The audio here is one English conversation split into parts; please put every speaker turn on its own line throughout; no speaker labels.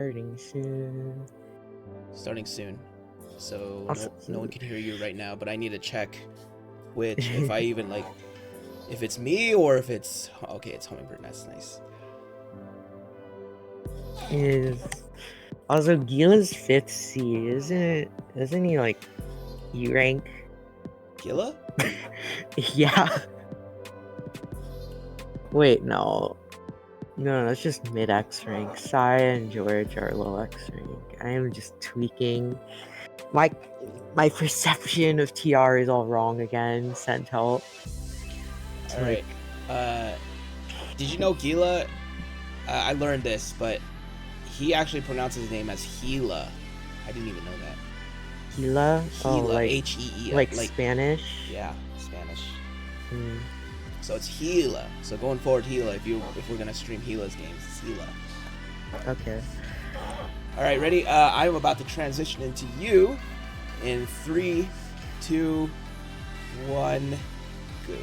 Starting soon.
Starting soon. So
Also,
no one can hear you right now, but I need to check which if I even like if it's me or if it's okay, it's Hummingbird. That's nice.
is also Gila's 5th C, isn't he like E rank?
Gila?
Yeah. Wait, no. No, it's just mid X rank. Saya and George are low X rank. I am just tweaking. My perception of TR is all wrong again. Sent help.
All right. Did you know Gila? I learned this, but he actually pronounces his name as Gila. I didn't even know that.
Gila? Oh,
Gila,
like
H-E-E,
like Spanish?
Yeah, Spanish.
Hmm.
So it's Gila. So going forward, Gila. If we're gonna stream Gila's games, it's Gila.
Okay.
All right, ready? I'm about to transition into you in 3, 2, 1, go.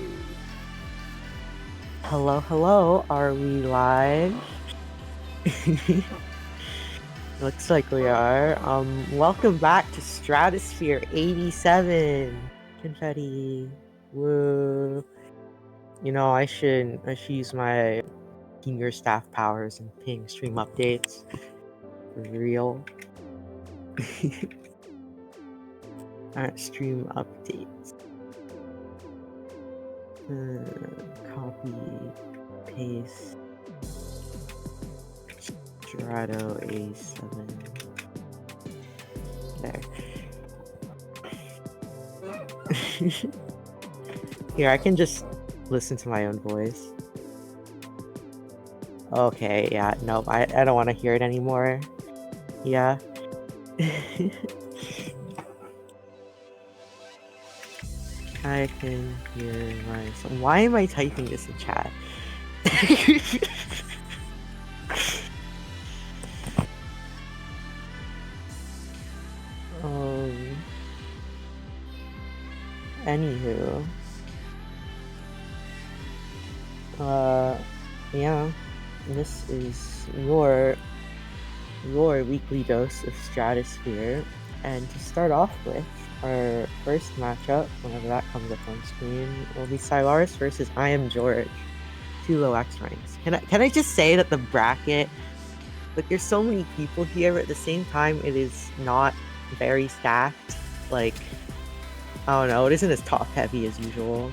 Hello, are we live? Looks like we are. Welcome back to Stratosphere 87. Confetti. Woo. You know, I should use my senior staff powers and ping stream updates. For real. Alright, stream updates. Copy, paste, Strato A7. There. Here, I can just listen to my own voice. Okay, yeah, nope, I don't want to hear it anymore. Yeah. I can hear myself. Why am I typing this in chat? Anywho. Yeah. This is your weekly dose of Stratosphere. And to start off with, our first matchup, whenever that comes up on screen, will be Silaris versus I Am George. 2 low X ranks. Can I just say that the bracket, like, there's so many people here, but at the same time it is not very stacked. Like, I don't know, it isn't as top heavy as usual.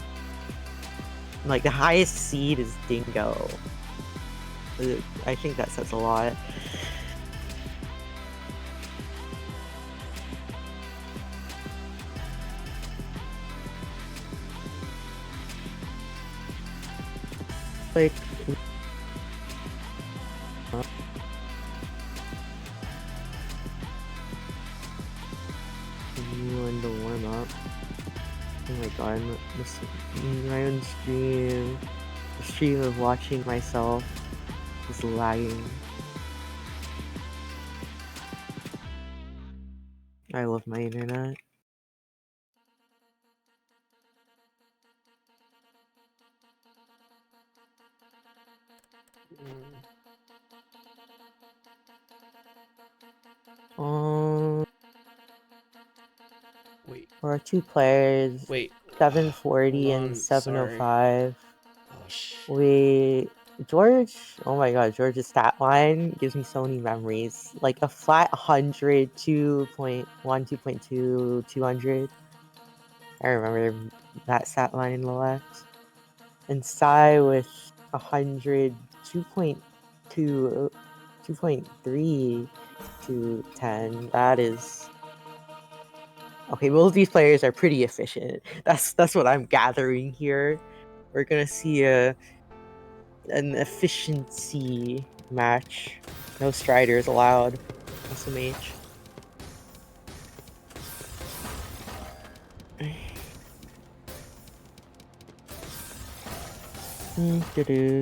Like, the highest seed is Dingo. I think that says a lot. Like, you in the warm up. Oh my god, my own stream. The stream of watching myself is lagging. I love my internet.
Wait.
For our 2 players,
Wait.
740 and 705.
Oh shit.
George, oh my god, George's stat line gives me so many memories. Like a flat 100, 2.1, 2.2, 200. I remember that stat line in low X. And Psy with 100, 2.2, 2.3 to 10. That is... Okay, both of these players are pretty efficient. That's what I'm gathering here. We're gonna see an efficiency match. No striders allowed. SMH.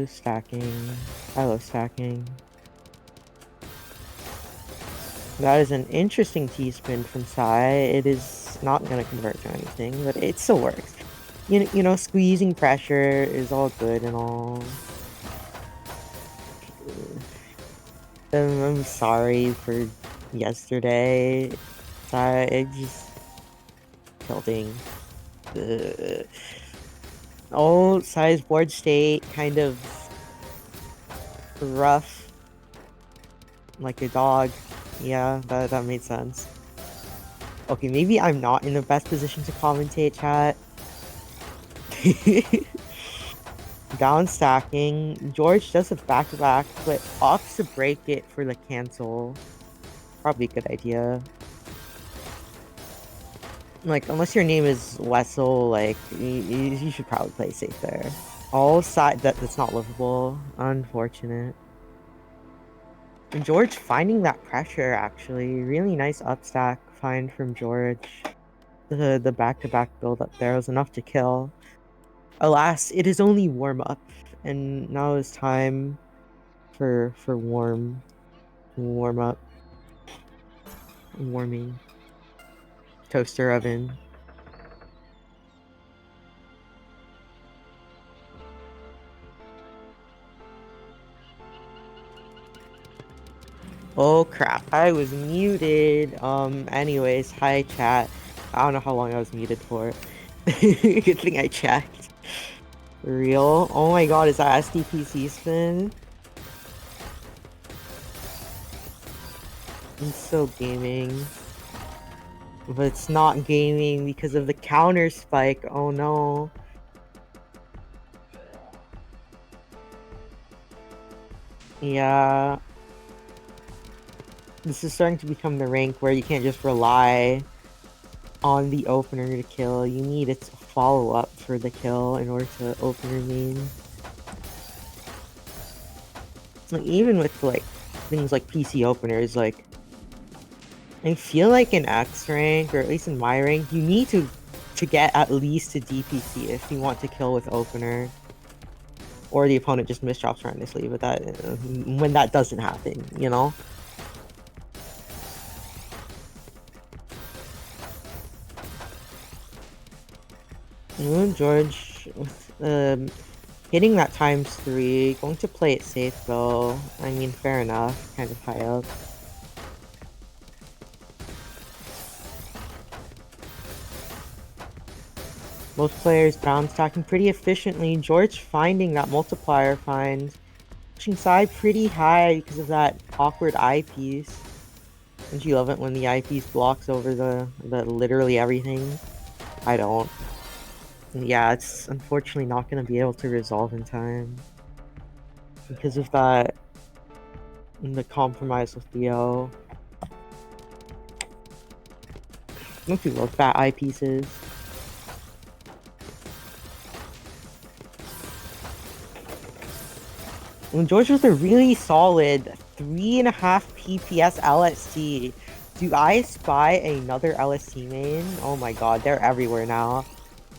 Stacking. I love stacking. That is an interesting T-spin from Sai. It is not going to convert to anything, but it still works. You know, squeezing pressure is all good and all. I'm sorry for yesterday. I just tilting. Uh, oh, size board state, kind of rough, like a dog. Yeah, that made sense. Okay, maybe I'm not in the best position to commentate, chat. Down stacking. George does a back-to-back, but opts to break it for the cancel. Probably a good idea. Like, unless your name is Wessel, like, you should probably play safe there. All side that's not livable. Unfortunate. And George finding that pressure, actually. Really nice upstack find from George. The back-to-back build up there was enough to kill. Alas, it is only warm up, and now is time for warm up, warming toaster oven. Oh crap, I was muted. Anyways, hi chat. I don't know how long I was muted for. Good thing I checked. Real? Oh my god, is that SDPC spin? It's so gaming. But it's not gaming because of the counter spike. Oh no. Yeah. This is starting to become the rank where you can't just rely on the opener to kill. You need its follow-up for the kill in order to open your main. Like, even with like things like PC openers, like I feel like in X rank, or at least in my rank, you need to get at least to DPC if you want to kill with opener. Or the opponent just misdrops horrendously, but that when that doesn't happen, you know? George with hitting that ×3, going to play it safe though. I mean, fair enough, kind of high up. Both players down stacking pretty efficiently. George finding that multiplier find. Pushing side pretty high because of that awkward eyepiece. Don't you love it when the eyepiece blocks over the literally everything? I don't. Yeah, it's unfortunately not going to be able to resolve in time. Because of that, the compromise with Leo. Don't you love that eyepieces? And George with a really solid 3.5 PPS LST. Do I spy another LST main? Oh my god, they're everywhere now.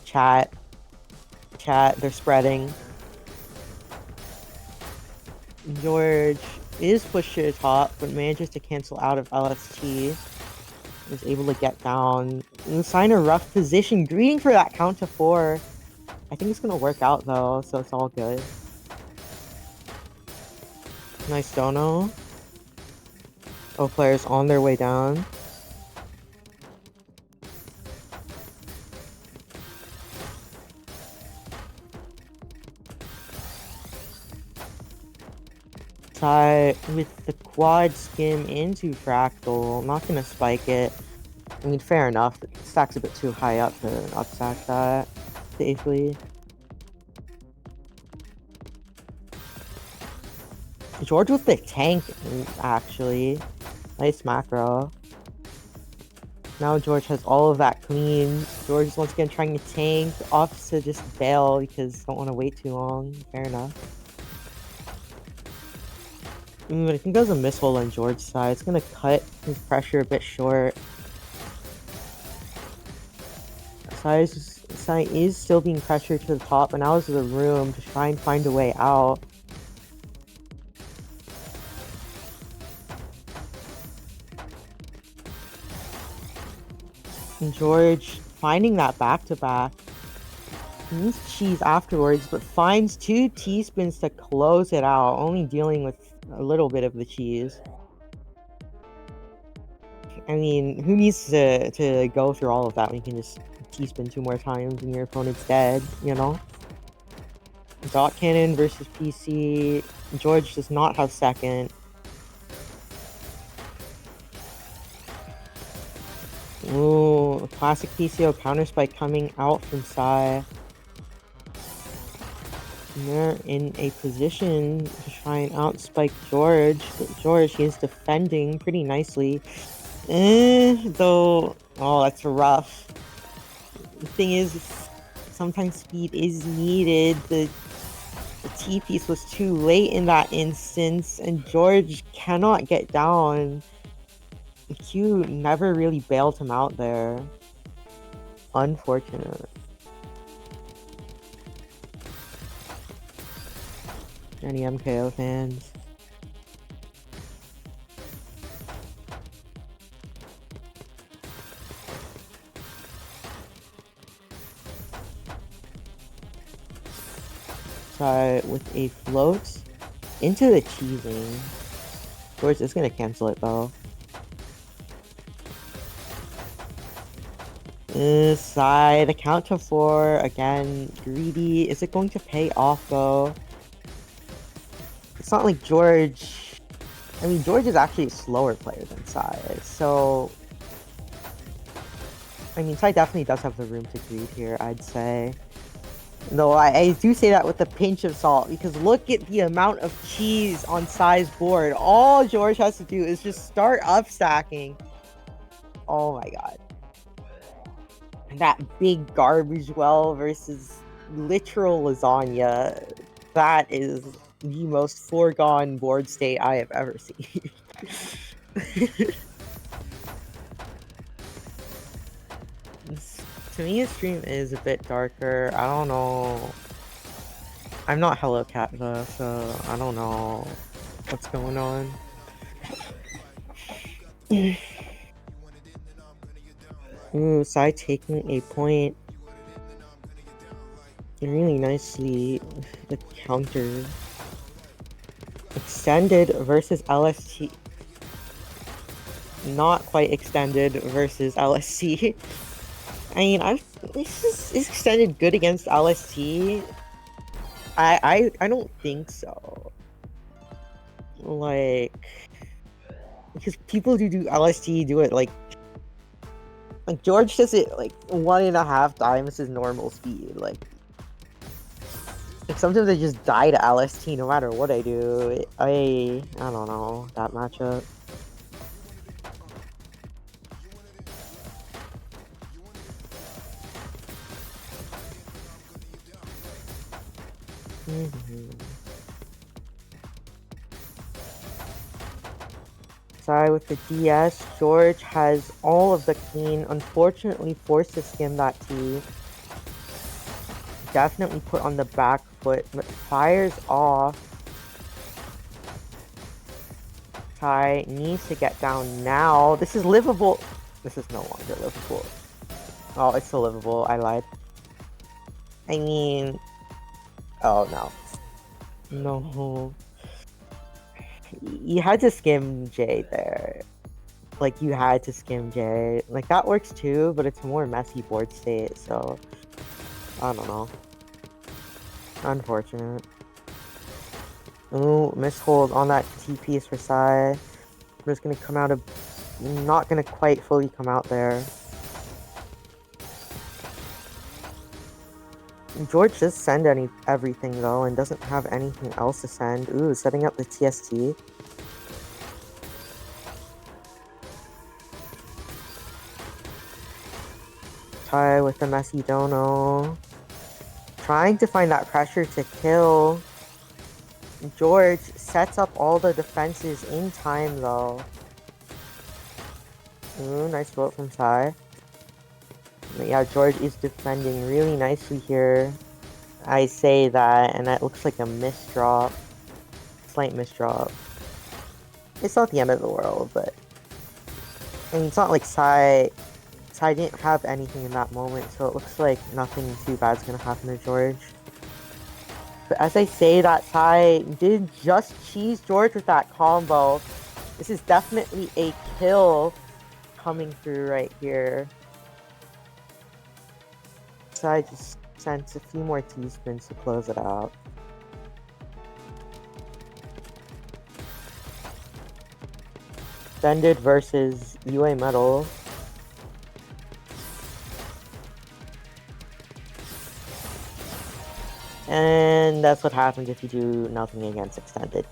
Chat, they're spreading. George is pushed to the top, but manages to cancel out of LST. Is able to get down. Sign a rough position. Greeting for that count to 4. I think it's gonna work out though, so it's all good. Nice dono. Oh, players on their way down. Tie with the quad skim into fractal. Not gonna spike it. I mean, fair enough. The stack's a bit too high up to upstack that safely. George with the tank, actually. Nice macro. Now George has all of that clean. George is once again trying to tank. Opts to just bail because don't want to wait too long. Fair enough. I think there's a missile on George's side. It's gonna cut his pressure a bit short. Sai is still being pressured to the top, and now is the room to try and find a way out. And George finding that back-to-back. He needs cheese afterwards, but finds 2 teaspoons to close it out, only dealing with a little bit of the cheese. I mean, who needs to go through all of that when you can just T-spin 2 more times and your opponent's dead, you know? Dot Cannon versus PC. George does not have second. Ooh, classic PCO counter spike coming out from Sai. And they're in a position to try and outspike George, but George, he is defending pretty nicely. Though, oh, that's rough. The thing is, sometimes speed is needed. The T-piece was too late in that instance, and George cannot get down. The Q never really bailed him out there. Unfortunate. Any MKO fans? Try with a float into the cheesing. George is gonna cancel it though. Side, the count to 4, again, greedy. Is it going to pay off though? It's not like George... I mean, George is actually a slower player than Sai, so... I mean, Sai definitely does have the room to greed here, I'd say. Though I do say that with a pinch of salt, because look at the amount of cheese on Sai's board. All George has to do is just start up stacking. Oh my god. That big garbage well versus literal lasagna. That is the most foregone board state I have ever seen. To me, his stream is a bit darker. I don't know. I'm not Hello Cat though, so I don't know what's going on. Ooh, Sai taking a point. Really nicely, the counter. Extended versus LST. Not quite extended versus LST. I mean, this is extended good against LST. I don't think so. Like, because people who do LST do it like George does it like 1.5 times his normal speed. Like sometimes I just die to LST no matter what I do. I don't know that matchup. Sorry, with the DS, George has all of the clean. Unfortunately, forced to skim that T. Definitely put on the back foot, but fires off. Ty needs to get down now. This is livable. This is no longer livable. Oh, it's still livable. I lied. I mean... Oh, no. No. You had to skim J there. Like, you had to skim J. Like, that works too, but it's a more messy board state, so... I don't know. Unfortunate. Ooh, mishold on that T-piece for Sai. We're just gonna come out of... Not gonna quite fully come out there. George does send everything though, and doesn't have anything else to send. Ooh, setting up the TST. Ty with the messy dono. Trying to find that pressure to kill. George sets up all the defenses in time though. Ooh, nice vote from Ty. But yeah, George is defending really nicely here. I say that, and that looks like a misdrop. Slight misdrop. It's not the end of the world, but... I mean, it's not like Sai didn't have anything in that moment, so it looks like nothing too bad's gonna happen to George. But as I say, that Sai did just cheese George with that combo. This is definitely a kill coming through right here. Sai just sent a few more T-spins to close it out. Bended versus UA Metal. And that's what happens if you do nothing against Extended.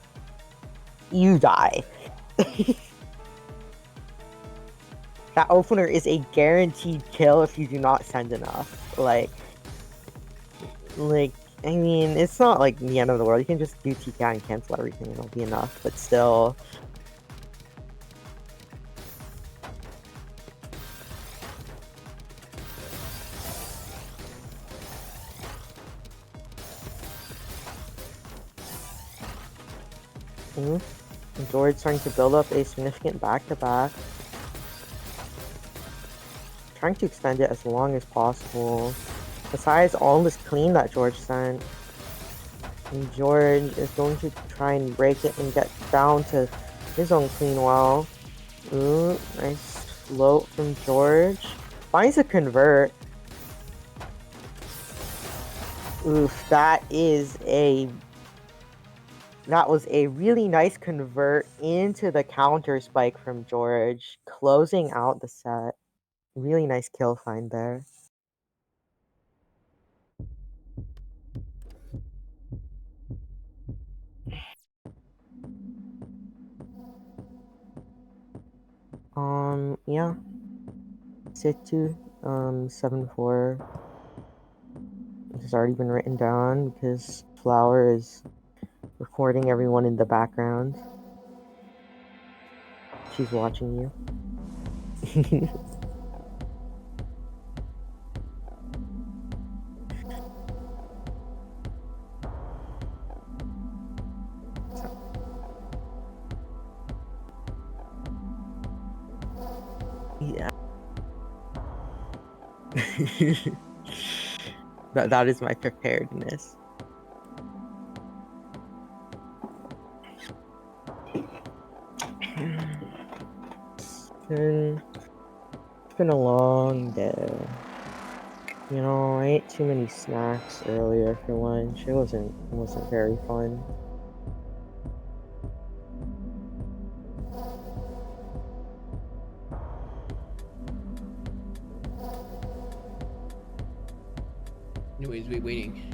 You die. That opener is a guaranteed kill if you do not send enough. Like, I mean, it's not like the end of the world. You can just do TK and cancel everything and it'll be enough, but still. George trying to build up a significant back-to-back. Trying to extend it as long as possible. Besides all this clean that George sent. And George is going to try and break it and get down to his own clean well. Ooh, nice float from George. Finds a convert. Oof, that was a really nice convert into the counter spike from George, closing out the set. Really nice kill find there. Yeah. Sit to 7-4. This has already been written down because Flower is recording everyone in the background. She's watching you. Yeah. that is my preparedness. It's been a long day. You know, I ate too many snacks earlier for lunch. It wasn't very fun.
Anyways, waiting.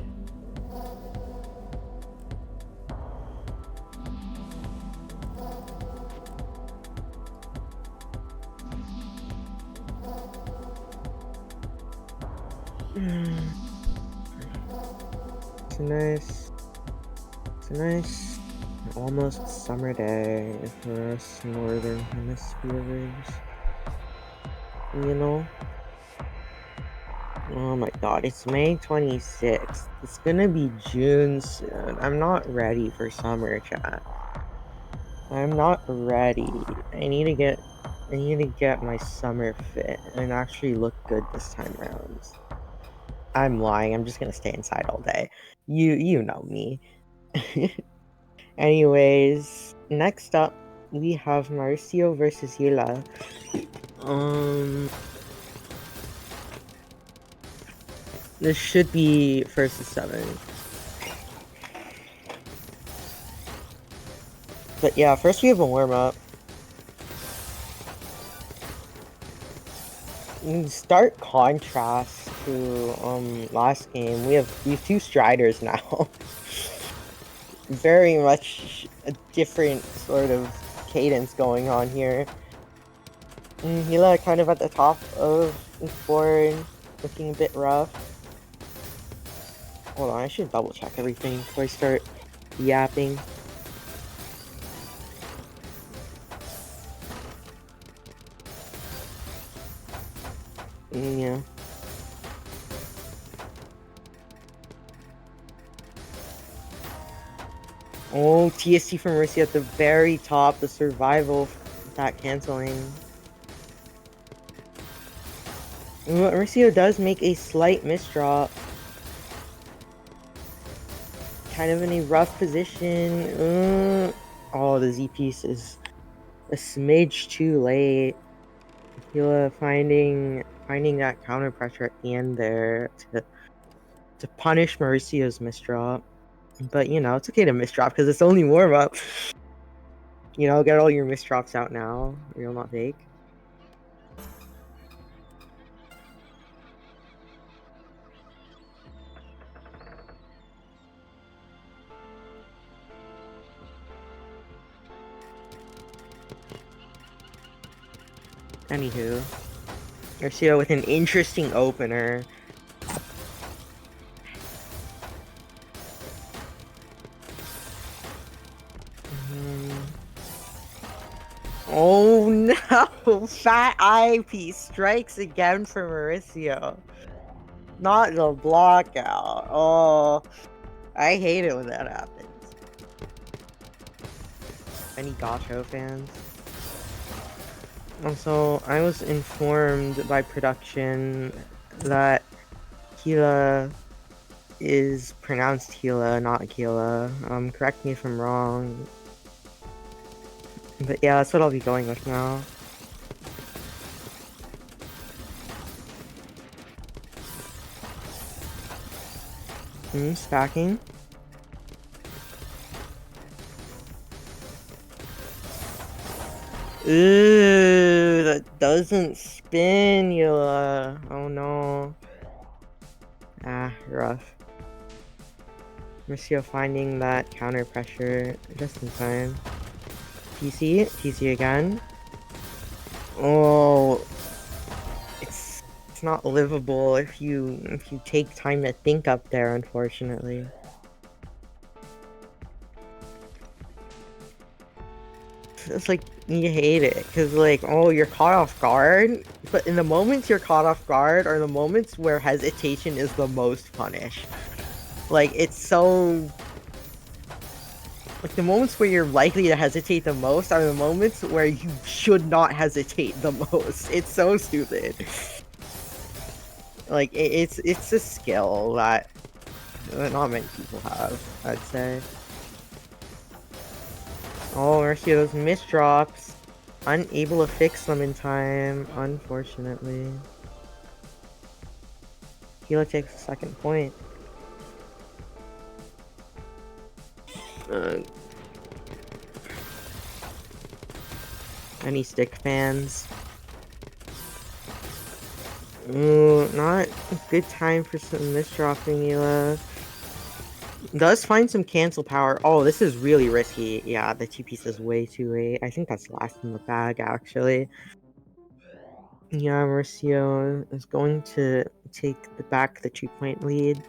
It's a nice almost summer day for us northern hemispheres. You know? Oh my god, it's May 26th. It's gonna be June soon. I'm not ready for summer, chat. I'm not ready. I need to get my summer fit and actually look good this time around. I'm lying. I'm just gonna stay inside all day. You know me. Anyways, next up we have Mauricio versus Yula. This should be first to 7. But yeah, first we have a warm up. In stark contrast to last game, we have two Striders now. Very much a different sort of cadence going on here. Hila kind of at the top of the board, looking a bit rough. Hold on, I should double check everything before I start yapping. Yeah. Oh, TST from Mercy at the very top, the survival, that canceling. Mercio does make a slight misdrop. kind of in a rough position. Oh, the Z piece is a smidge too late. Gila finding that counter pressure at the end there to punish Mauricio's misdrop. But you know, it's okay to misdrop because it's only warm up. You know, get all your misdrops out now, or you'll not bake. Anywho, Mauricio with an interesting opener. Oh no! Fat eyepiece strikes again for Mauricio. Not the blockout. Oh, I hate it when that happens. Any Gacho fans? Also, I was informed by production that Gila is pronounced Gila, not Gila. Correct me if I'm wrong. But yeah, that's what I'll be going with now. Stacking. Ooh, that doesn't spin, Yula. Oh no. Ah, rough. Mauricio finding that counter pressure just in time. TC again. Oh, it's not livable if you take time to think up there, unfortunately. It's like you hate it because like, oh, you're caught off guard, but in the moments you're caught off guard are the moments where hesitation is the most punished. Like, it's so like the moments where you're likely to hesitate the most are the moments where you should not hesitate the most. It's so stupid. Like, it's a skill that not many people have, I'd say. Oh, Mercy, those misdrops. Unable to fix them in time, unfortunately. Gila takes the second point. Any stick fans? Ooh, not a good time for some misdropping, Gila. Does find some cancel power. Oh, this is really risky. Yeah, the two-piece is way too late. I think that's last in the bag, actually. Yeah, Mauricio is going to take back the 2-point lead.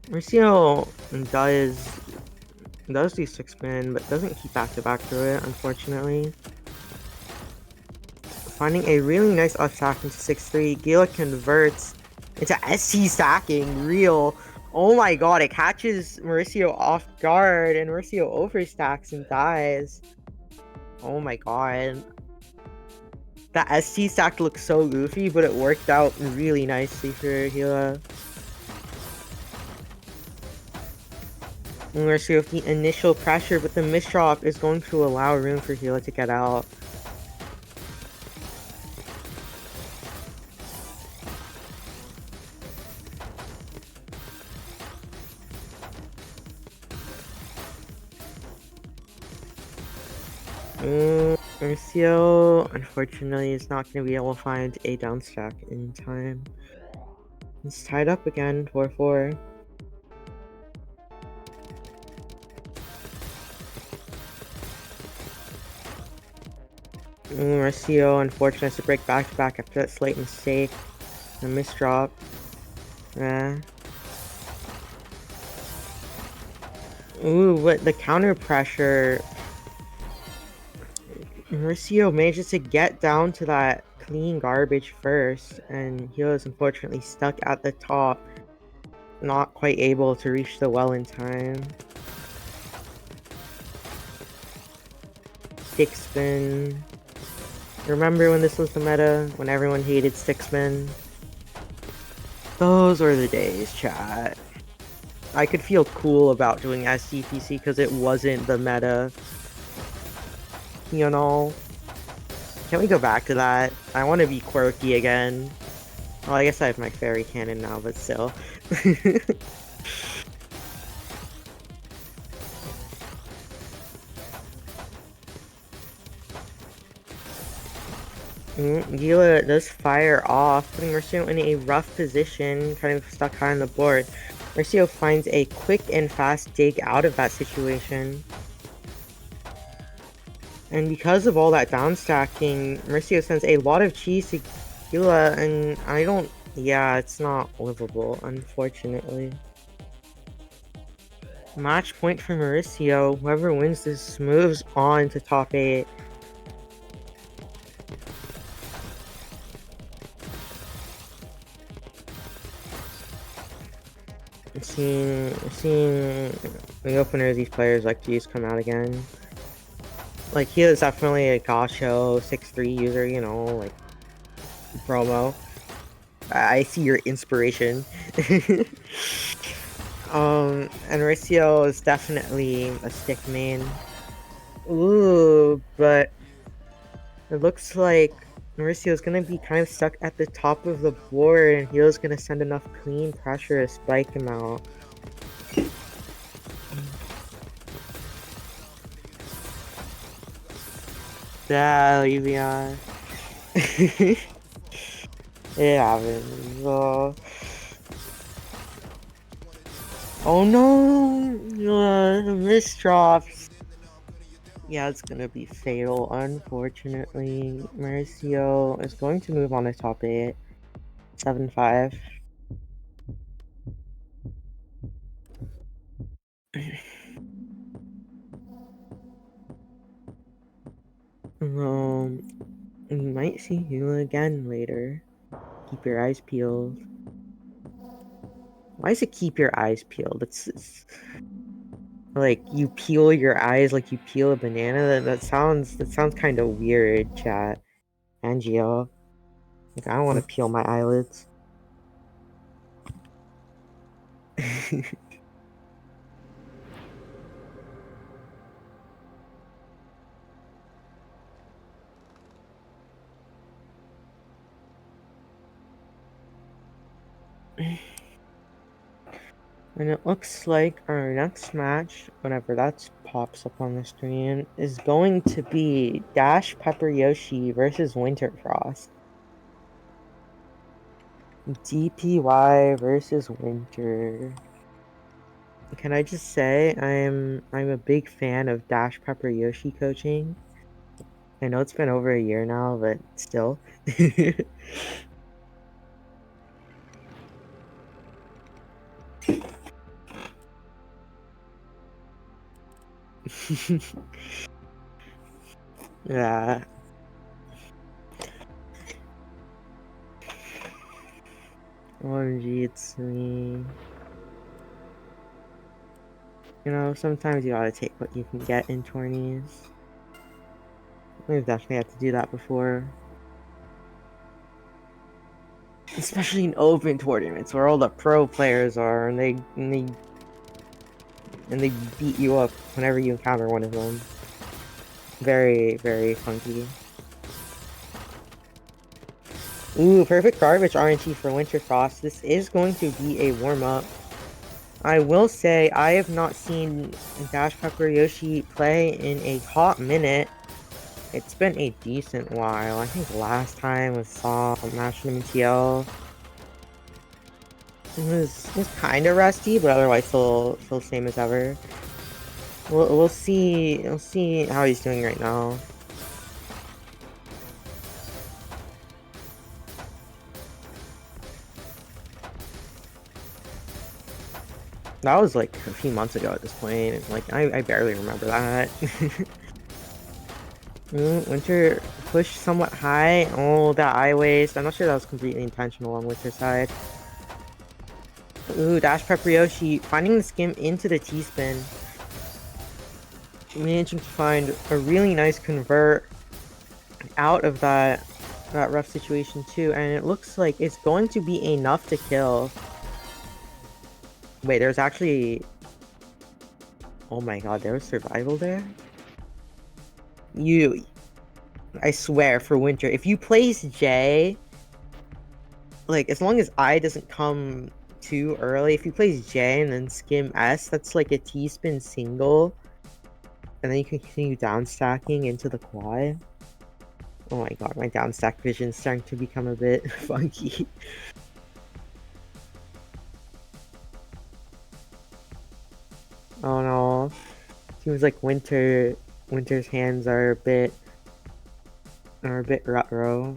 Mauricio does do 6-spin, but doesn't keep back-to-back through it, unfortunately. Finding a really nice up stack into 6-3. Gila converts into ST stacking. Real. Oh my god, it catches Mauricio off guard, and Mauricio overstacks and dies. Oh my god. That ST stack looks so goofy, but it worked out really nicely for Gila. Mauricio with the initial pressure, but the misdrop is going to allow room for Gila to get out. Mauricio, unfortunately, is not going to be able to find a down stack in time. It's tied up again, 4-4. Mauricio, unfortunate to break back-to-back after that slight mistake. A misdrop. Ooh, what the counter pressure. Mauricio manages to get down to that clean garbage first, and he was unfortunately stuck at the top, not quite able to reach the well in time. Stick spin. Remember when this was the meta? When everyone hated Sixman? Those were the days, chat. I could feel cool about doing SCPC because it wasn't the meta. You know? Can we go back to that? I want to be quirky again. Well, I guess I have my fairy cannon now, but still. Gila does fire off, putting Mercio in a rough position, kind of stuck high on the board. Mercio finds a quick and fast dig out of that situation. And because of all that downstacking, Mercio sends a lot of cheese to Gila, and yeah, it's not livable, unfortunately. Match point for Mauricio. Whoever wins this moves on to top 8. Seeing the openers these players like to use come out again. Like, he is definitely a Gasho 6-3 user, you know, like, promo. I see your inspiration. And Mauricio is definitely a stick main. Ooh, but it looks like Mauricio is gonna be kind of stuck at the top of the board, and Hero's gonna send enough clean pressure to spike him out. Yeah, Levion. It happens. Oh no! Misdrops. Yeah, it's gonna be fatal, unfortunately. Mauricio is going to move on to top 8. 7-5. We might see you again later. Keep your eyes peeled. Why does it keep your eyes peeled? It's like you peel your eyes like you peel a banana. That sounds kind of weird, chat. Angio. Like, I don't want to peel my eyelids. And it looks like our next match, whenever that pops up on the screen, is going to be Dash Pepper Yoshi versus Winterfrost. DPY versus Winter. Can I just say I'm a big fan of Dash Pepper Yoshi coaching. I know it's been over a year now, but still. Yeah. OMG, it's me. You know, sometimes you gotta take what you can get in tourneys. We've definitely had to do that before. Especially in open tournaments where all the pro players are, and they beat you up whenever you encounter one of them. Very, very funky. Ooh, perfect garbage RNG for Winterfrost. This is going to be a warm-up. I will say I have not seen Dash Pepper Yoshi play in a hot minute. It's been a decent while. I think last time we saw Match in TL. It was kind of rusty, but otherwise still same as ever. We'll see how he's doing right now. That was like a few months ago at this point. Like I barely remember that. Winter pushed somewhat high. Oh, that eye waste. I'm not sure that was completely intentional on Winter's side. Ooh, Dash Pepper Yoshi finding the skim into the T-spin. Managing to find a really nice convert out of that rough situation too, and it looks like it's going to be enough to kill. Wait, there's actually... Oh my god, there was survival there? I swear, for Winter, if you place J, like, as long as I doesn't come too early, if you place J and then skim S, that's like a T-spin single, and then you can continue down stacking into the quad. Oh my god, my down stack vision's starting to become a bit funky. Oh no. Seems like Winter's hands are a bit rut-row.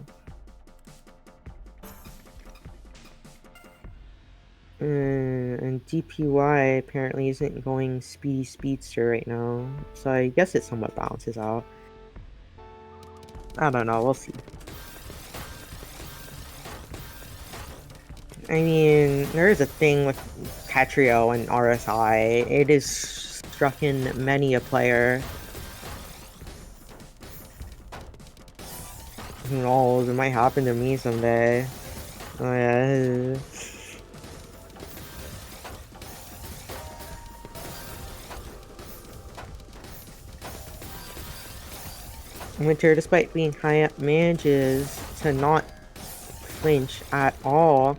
And DPY apparently isn't going speedy speedster right now, so I guess it somewhat balances out. I don't know, we'll see. I mean, there is a thing with Catrio and RSI. It is struck in many a player. Who knows, it might happen to me someday. Oh yeah. Winter, despite being high up, manages to not flinch at all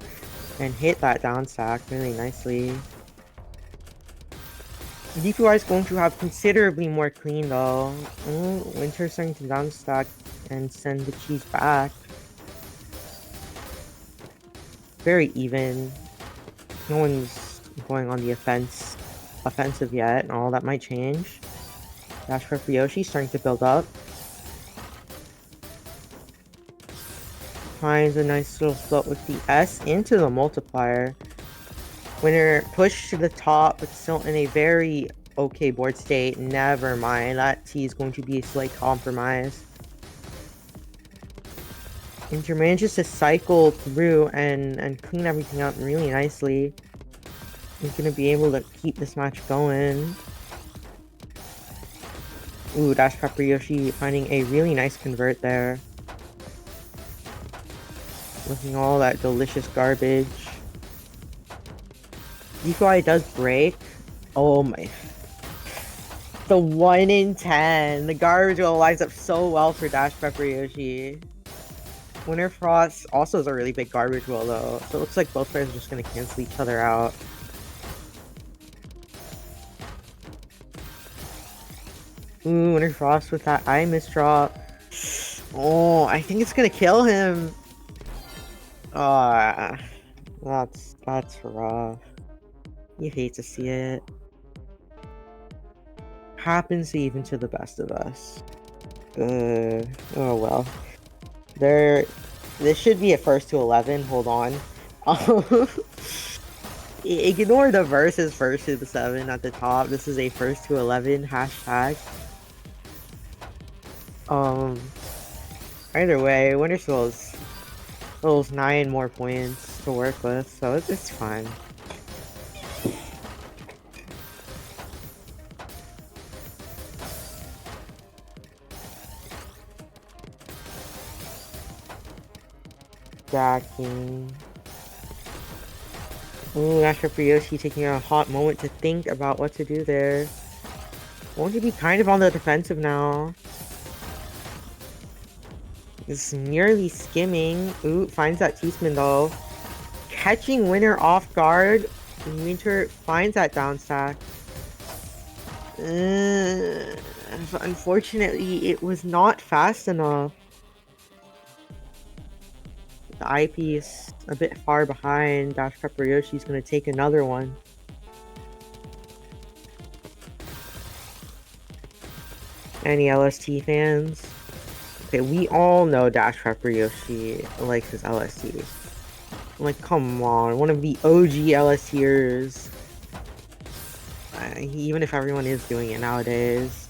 and hit that down stack really nicely. DPY is going to have considerably more clean though. Oh, Winter's starting to down stack and send the cheese back. Very even. No one's going on the offensive yet, and all that might change. Dash for Yoshi starting to build up. Finds a nice little float with the S into the multiplier. Winner pushed to the top, but still in a very okay board state. Never mind, that T is going to be a slight compromise. Inter manages to cycle through and clean everything up really nicely. He's gonna be able to keep this match going. Ooh, Dash Pepper Yoshi finding a really nice convert there. Looking all that delicious garbage. DPI does break. Oh my. The 1 in 10. The garbage will lines up so well for Dash Pepper Yoshi. Winter Frost also is a really big garbage will though. So it looks like both players are just gonna cancel each other out. Ooh, Winter Frost with that eye misdrop. Oh, I think it's gonna kill him. Ah, that's rough. You hate to see it. Happens even to the best of us. Oh well. This should be a first to 11. Hold on. Ignore the versus first to the 7 at the top. This is a first to 11 hashtag. Either way, Winter Souls those 9 more points to work with, so it's fine. Stacking. Ooh, after for Yoshi taking a hot moment to think about what to do there. Won't he be kind of on the defensive now? Is nearly skimming. Ooh, finds that T-spin though. Catching Winter off guard. Winter finds that down stack. Unfortunately, it was not fast enough. The eyepiece a bit far behind. Dash Pepper Yoshi's gonna take another one. Any LST fans? Okay, we all know Dash Pepper Yoshi likes his LST. Like, come on, one of the OG LSTers. Even if everyone is doing it nowadays.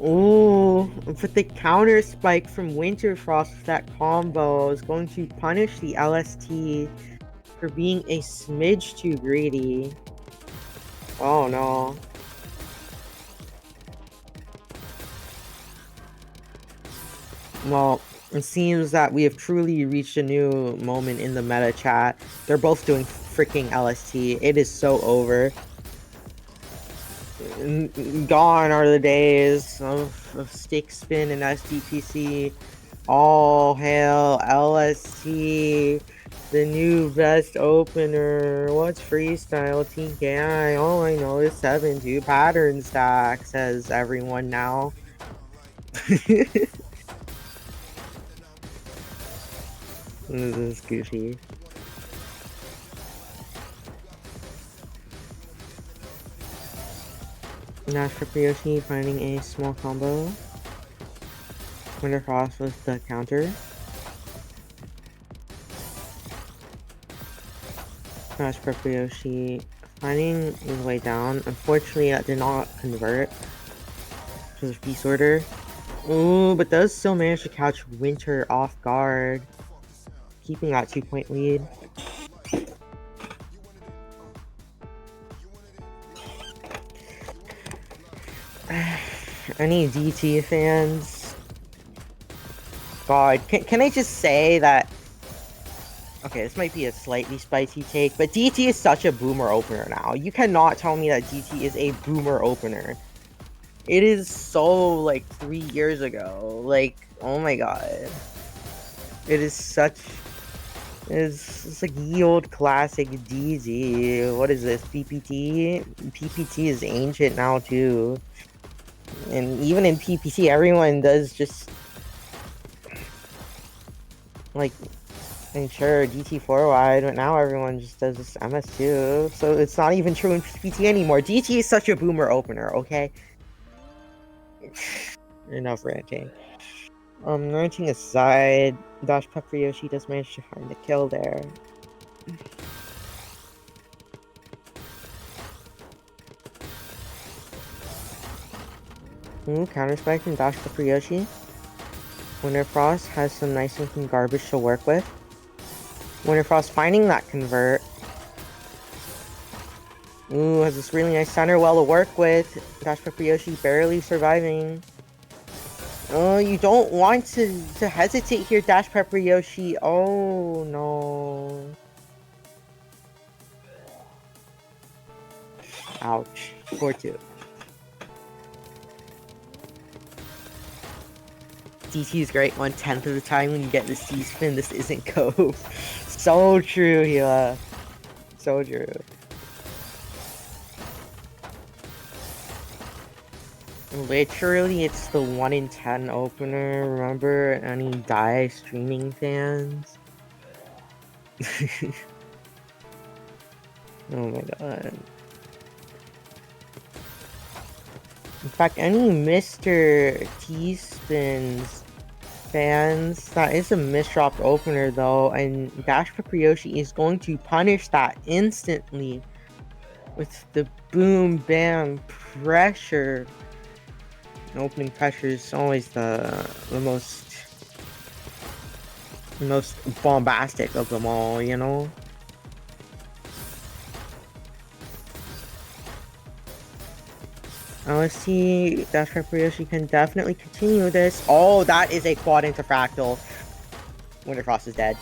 Ooh, but the counter spike from Winter Frost with that combo is going to punish the LST for being a smidge too greedy. Oh no. Well, it seems that we have truly reached a new moment in the meta chat. They're both doing freaking LST. It is so over. Gone are the days of stick spin and SDPC. All hail LST, the new best opener. What's freestyle TKI? All I know is 7-2 pattern stack, says everyone now. This is goofy. Nash for Yoshi finding a small combo. Winter Frost with the counter. Nash for Yoshi finding his way down. Unfortunately, that did not convert to the Beast Order. Ooh, but does still manage to catch Winter off guard, keeping that 2-point lead. Any DT fans? God, can I just say that? Okay, this might be a slightly spicy take, but DT is such a boomer opener now. You cannot tell me that DT is a boomer opener. It is so, like, 3 years ago. Like, oh my god. It is such... It's like the old classic DZ. What is this? PPT? PPT is ancient now, too. And even in PPT, everyone does just... Like... And sure, DT4 wide, but now everyone just does this MS2. So it's not even true in PPT anymore. DT is such a boomer opener, okay? Enough ranting. Ranting aside, Dash Pepper Yoshi does manage to find the kill there. Ooh, counter spike from Dash Pepper Yoshi. Winter Frost has some nice looking garbage to work with. Winter Frost finding that convert. Ooh, has this really nice center well to work with. Dash Pepper Yoshi barely surviving. Oh, you don't want to hesitate here, Dash Pepper Yoshi. Oh, no. Ouch. 4-2. DT is great 1/10 of the time when you get the C-spin. This isn't Cove. So true, Hila. So true. Literally, it's the 1 in 10 opener. Remember any die streaming fans? Oh my god. In fact, any Mr. T-Spins fans, that is a misdropped opener though, and Dash Pepper Yoshi is going to punish that instantly with the boom bam pressure. Opening pressure is always the most bombastic of them all, you know? LST Dash Pepper Yoshi can definitely continue this. Oh, that is a quad interfractal. Winterfrost is dead.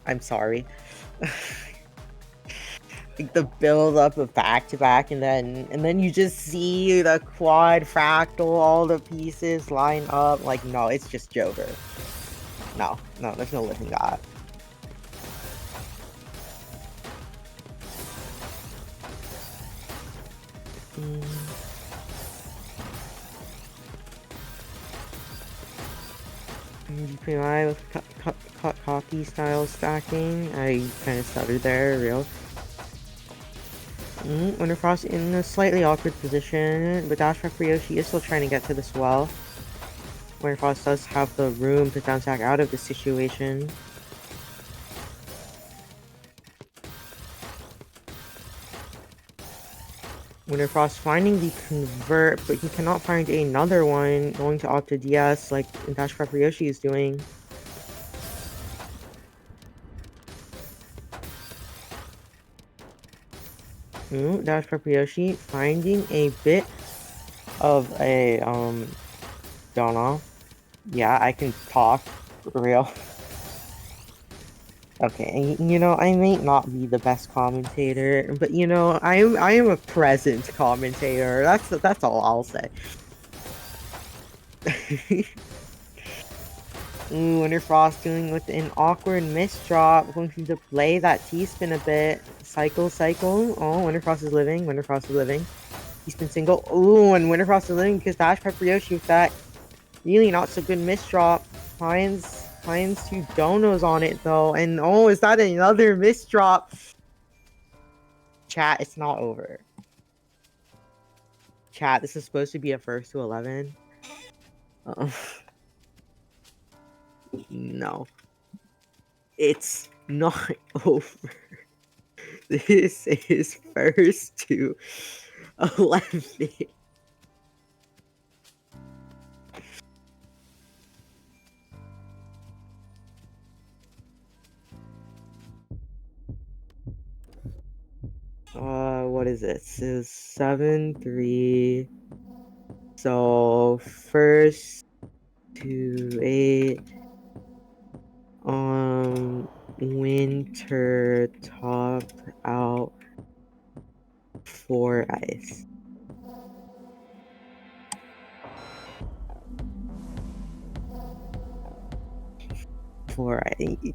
I'm sorry. Like the build up of back to back, and then you just see the quad fractal, all the pieces line up. Like, no, it's just Joker. No, there's no living that. GPI with copy style stacking. I kind of stuttered there, real. Winterfrost in a slightly awkward position, but Dash Pepper Yoshi is still trying to get to this well. Winterfrost does have the room to bounce back out of this situation. Winterfrost finding the convert, but he cannot find another one, going to opt to DS like Dash Pepper Yoshi is doing. Ooh, Dash Pepper Yoshi finding a bit of a, don't know. Yeah, I can talk. For real. Okay, I may not be the best commentator, but I am a present commentator. That's all I'll say. Ooh, Winterfrost doing with an awkward misdrop, looking to play that T-spin a bit. Cycle, cycle. Oh, Winterfrost is living. Winterfrost is living. T-spin single. Ooh, and Winterfrost is living because Dash Pepper Yoshi with that really not so good misdrop. Finds two donos on it though, and oh, is that another misdrop? Chat, it's not over. Chat, this is supposed to be a first to 11. Uh, no, it's not over. This is first to 11. What is it? This is 7-3. So first to 8. Winter top out for ice. For ice.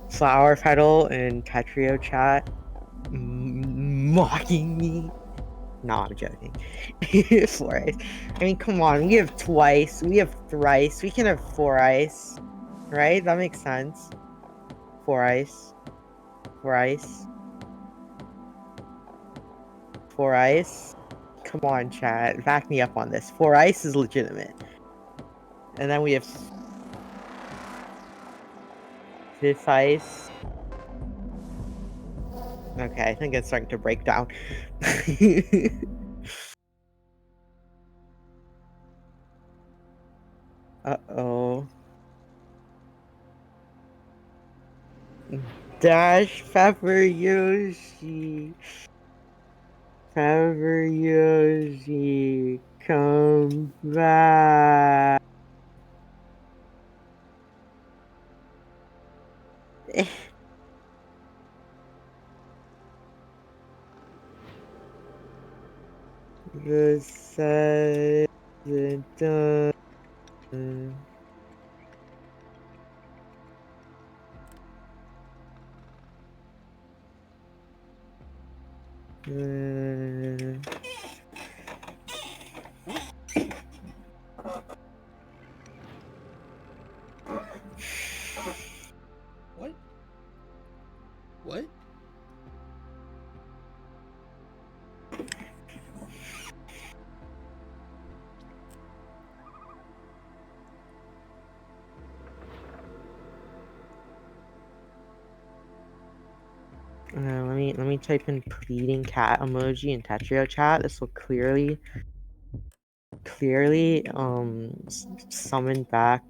Flower petal and Tetrio chat mocking me. No, I'm joking. Four ice. I mean, come on. We have twice. We have thrice. We can have four ice. Right? That makes sense. Four ice. Four ice. Four ice. Come on, chat. Back me up on this. Four ice is legitimate. And then we have fifth ice. Okay, I think it's starting to break down. Uh-oh. Dash Pepper Yoshi. Pepper Yoshi. Come back. The set is done.
What? What?
Let me type in pleading cat emoji in Tetrio chat. This will clearly summon back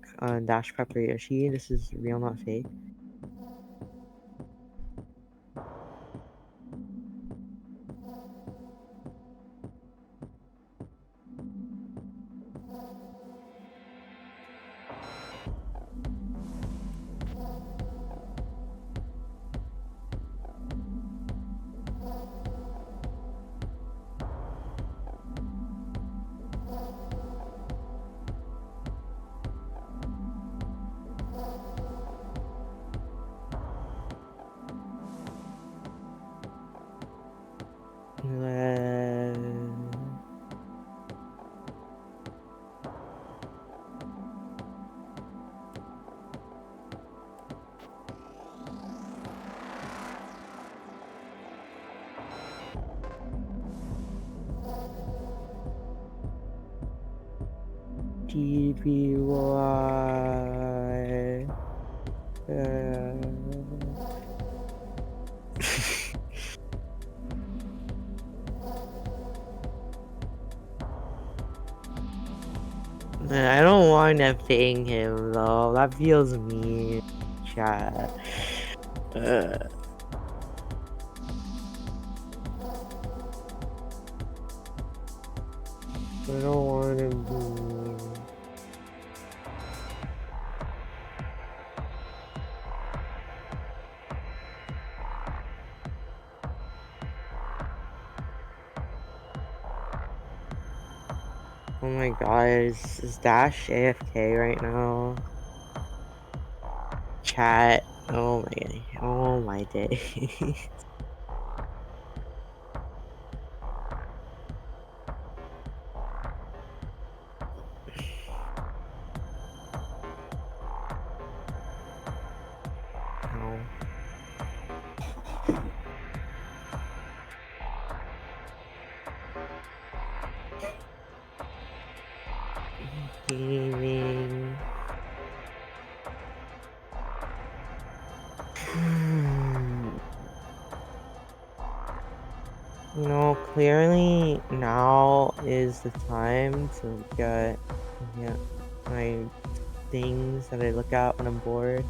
Dash Pepper Yoshi. This is real, not fake. TBY. I don't want to ping him though. That feels mean. Chat. I don't want to be mean. Oh my god, is Dash AFK right now? Chat. Oh my day. Oh. Gaming. Clearly now is the time to get my things that I look at when I'm bored.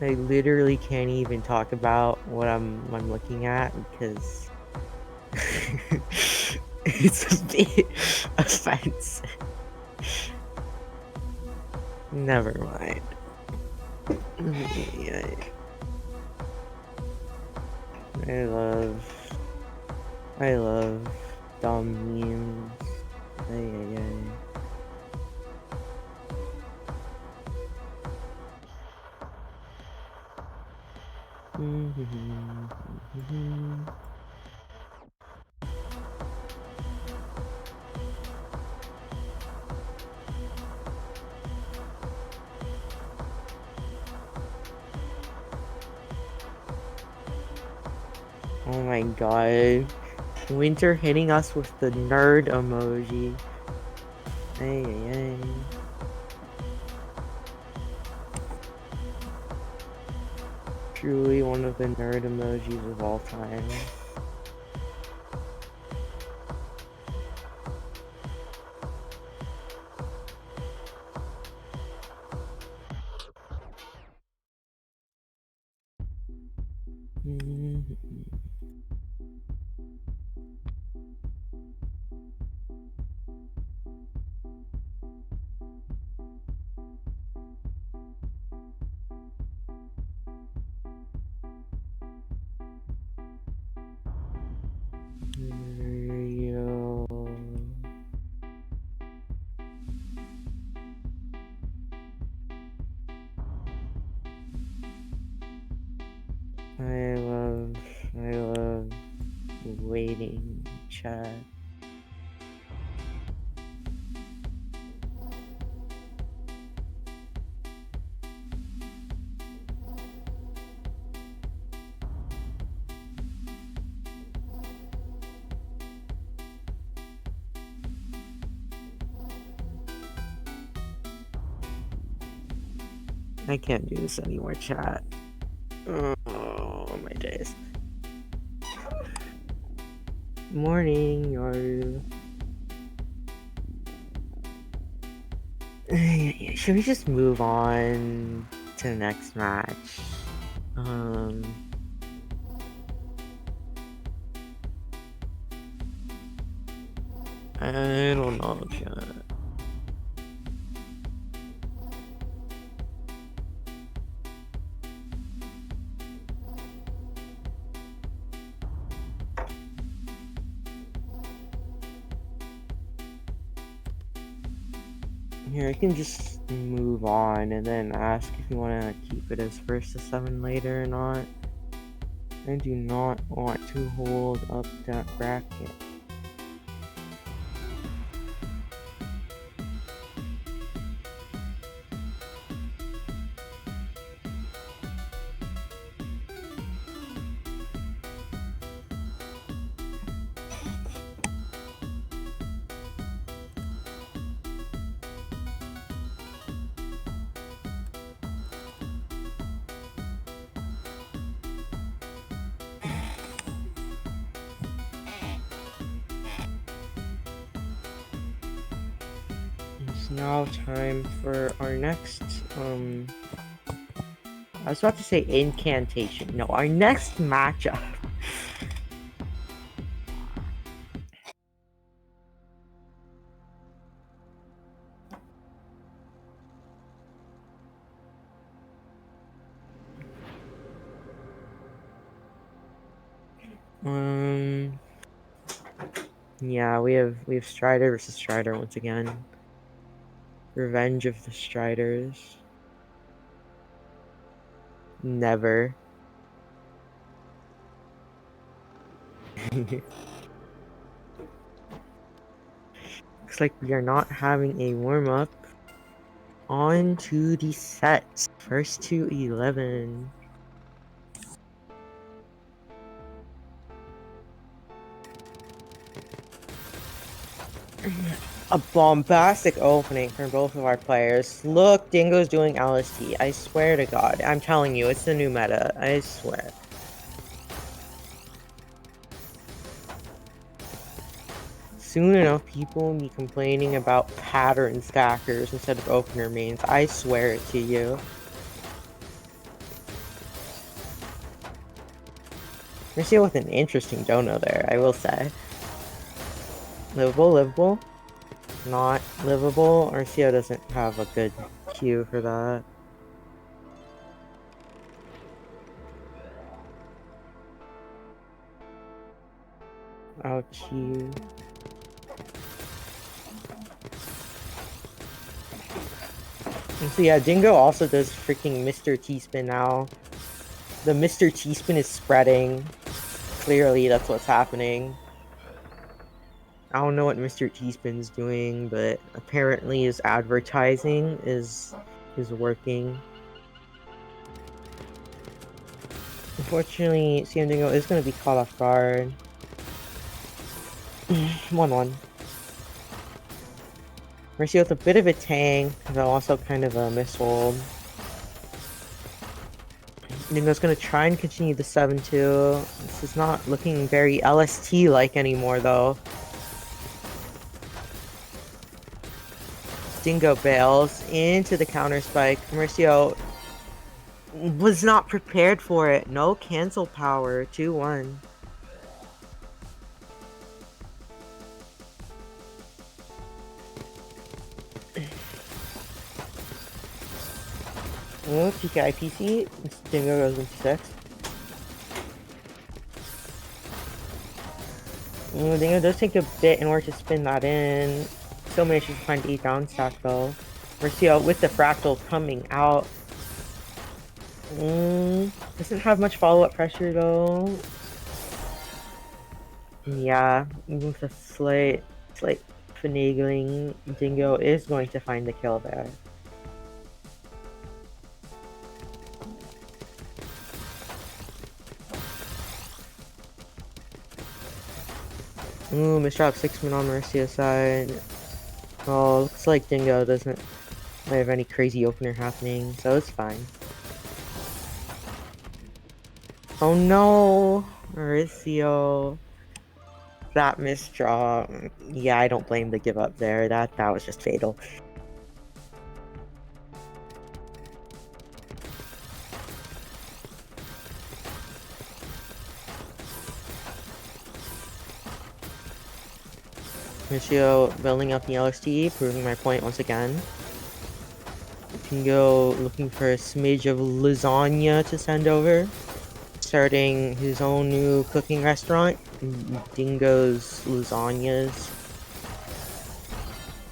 I literally can't even talk about what I'm looking at because it's a bit offensive. Never mind. Yeah, I love dumb memes. Ay, ay, ay. Oh my god. Winter hitting us with the nerd emoji. Ay, ay, ay. Truly one of the nerd emojis of all time. Yo. I love, I love waiting chat. I can't do this anymore, chat. Oh my days. Morning, or should we just move on to the next match? Um, I don't know, chat. Here, I can just move on and then ask if you want to keep it as first to 7 later or not. I do not want to hold up that bracket. It's now time for our next, I was about to say incantation. No, our next matchup. Um, Yeah, we have Strider versus Strider once again. Revenge of the Striders. Never. Looks like we are not having a warm-up. On to the sets. First to 11. A bombastic opening from both of our players. Look, Dingo's doing LST. I swear to God. I'm telling you, it's the new meta. I swear. Soon enough, people will be complaining about pattern stackers instead of opener mains. I swear it to you. We're still with an interesting dono there, I will say. Livable, livable. Not livable. Arcio doesn't have a good cue for that. Ouchie. And so yeah, Dingo also does freaking Mr. T-Spin now. The Mr. T-Spin is spreading. Clearly, that's what's happening. I don't know what Mr. T-Spin's doing, but apparently his advertising is working. Unfortunately, CM Dingo is going to be caught off guard. 1-1. Mercy with a bit of a tank, but also kind of a mishold. Dingo's going to try and continue the 7-2. This is not looking very LST-like anymore, though. Dingo bails into the counter spike. Mercio was not prepared for it. No cancel power. 2-1. Oh, TKI PC. Dingo goes into 6. Dingo does take a bit in order to spin that in. Still manages to find 8 down stack though. Mercio with the fractal coming out. Doesn't have much follow-up pressure though. Yeah, even with a slight finagling, Dingo is going to find the kill there. Ooh, misdrop 6-man on Mercia's side. Oh, looks like Dingo doesn't have any crazy opener happening, so it's fine. Oh no! Mauricio. That misdraw. Yeah, I don't blame the give up there. That was just fatal. Michio building up the LST, proving my point once again. Dingo looking for a smidge of lasagna to send over. Starting his own new cooking restaurant, Dingo's Lasagnas.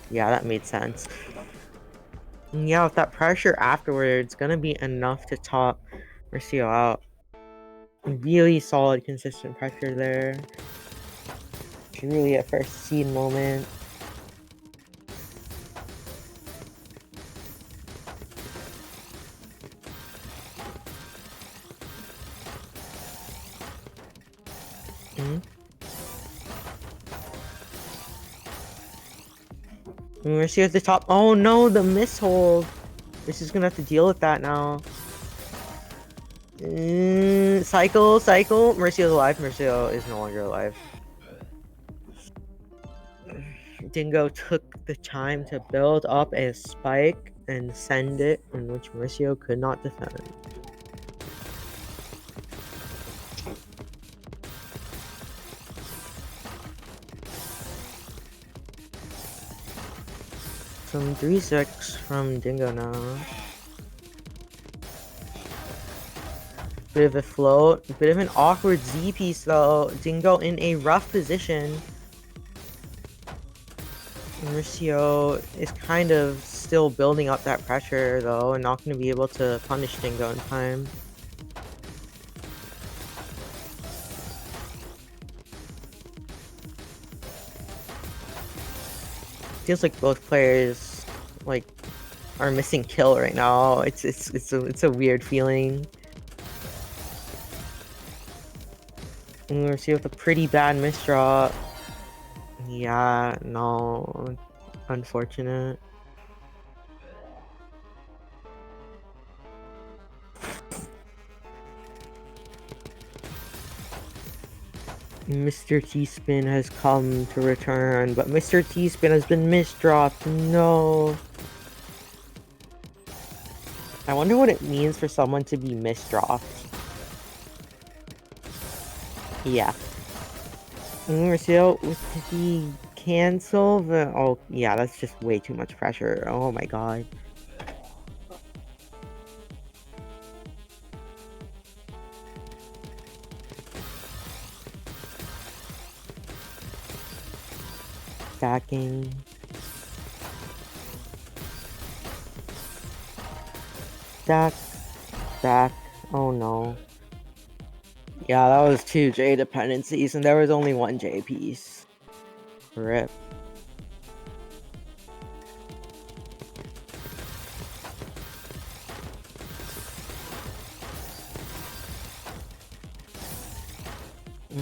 Yeah, that made sense. And yeah, with that pressure afterwards, gonna be enough to top Mercio out. Really solid, consistent pressure there. Really a first seed moment. Mercy at the top. Oh no, the mishold. This is gonna have to deal with that now. Cycle. Mercio's alive. Mercio is no longer alive. Dingo took the time to build up a spike and send it, in which Mercio could not defend. Some 3-6 from Dingo now. Bit of a float, bit of an awkward Z piece though. Dingo in a rough position. Mauricio is kind of still building up that pressure though, and not going to be able to punish Dingo in time. Feels like both players like are missing kill right now. It's a weird feeling. And Mauricio with a pretty bad misdraw. Yeah, no, unfortunate. Mr. T-Spin has come to return, but Mr. T-Spin has been misdropped. No. I wonder what it means for someone to be misdropped. Yeah. Mauricio with the cancel. Oh, yeah, that's just way too much pressure. Oh my god. Stacking. Stack. Stack. Oh no. Yeah, that was 2 J dependencies, and there was only 1 J piece. RIP.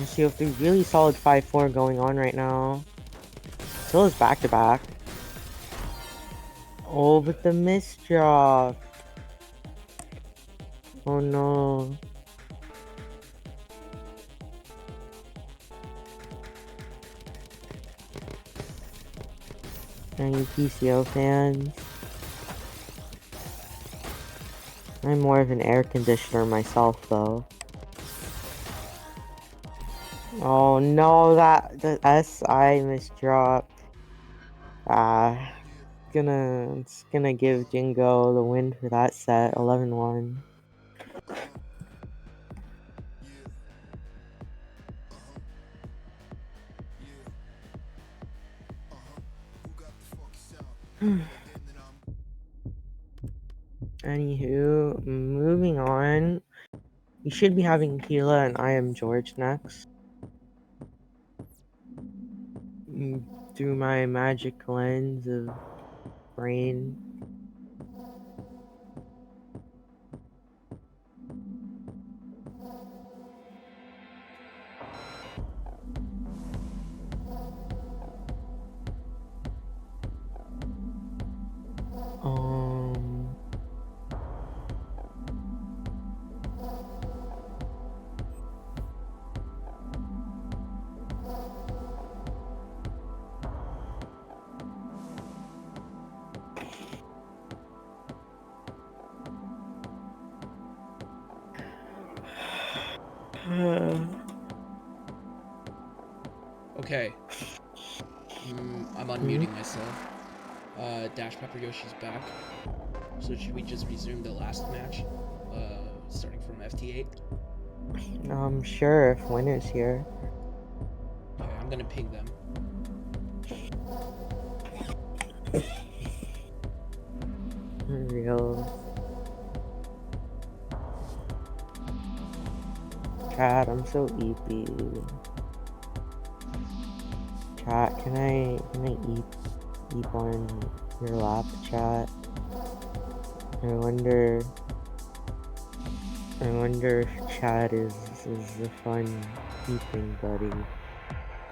So you have the really solid 5-4 going on right now. Still is back-to-back. Oh, but the misdrop. Oh no. Any PCO fans? I'm more of an air conditioner myself, though. Oh no, the SI misdropped. It's gonna give Jingo the win for that set, 11-1. Anywho, moving on. We should be having Keela and I Am George next. Through my magic lens of brain. Um,
Okay. I'm unmuting myself. Dash Pepper Yoshi's back. So should we just resume the last match? Starting from FT8?
Sure, if winner's here.
Okay, I'm gonna ping them.
Real. Chat, I'm so eepy. Chat, can I eep on your lap, chat? I wonder if chat is a fun eeping buddy.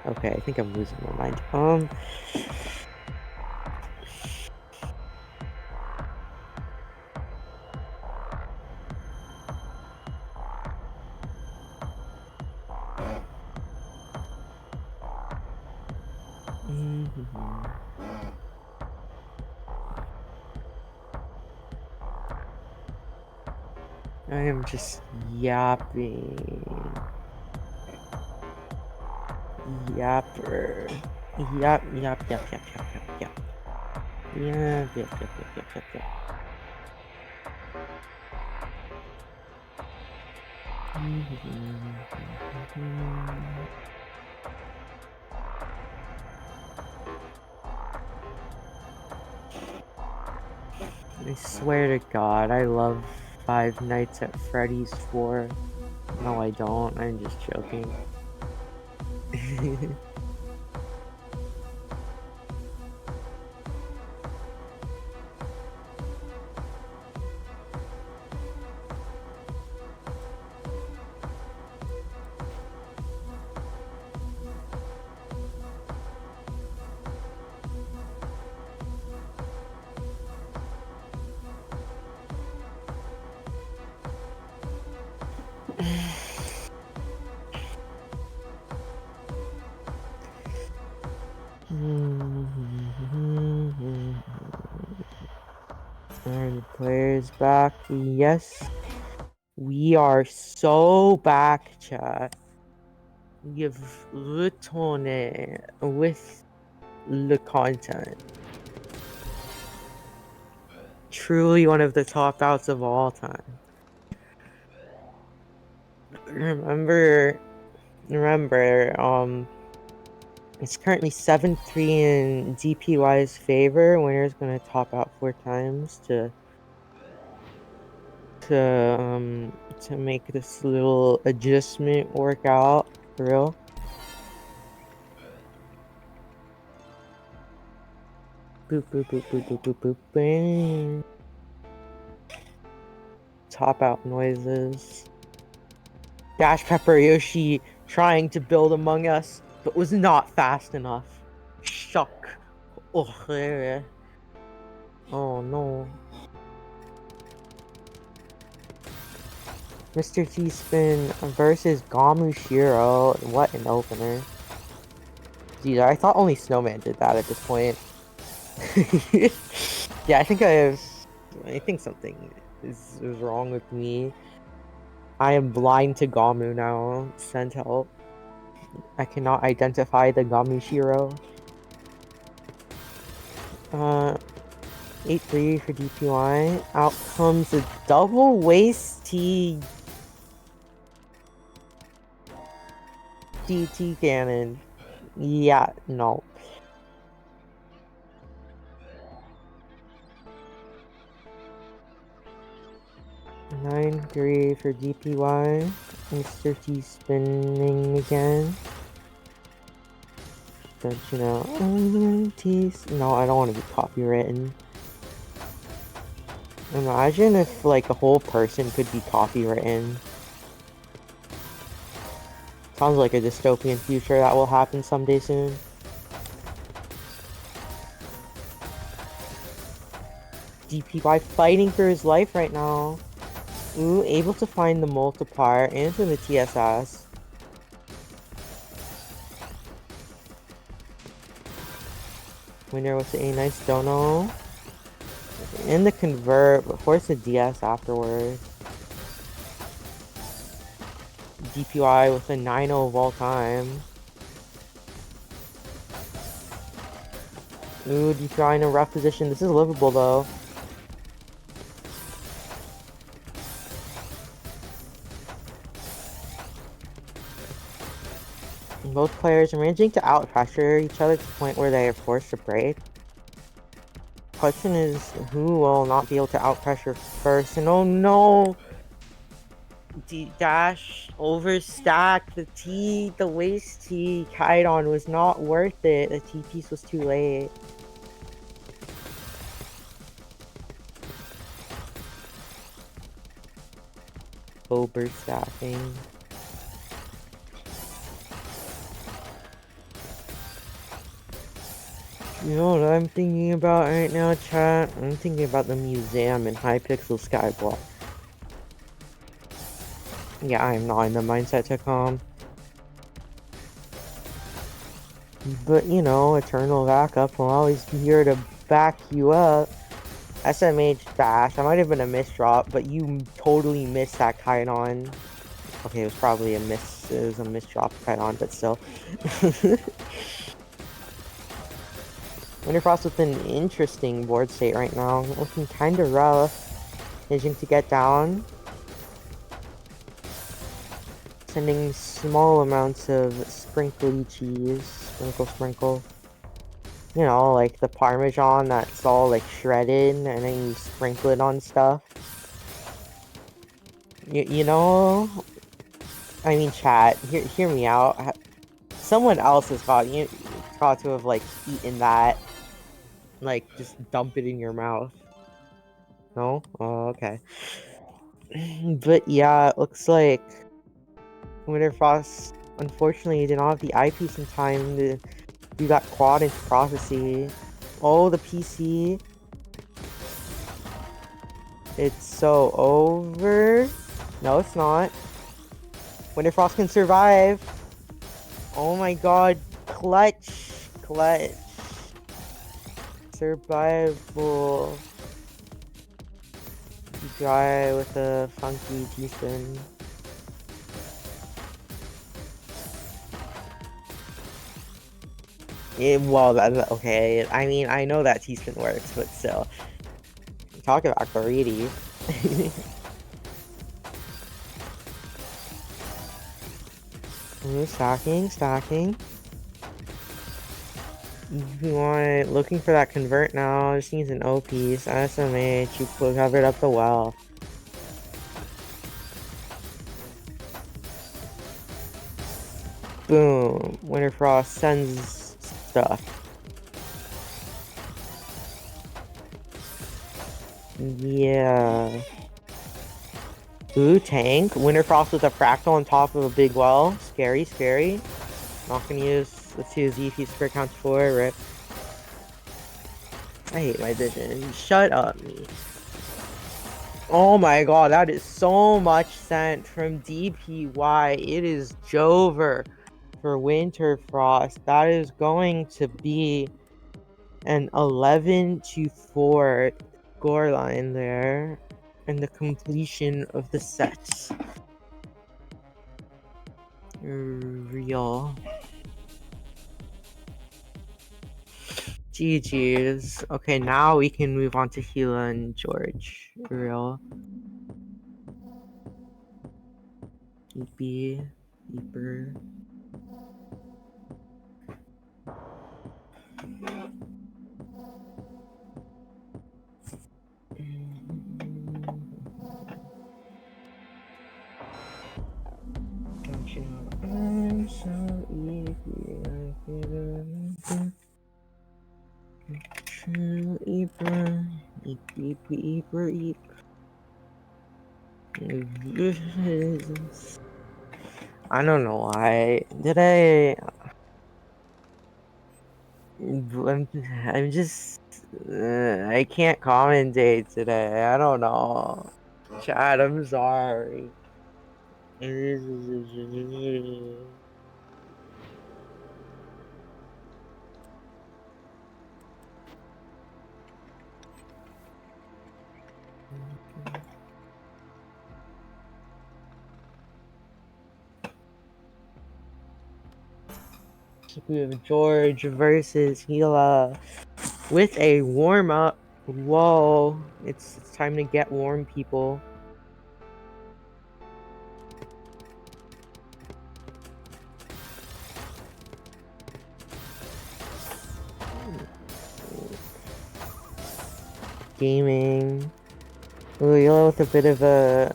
Okay, I think I'm losing my mind. I am just yapping. Yapper. Yap. Yap. Yap. I swear to God, I love Five Nights at Freddy's 4. No, I don't. I'm just joking. Are the players back? Yes. We are so back, chat. You've returned with the content. Truly one of the top outs of all time. Remember, it's currently 7-3 in DPY's favor. Winner's gonna top out 4 times to make this little adjustment work out for real. Boop boop boop boop boop boop boop bang. Top out noises. Dash Pepper Yoshi trying to build Among Us, but was not fast enough. Shuck. Oh, there. Oh no. Mr. T-Spin versus Gamushiro. What an opener. Dude, I thought only Snowman did that at this point. Yeah, I think something is wrong with me. I am blind to Gamu now. Send help. I cannot identify the Gamushiro. 8-3 for DPY. Out comes a double waist T DT cannon. Yeah, no. 9-3 for DPY. Mr. T spinning again. Don't you know? No, I don't want to be copywritten. Imagine if like a whole person could be copywritten. Sounds like a dystopian future that will happen someday soon. DPY fighting for his life right now. Ooh, able to find the multiplier into the TSS. Winner with a nice dono. In the convert, but force the DS afterwards. DPY with a 9-0 of all time. Ooh, DPY in a rough position. This is livable though. Both players are managing to out pressure each other to the point where they are forced to break. Question is, who will not be able to out pressure first? And oh no! Dash overstacked the waist T Kairon was not worth it. The T piece was too late. Overstacking. You know what I'm thinking about right now, chat? I'm thinking about the museum in Hypixel Skyblock. Yeah, I'm not in the mindset to come. But, you know, Eternal Backup will always be here to back you up. SMH Dash, that might have been a miss drop, but you totally missed that Kairon. Okay, it was probably a miss, it was a miss drop Kairon, but still. Winterfrost with an interesting board state right now, looking kinda rough. Managing to get down. Sending small amounts of sprinkly cheese. Sprinkle, sprinkle. You know, like the Parmesan that's all like shredded and then you sprinkle it on stuff. You know, I mean, chat, hear me out. Someone else has got to have like eaten that, like just dump it in your mouth. No? Oh, okay. But yeah, it looks like Winterfrost unfortunately did not have the eyepiece in time to do that quad into prophecy. Oh, the PC. It's so over. No, it's not. Winterfrost can survive. Oh my god. Clutch. Clutch. Survival. Dry with a funky G-spin. Well, okay. I mean, I know that T-spin works, but still. Talk about greedy. Stacking, stacking. You want looking for that convert now. Just needs an O piece. SMH. You covered up the well. Boom. Winterfrost sends stuff. Yeah. Ooh, tank. Winterfrost with a fractal on top of a big well. Scary, scary. Not gonna use. Let's use Z piece for count 4. Rip. I hate my vision. Shut up, me. Oh my god, that is so much sent from DPY. It is Jover for Winterfrost. That is going to be an 11-4 scoreline there. And the completion of the set. Real. GG's. Okay, now we can move on to Gila and George. Real. EP. Deeper. Don't you know I'm so easy, I feel true Eeper, Eeper, I don't know why. Did I'm just I can't commentate today. I don't know. Chad, I'm sorry. We have George versus Gila with a warm up. Whoa, it's time to get warm, people. Gaming. Ooh, Gila with a bit of a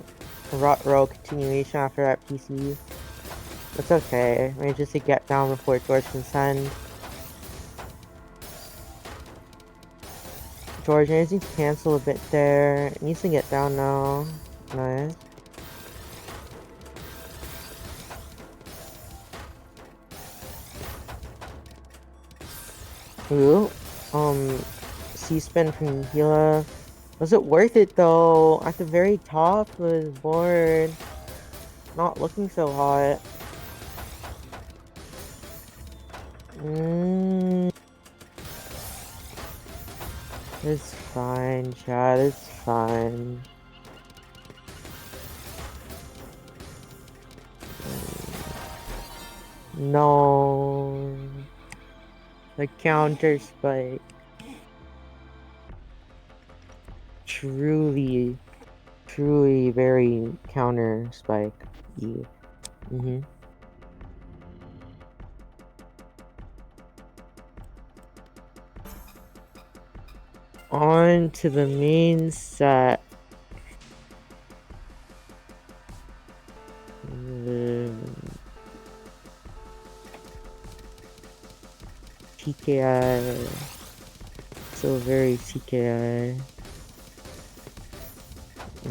rut row continuation after that PC. It's okay. Manages to get down before George can send. George managing to cancel a bit there. Needs to get down now. Nice. Ooh. C-spin from Gila. Was it worth it though? At the very top was bored. Not looking so hot. It's fine, Chad. It's fine. No. The counter spike. Truly, truly very counter spike. Yeah. On to the main set. TKI. So very TKI.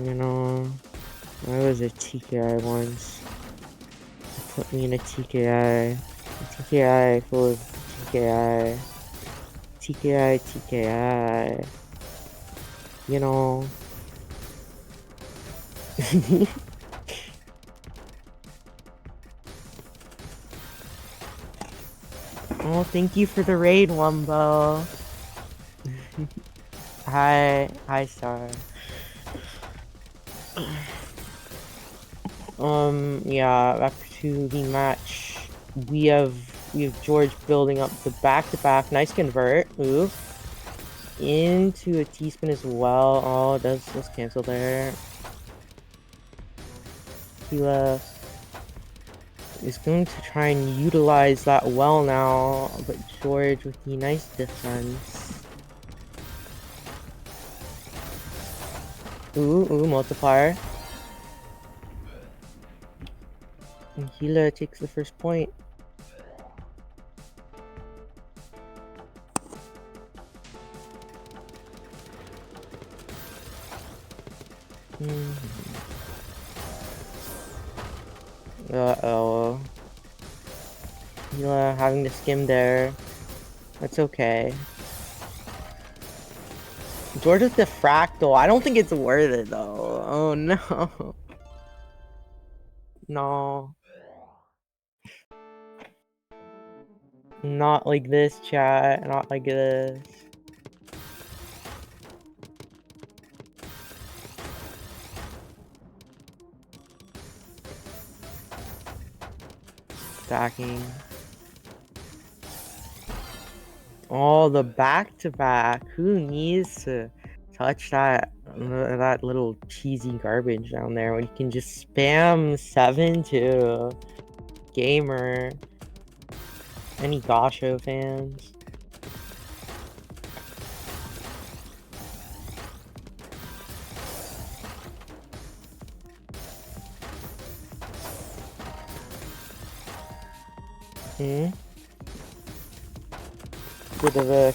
You know, I was a TKI once. Put me in a TKI. TKI full of TKI. TKI, TKI. You know. Oh, thank you for the raid, Wumbo. Hi, Star. Yeah, after the match, we have George building up the back-to-back. Nice convert. Ooh. Into a T-spin as well. Oh, does cancel there. Tila is going to try and utilize that well now, but George with the nice defense. Ooh, multiplier. And Gila takes the first point. Uh-oh. Gila having to skim there. That's okay. George with the fractal. I don't think it's worth it though. Oh no. No. Not like this, chat. Not like this. Stacking. Oh, the back-to-back. Who needs to touch that little cheesy garbage down there when you can just spam 7-2? Gamer. Any Gasho fans? Hmm? Bit of a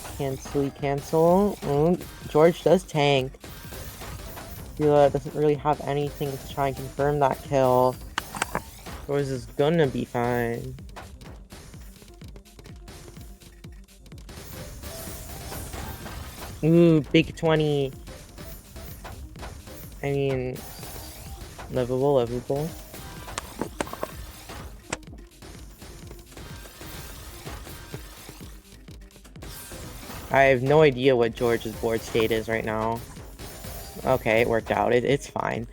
cancel. George does tank. Fila doesn't really have anything to try and confirm that kill. George is gonna be fine. Ooh, big 20. I mean, livable. I have no idea what George's board state is right now. Okay, it worked out. It's fine.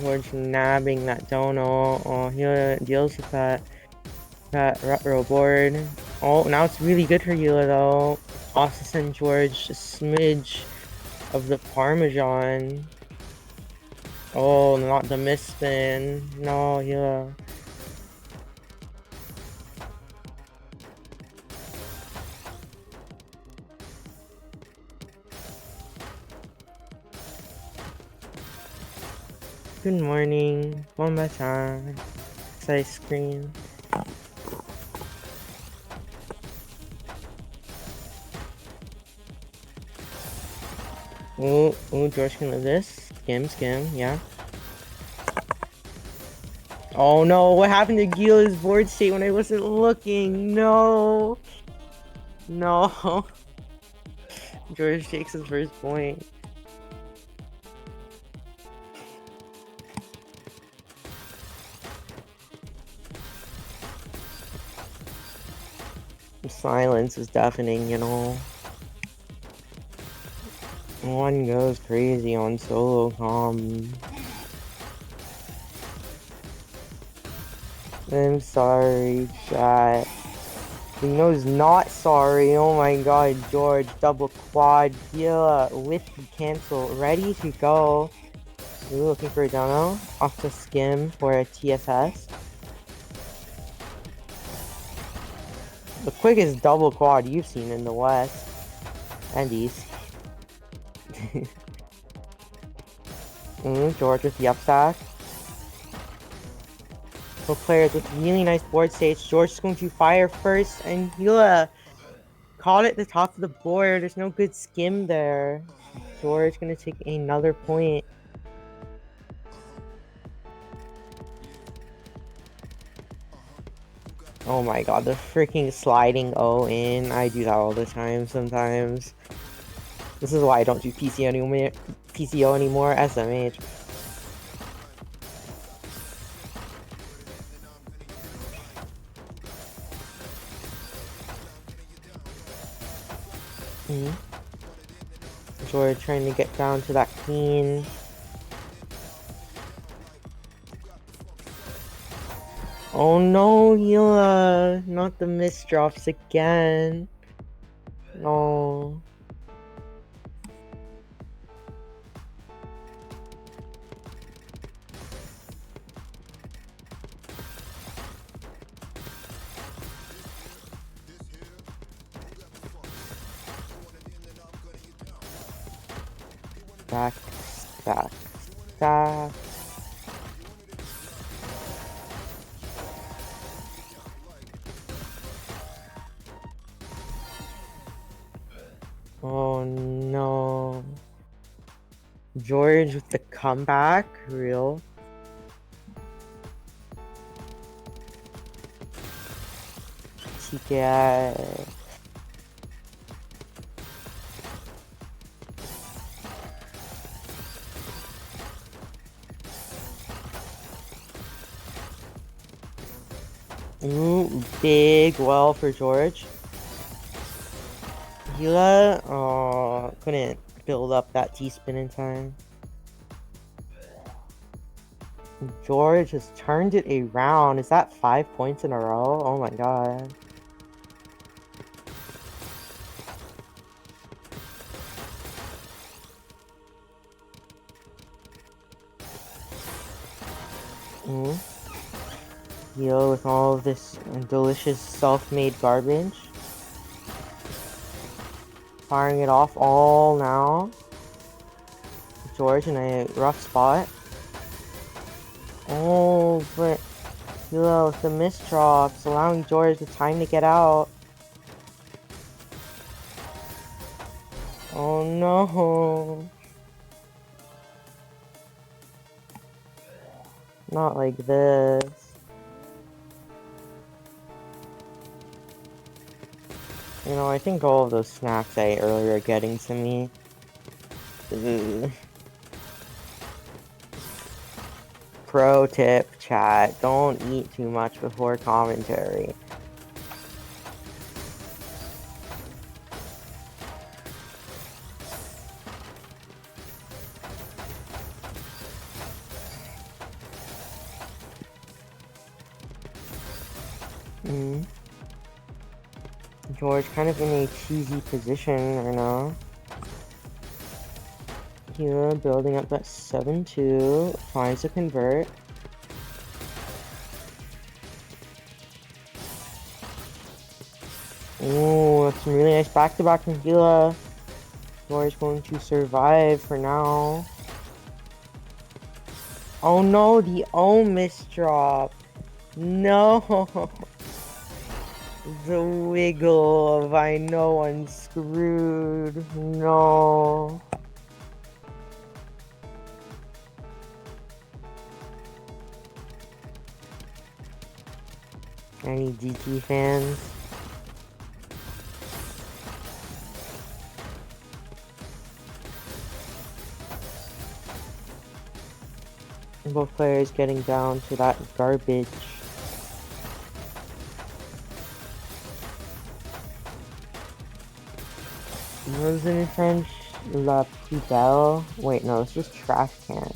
George nabbing that dono. Oh, he deals with that retro board. Oh, now it's really good for Eula though. Also send George a smidge of the Parmesan. Oh, not the misspin. No, Eula. Good morning. Bomba-chan. Ice cream. Ooh, George can live this. Skim, yeah. Oh no, what happened to Gila's board state when I wasn't looking? No. No. George takes his first point. The silence is deafening, you know. One goes crazy on solo com. I'm sorry, chat. Dino's not sorry. Oh my god, George. Double quad. Gila with the cancel. Ready to go. Ooh, looking for a dono. Off to skim for a TSS. The quickest double quad you've seen in the West and East. George with the upstack. Both players with really nice board states. George is going to fire first, and Hila caught at the top of the board. There's no good skim there. George gonna take another point. Oh my god, the freaking sliding O in. I do that all the time sometimes. This is why I don't do PCO anymore, SMH. George trying to get down to that queen. Oh no, Hila! Not the misdrops again. No. Stack, stack, stack. Oh no. George with the comeback, real. TKI. Big well for George. Hila, oh, couldn't build up that T-spin in time. George has turned it around. Is that 5 points in a row? Oh my god. Hila with all of this delicious self-made garbage. Firing it off all now. George in a rough spot. Oh, but Hila with the misdrops, allowing George the time to get out. Oh no. Not like this. You know, I think all of those snacks I ate earlier are getting to me. Pro tip, chat, don't eat too much before commentary. George kind of in a cheesy position right now. Here, building up that 7-2, finds a convert. Ooh, that's some really nice back-to-back from Hila. George going to survive for now. Oh no, the O misdrop. No. The wiggle of I know I'm screwed. No. Any DT fans? Both players getting down to that garbage. Was it in French? La poubelle? Wait, no, it's just trash can.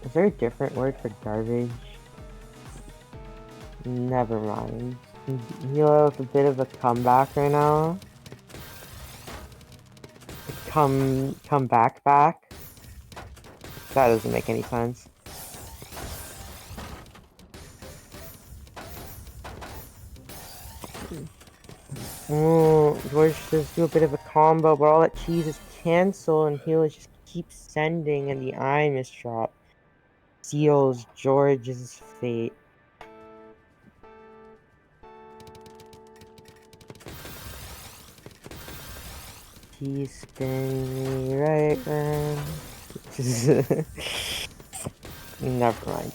Is there a different word for garbage? Never mind. Hilo with a bit of a comeback right now. Come back. That doesn't make any sense. Oh, George does do a bit of a combo, but all that cheese is cancel, and Hila just keeps sending, and the eye misdrop seals George's fate. Spin me right round. Never mind.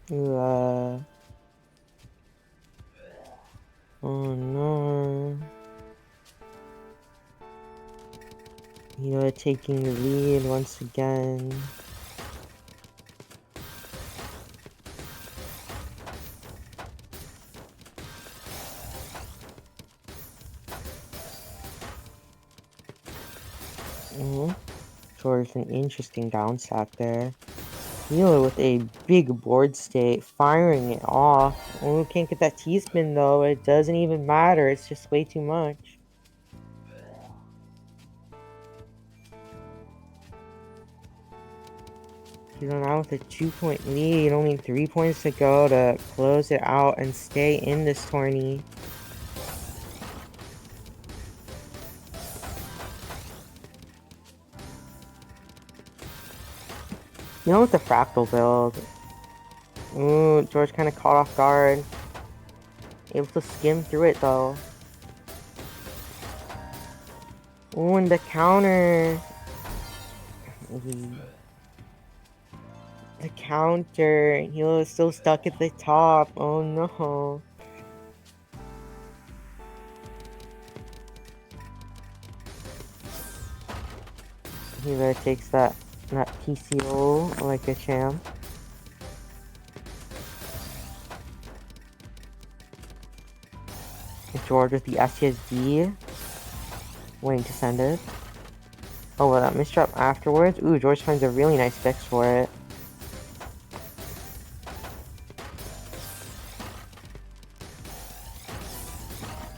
Uh, oh no. Hila taking the lead once again. George, an interesting down stack there. Hila with a big board state, firing it off. Oh, can't get that T-spin though. It doesn't even matter. It's just way too much. Hila now with a 2-point lead. Only 3 points to go to close it out and stay in this tourney. With the fractal build. Ooh, George kind of caught off guard. Able to skim through it though. Ooh, and the counter. The counter. He was still stuck at the top. Oh no. He there takes that PCO like a champ. George with the STSD. Waiting to send it. Oh, well, that misdrop afterwards. Ooh, George finds a really nice fix for it.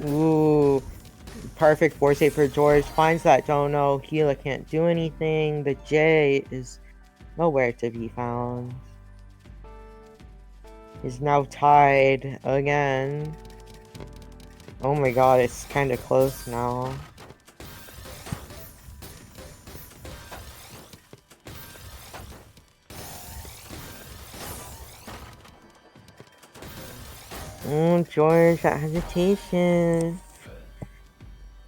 Ooh, perfect force save for George. Finds that dono. Hila can't do anything. The J is nowhere to be found. Is now tied again. Oh my god, it's kind of close now. Oh, George, that hesitation.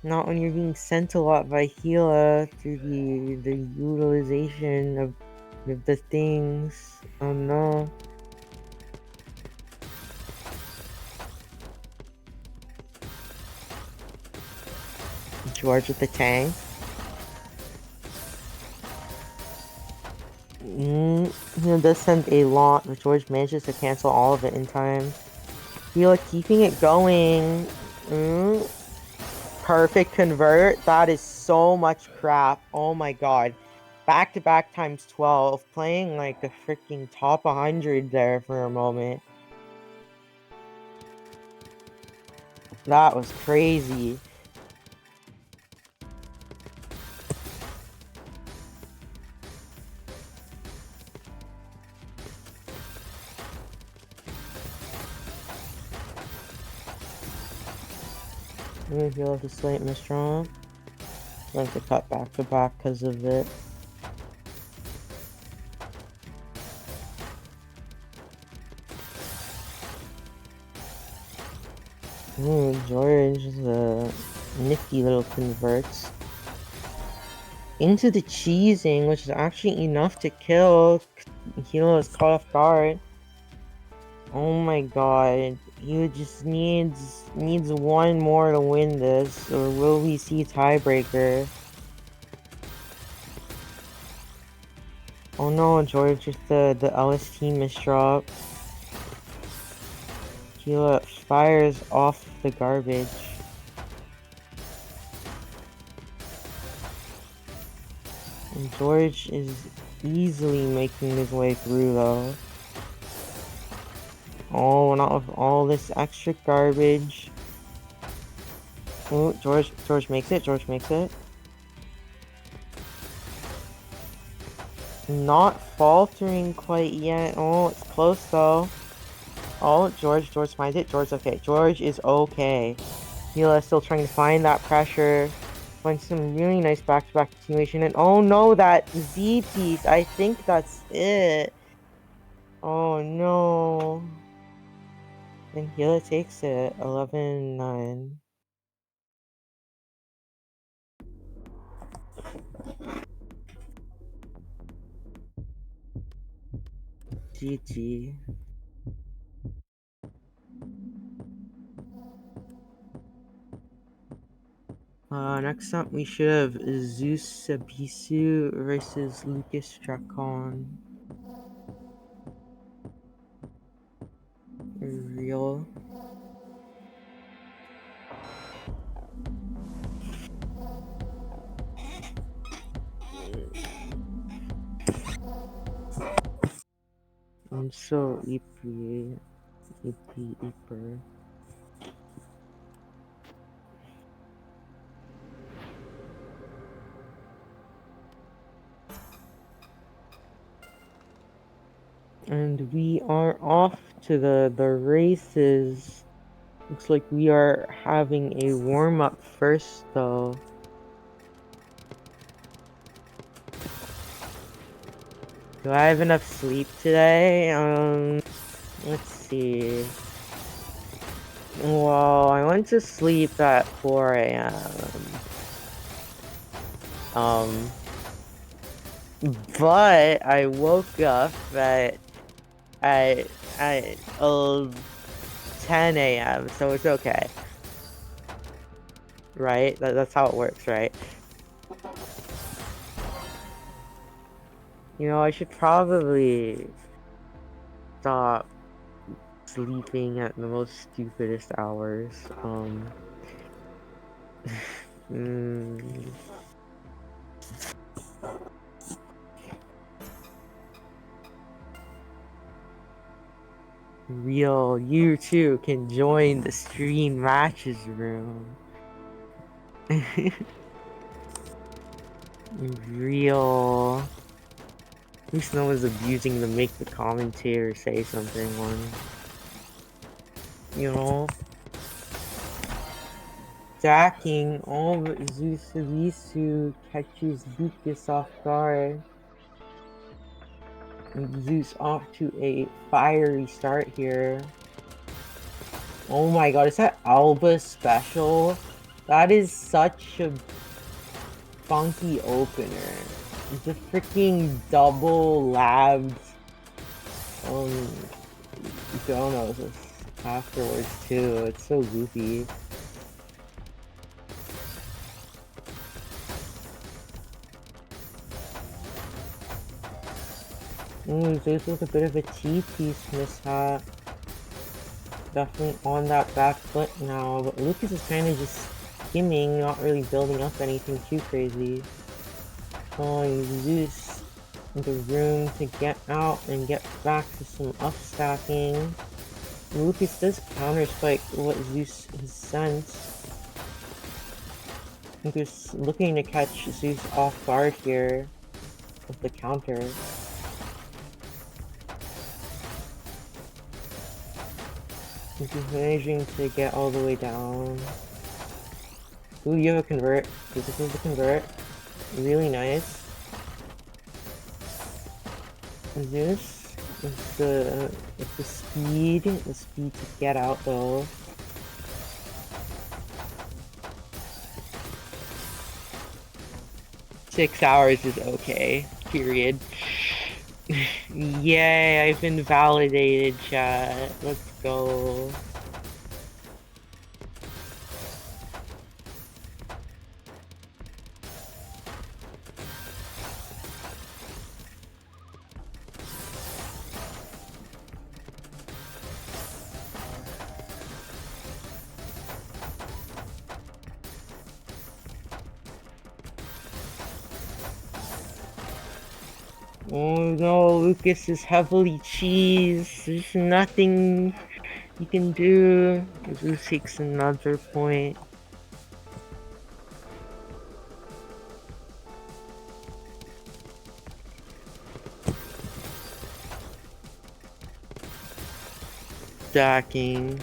Not when you're being sent a lot by Hila through the utilization of the things. Oh no. George with the tank. He does send a lot, but George manages to cancel all of it in time. Hila keeping it going. Perfect convert. That is so much crap. Oh my god. Back to back times 12. Playing like a freaking top 100 there for a moment. That was crazy. I feel like a slight misdraw. Like to cut back to back because of it. George is a nifty little converts. Into the cheesing, which is actually enough to kill. Hilo is caught off guard. Oh my god. He just needs one more to win this, or will we see tiebreaker? Oh no, George with the LST misdrop. Hila fires off the garbage. And George is easily making his way through though. Oh, not with all this extra garbage. Oh, George makes it. George makes it. Not faltering quite yet. Oh, it's close though. Oh, George finds it. George okay. George is okay. Mila still trying to find that pressure. Find some really nice back-to-back continuation. And oh no, that Z piece. I think that's it. Oh no. And Gila takes it. 11-9. GG. Next up we should have Zeus Sabisu versus Lucas Dracon. Real. I'm so eepy. Eeper. And we are off to the races. Looks like we are having a warm-up first though. Do I have enough sleep today? Let's see. Well, I went to sleep at 4 a.m. But I woke up at 10 a.m. So it's okay, right? That's how it works, right? You know, I should probably stop sleeping at the most stupidest hours. Real, you too can join the stream matches room. Real. At least no one's abusing to make the commentator say something on, you know. Stacking all Zeus Elisu catches Lucas off guard. And Zeus off to a fiery start here. Oh my god, is that Alba special? That is such a funky opener. It's a freaking double labbed donos afterwards too. It's so goofy. Zeus with a bit of a T-piece mishap. Definitely on that back foot now, but Lucas is kind of just skimming, not really building up anything too crazy. Oh, Zeus in the room to get out and get back to some up-stacking. Lucas does counter-spike what Zeus has sent. Lucas looking to catch Zeus off guard here with the counter. He's managing to get all the way down. Ooh, you have a convert. This is the convert. Really nice. Zeus is the speed to get out though. Six hours is okay. Period. Yay, I've been validated, chat. Let's go. Oh no, Lucas is heavily cheesed. There's nothing you can do. Zeus takes another point. stacking.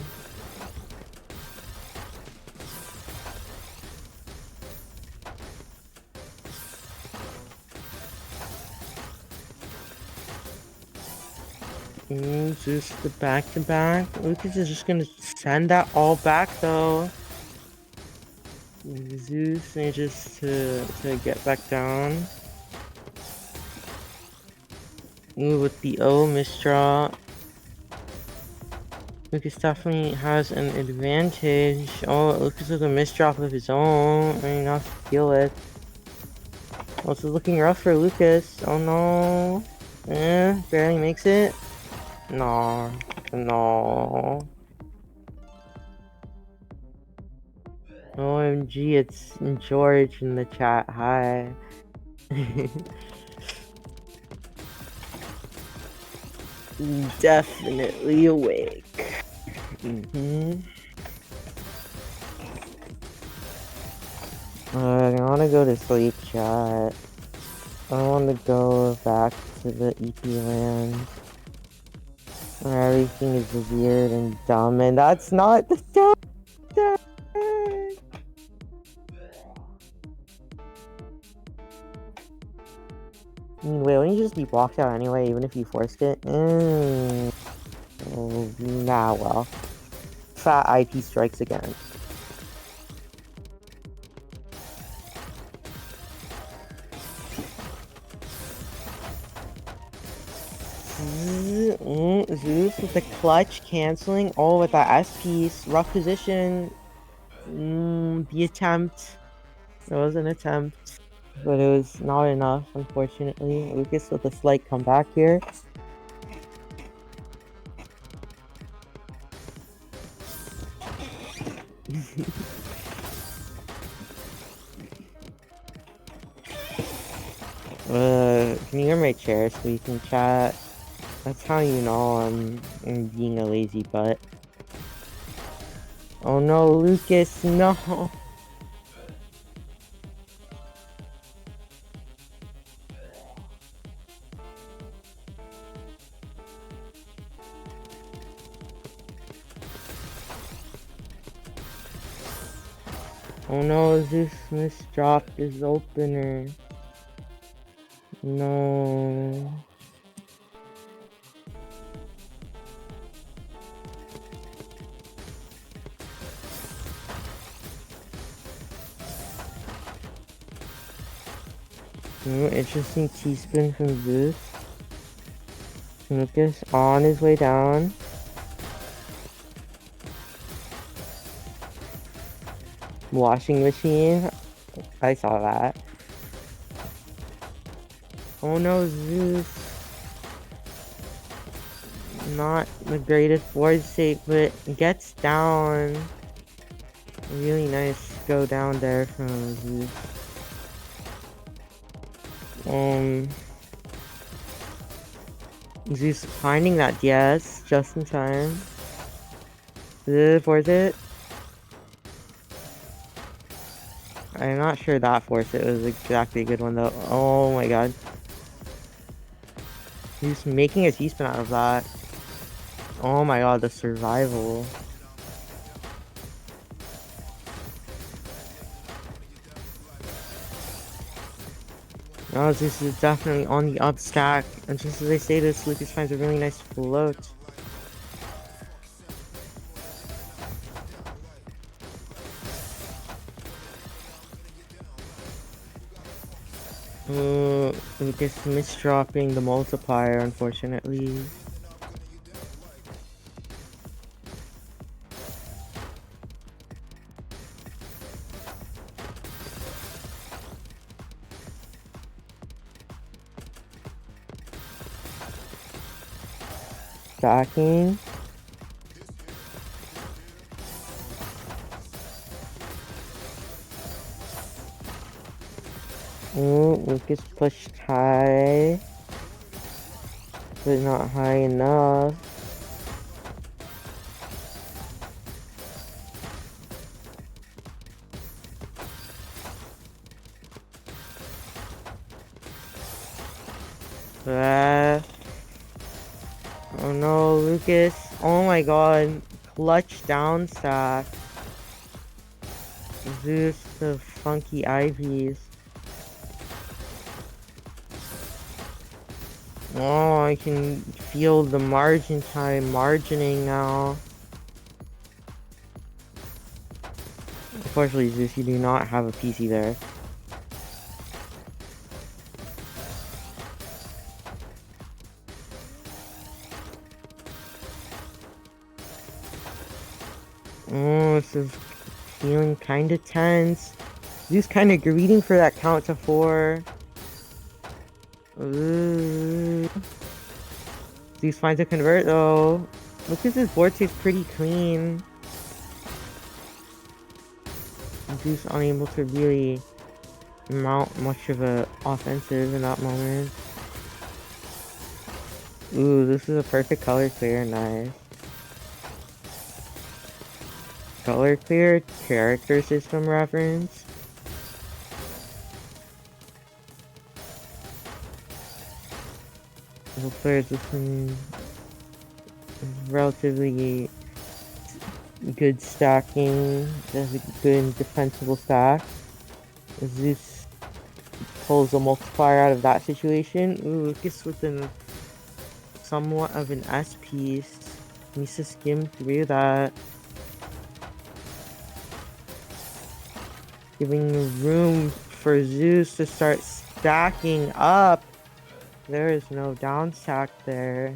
Just the back-to-back. Lucas is just gonna send that all back though. Zeus manages to get back down. Ooh, with the O misdraw. Lucas definitely has an advantage. Oh, Lucas with a misdrop of his own. I mean, not to deal with. Oh, this is looking rough for Lucas. Oh no. Barely makes it. No. No. OMG, it's George in the chat. Hi. Definitely awake. I wanna go to sleep, chat. I wanna go back to the EP land where everything is weird and dumb, and that's not the deck. Wait, wouldn't you just be blocked out anyway, even if you forced it? Oh, nah, well. Fat IP strikes again. Zeus with the clutch canceling. Oh, with that S piece. Rough position. The attempt. It was an attempt, but it was not enough, unfortunately. Lucas with a slight comeback here. Can you hear my chair so we can chat? That's how you know I'm being a lazy butt. Oh no, Lucas, no! Oh no, Zeus misdropped his opener. No. Interesting T-spin from Zeus. Lucas on his way down. Washing machine. I saw that. Oh no, Zeus. Not the greatest board shape, but gets down. Really nice go down there from Zeus. Zeus finding that DS just in time. Is it worth it? I'm not sure that force it was exactly a good one though. Oh my god. He's making a T-spin out of that. Oh my god, the survival. Oh, this is definitely on the up stack. And just as I say this, Lucas finds a really nice float. Lucas misdropping the multiplier, unfortunately. Stacking. Lucas pushed high, but not high enough. Oh no, Lucas. Oh my god. Clutch down stack. Zeus the funky IVs. Oh, I can feel the margin time margining now. Unfortunately, Zeus, you do not have a PC there. Oh, this is feeling kind of tense. Zeus kind of greeting for that count to 4. Ooh. Zeus finds a convert though. Lucas's board stays pretty clean. Zeus unable to really mount much of a offensive in that moment. Ooh, this is a perfect color clear, nice. Color clear character system reference. Well, players with some relatively good stacking. There's a good defensible stack. Zeus pulls a multiplier out of that situation. Ooh, Lucas with somewhat of an S piece. Needs to skim through that. Giving room for Zeus to start stacking up. There is no down stack there.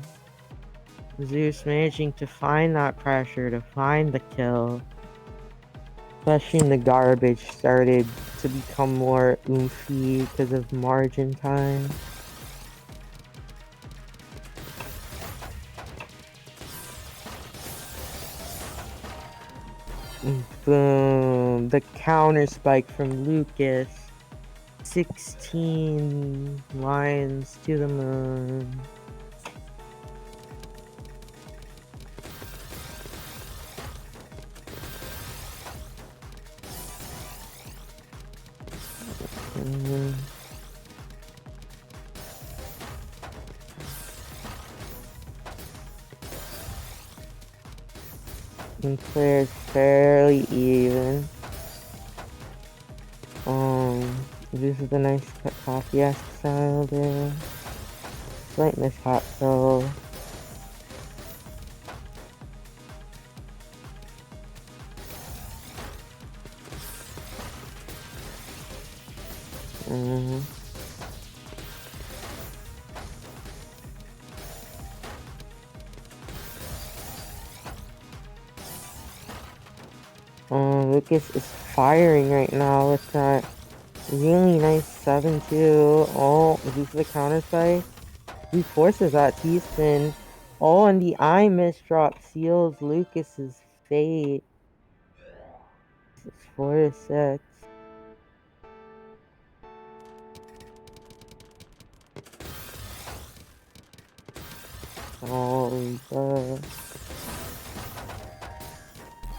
Zeus managing to find that pressure, to find the kill. Especially in the garbage started to become more oomphy because of margin time. Boom. The counter spike from Lucas. 16 lines to the moon. And clear is fairly even. This is a nice coffee-esque style there. Slight mishap though. Lucas is firing right now with that really nice 7-2. Oh, is this the counter spike? He forces that T-spin. Oh, and the eye misdrop seals Lucas's fate. It's 4-6.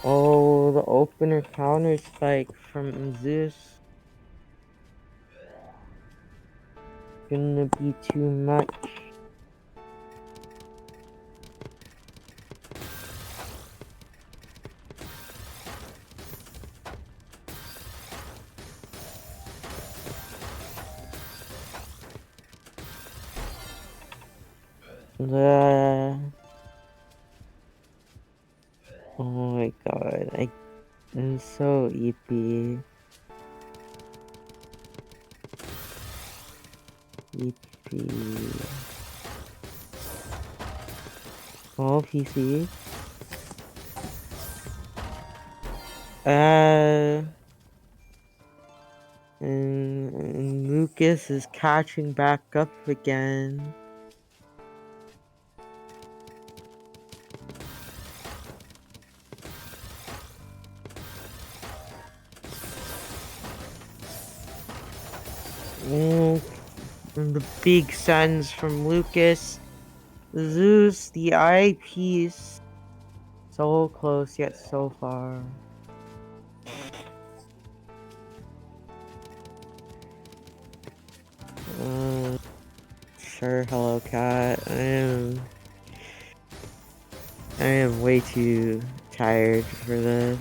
Oh, the opener counter spike from Zeus. Gonna be too much. Oh my god, I'm so EP. EP. Oh, PC. And Lucas is catching back up again. And the big sends from Lucas. Zeus, the eyepiece. So close yet so far. Sure, hello cat. I am way too tired for this.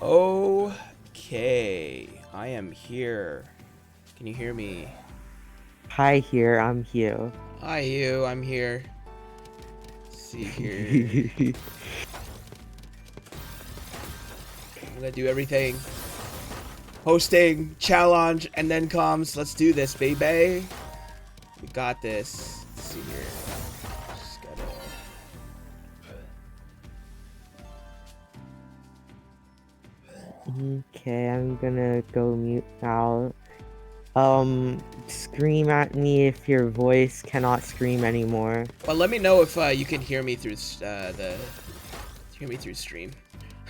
Okay, I am here. Can you hear me?
Hi here, I'm Hugh.
Hi, Hugh. I'm here. Let's see here. I'm gonna do everything. Hosting, challenge, and then comms. Let's do this, baby. We got this. Let's see here. Just gotta...
Okay, I'm gonna go mute now. Scream at me if your voice cannot scream anymore.
Well, let me know if you can hear me through stream.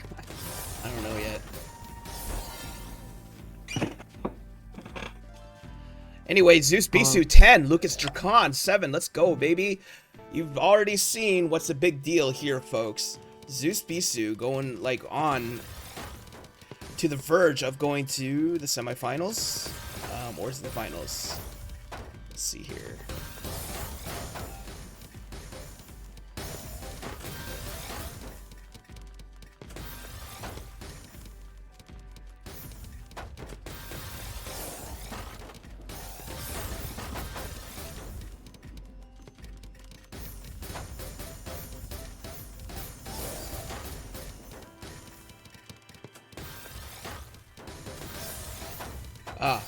I don't know yet. Anyway, Zeus Bisu 10, Lucas Dracon 7. Let's go, baby. You've already seen what's the big deal here, folks. Zeus Bisu going like on to the verge of going to the semifinals, or is it the finals? Let's see here. Ah.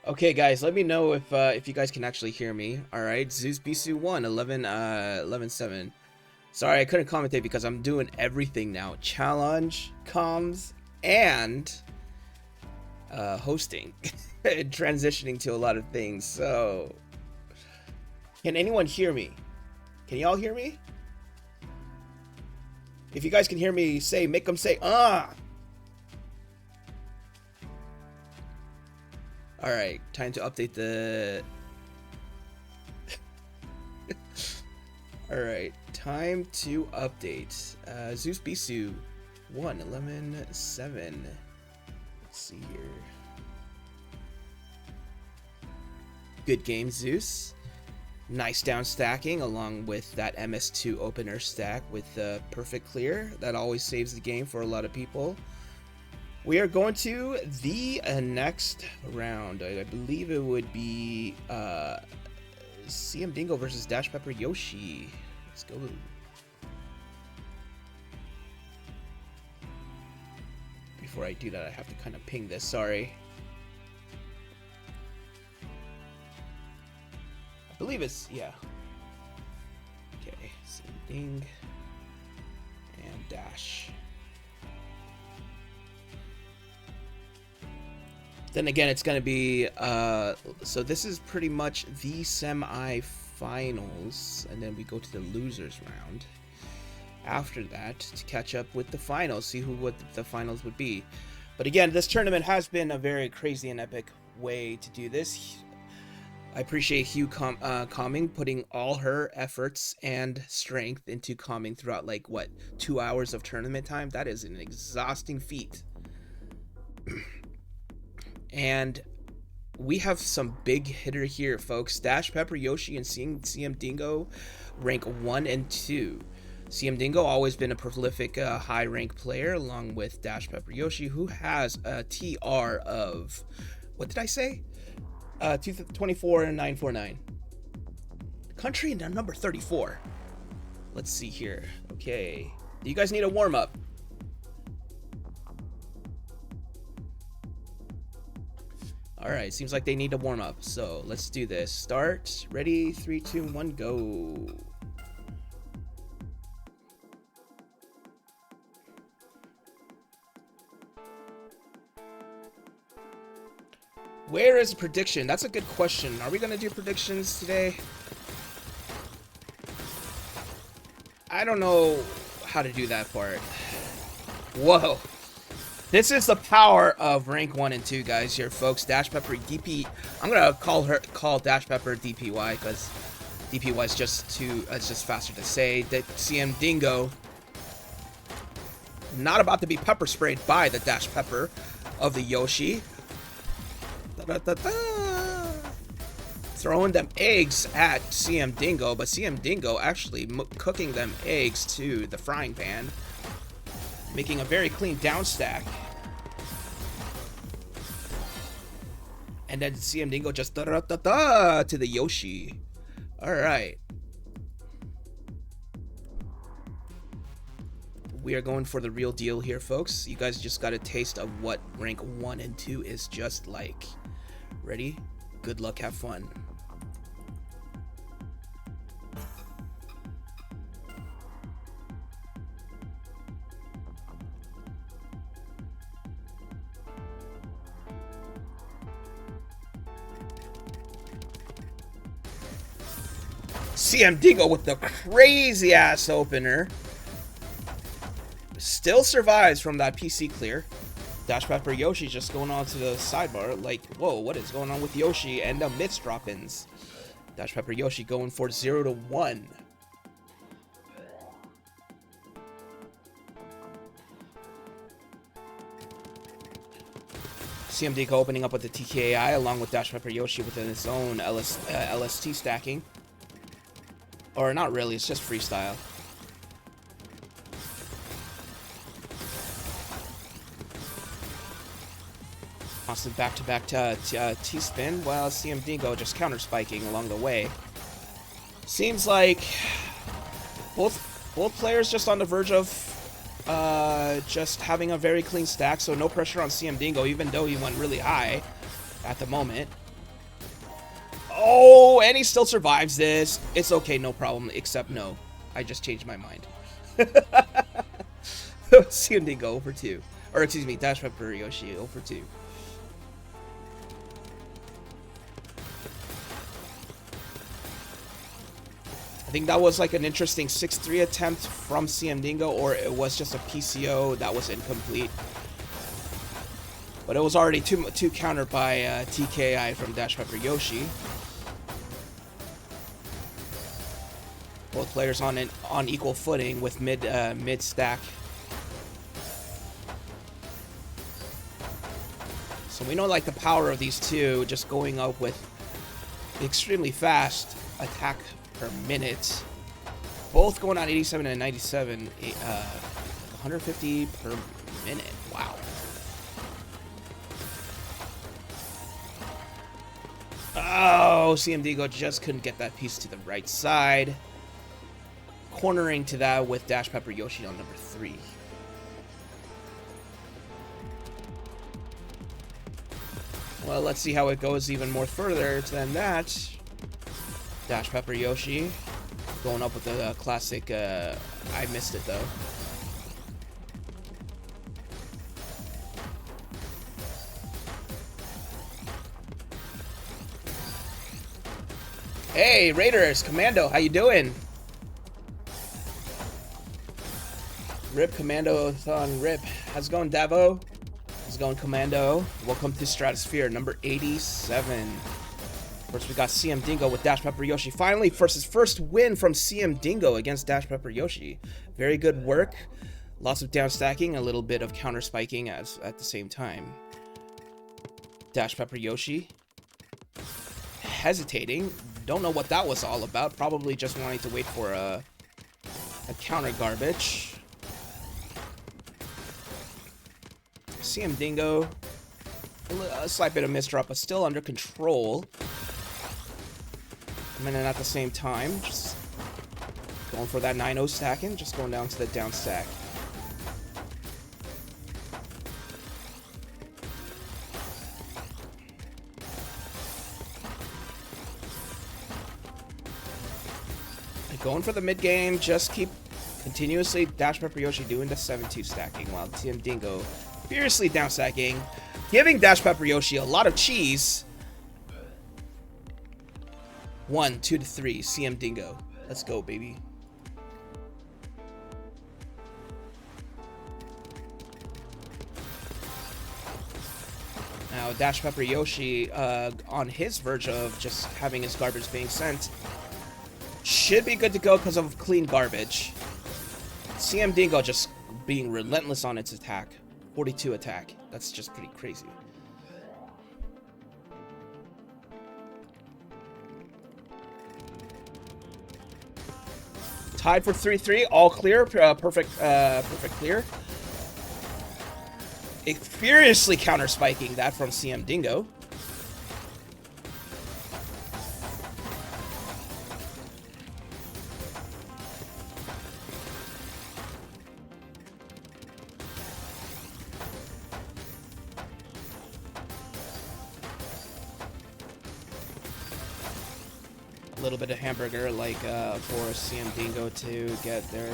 Okay, guys, let me know if you guys can actually hear me. All right, Zeus Bisu 1, 11-7. Sorry, I couldn't commentate because I'm doing everything now. Challenge, comms, and hosting. Transitioning to a lot of things. So, can anyone hear me? Can y'all hear me? If you guys can hear me, make them say, ah! Alright, time to update the... Alright, time to update. Zeus Bisu 1, 11-7. Let's see here. Good game, Zeus. Nice down stacking along with that MS2 opener stack with perfect clear. That always saves the game for a lot of people. We are going to the next round. I believe it would be CM Dingo versus Dash Pepper Yoshi. Let's go. Before I do that, I have to kind of ping this. Sorry. I believe it's, yeah. Okay, CM Ding and Dash. Then again, it's going to be, so this is pretty much the semi-finals, and then we go to the losers round. After that, to catch up with the finals, see what the finals would be. But again, this tournament has been a very crazy and epic way to do this. I appreciate Hugh calming, putting all her efforts and strength into calming throughout, like, what, 2 hours of tournament time? That is an exhausting feat. And we have some big hitter here, folks. Dash Pepper Yoshi and CM Dingo rank 1 and 2. CM Dingo always been a prolific high rank player, along with Dash Pepper Yoshi, who has a TR of, what did I say? 24 and 949. Country number 34. Let's see here. Okay, do you guys need a warm up? All right, seems like they need to warm up. So let's do this. Start. Ready? 3, 2, 1, go. Where is prediction? That's a good question. Are we gonna do predictions today? I don't know how to do that part. Whoa. This is the power of rank 1 and 2 guys here, folks. Dash Pepper DP. I'm gonna call Dash Pepper DPY because DPY is just faster to say. That CM Dingo not about to be pepper sprayed by the Dash Pepper of the Yoshi. Throwing them eggs at CM Dingo, but CM Dingo actually cooking them eggs to the frying pan, making a very clean down stack. And then CM Dingo just da-da-da-da to the Yoshi. Alright. We are going for the real deal here, folks. You guys just got a taste of what rank 1 and 2 is just like. Ready? Good luck, have fun. CM Dingo with the crazy ass opener. Still survives from that PC clear. Dash Pepper Yoshi just going on to the sidebar like, whoa, what is going on with Yoshi? And the myths drop-ins. Dash Pepper Yoshi going for 0 to 1. CM Dingo opening up with the TKI along with Dash Pepper Yoshi within its own LST stacking. Or not really, it's just freestyle. Constant back-to-back T-spin, while CM Dingo just counter-spiking along the way. Seems like both players just on the verge of just having a very clean stack, so no pressure on CM Dingo, even though he went really high at the moment. Oh, and he still survives this. It's okay, no problem, except no. I just changed my mind. CM Dingo 0 for 2. Or excuse me, Dash Pepper Yoshi 0 for 2. I think that was like an interesting 6-3 attempt from CM Dingo, or it was just a PCO that was incomplete. But it was already two countered by TKI from Dash Pepper Yoshi. Both players on equal footing with mid stack. So we know like the power of these two just going up with extremely fast attack per minute. Both going on 87 and 97, 150 per minute. Wow. Oh, CM Dingo just couldn't get that piece to the right side. Cornering to that with Dash Pepper Yoshi on number 3. Well, let's see how it goes even more further than that. Dash Pepper Yoshi going up with the classic, I missed it though. Hey, Raiders, Commando, how you doing? Rip Commando on Rip. How's it going, Davo? How's it going, Commando? Welcome to Stratosphere number 87. First, we got CM Dingo with Dash Pepper Yoshi. Finally, his first win from CM Dingo against Dash Pepper Yoshi. Very good work. Lots of down stacking, a little bit of counter spiking at the same time. Dash Pepper Yoshi hesitating. Don't know what that was all about. Probably just wanting to wait for a counter garbage. CM Dingo, a slight bit of misdrop, but still under control. Coming in at the same time, just going for that 9-0 stacking, just going down to the down stack. Going for the mid game, just keep continuously Dash Pepper Yoshi doing the 7-2 stacking while CM Dingo fiercely down stacking, giving Dash Pepper Yoshi a lot of cheese. 1, 2 to 3, CM Dingo. Let's go, baby. now. Dash Pepper Yoshi, on his verge of just having his garbage being sent, should be good to go because of clean garbage. CM Dingo just being relentless on its attack. 42 attack. That's just pretty crazy. Tied for 3-3, all clear, perfect clear. Furiously counter spiking that from CM Dingo. A little bit of hamburger, like for CM Dingo to get their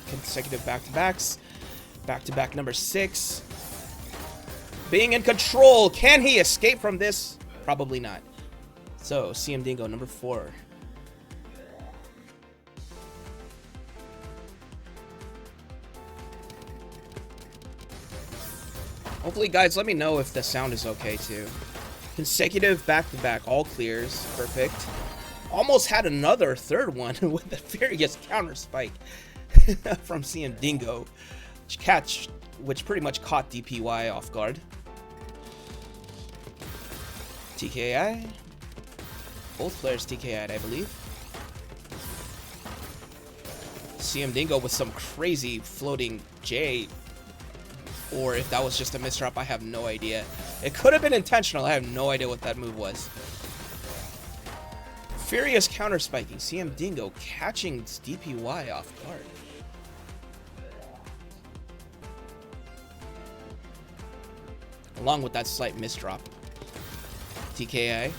consecutive back-to-backs. Back-to-back number 6. Being in control. Can he escape from this? Probably not. So, CM Dingo, number 4. Hopefully, guys, let me know if the sound is okay, too. Consecutive back-to-back, all clears. Perfect. Almost had another third one with a furious counter spike from CM Dingo. Which pretty much caught DPY off guard. TKI. Both players TKI'd, I believe. CM Dingo with some crazy floating J. Or if that was just a misdrop, I have no idea. It could have been intentional. I have no idea what that move was. Furious counter spiking. CM Dingo catching DPY off guard. Along with that slight misdrop. TKI.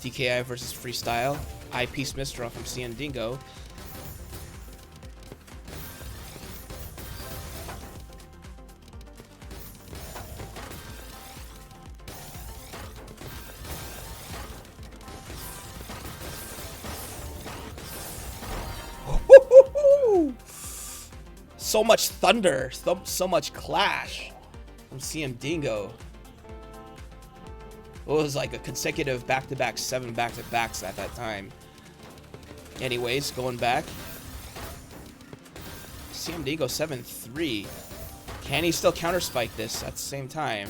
TKI versus freestyle. Eyepiece misdrop from CM Dingo. So much thunder, so much clash from CM Dingo. It was like a consecutive back-to-back 7 back-to-backs at that time. Anyways, going back. CM Dingo 7-3. Can he still counter-spike this at the same time?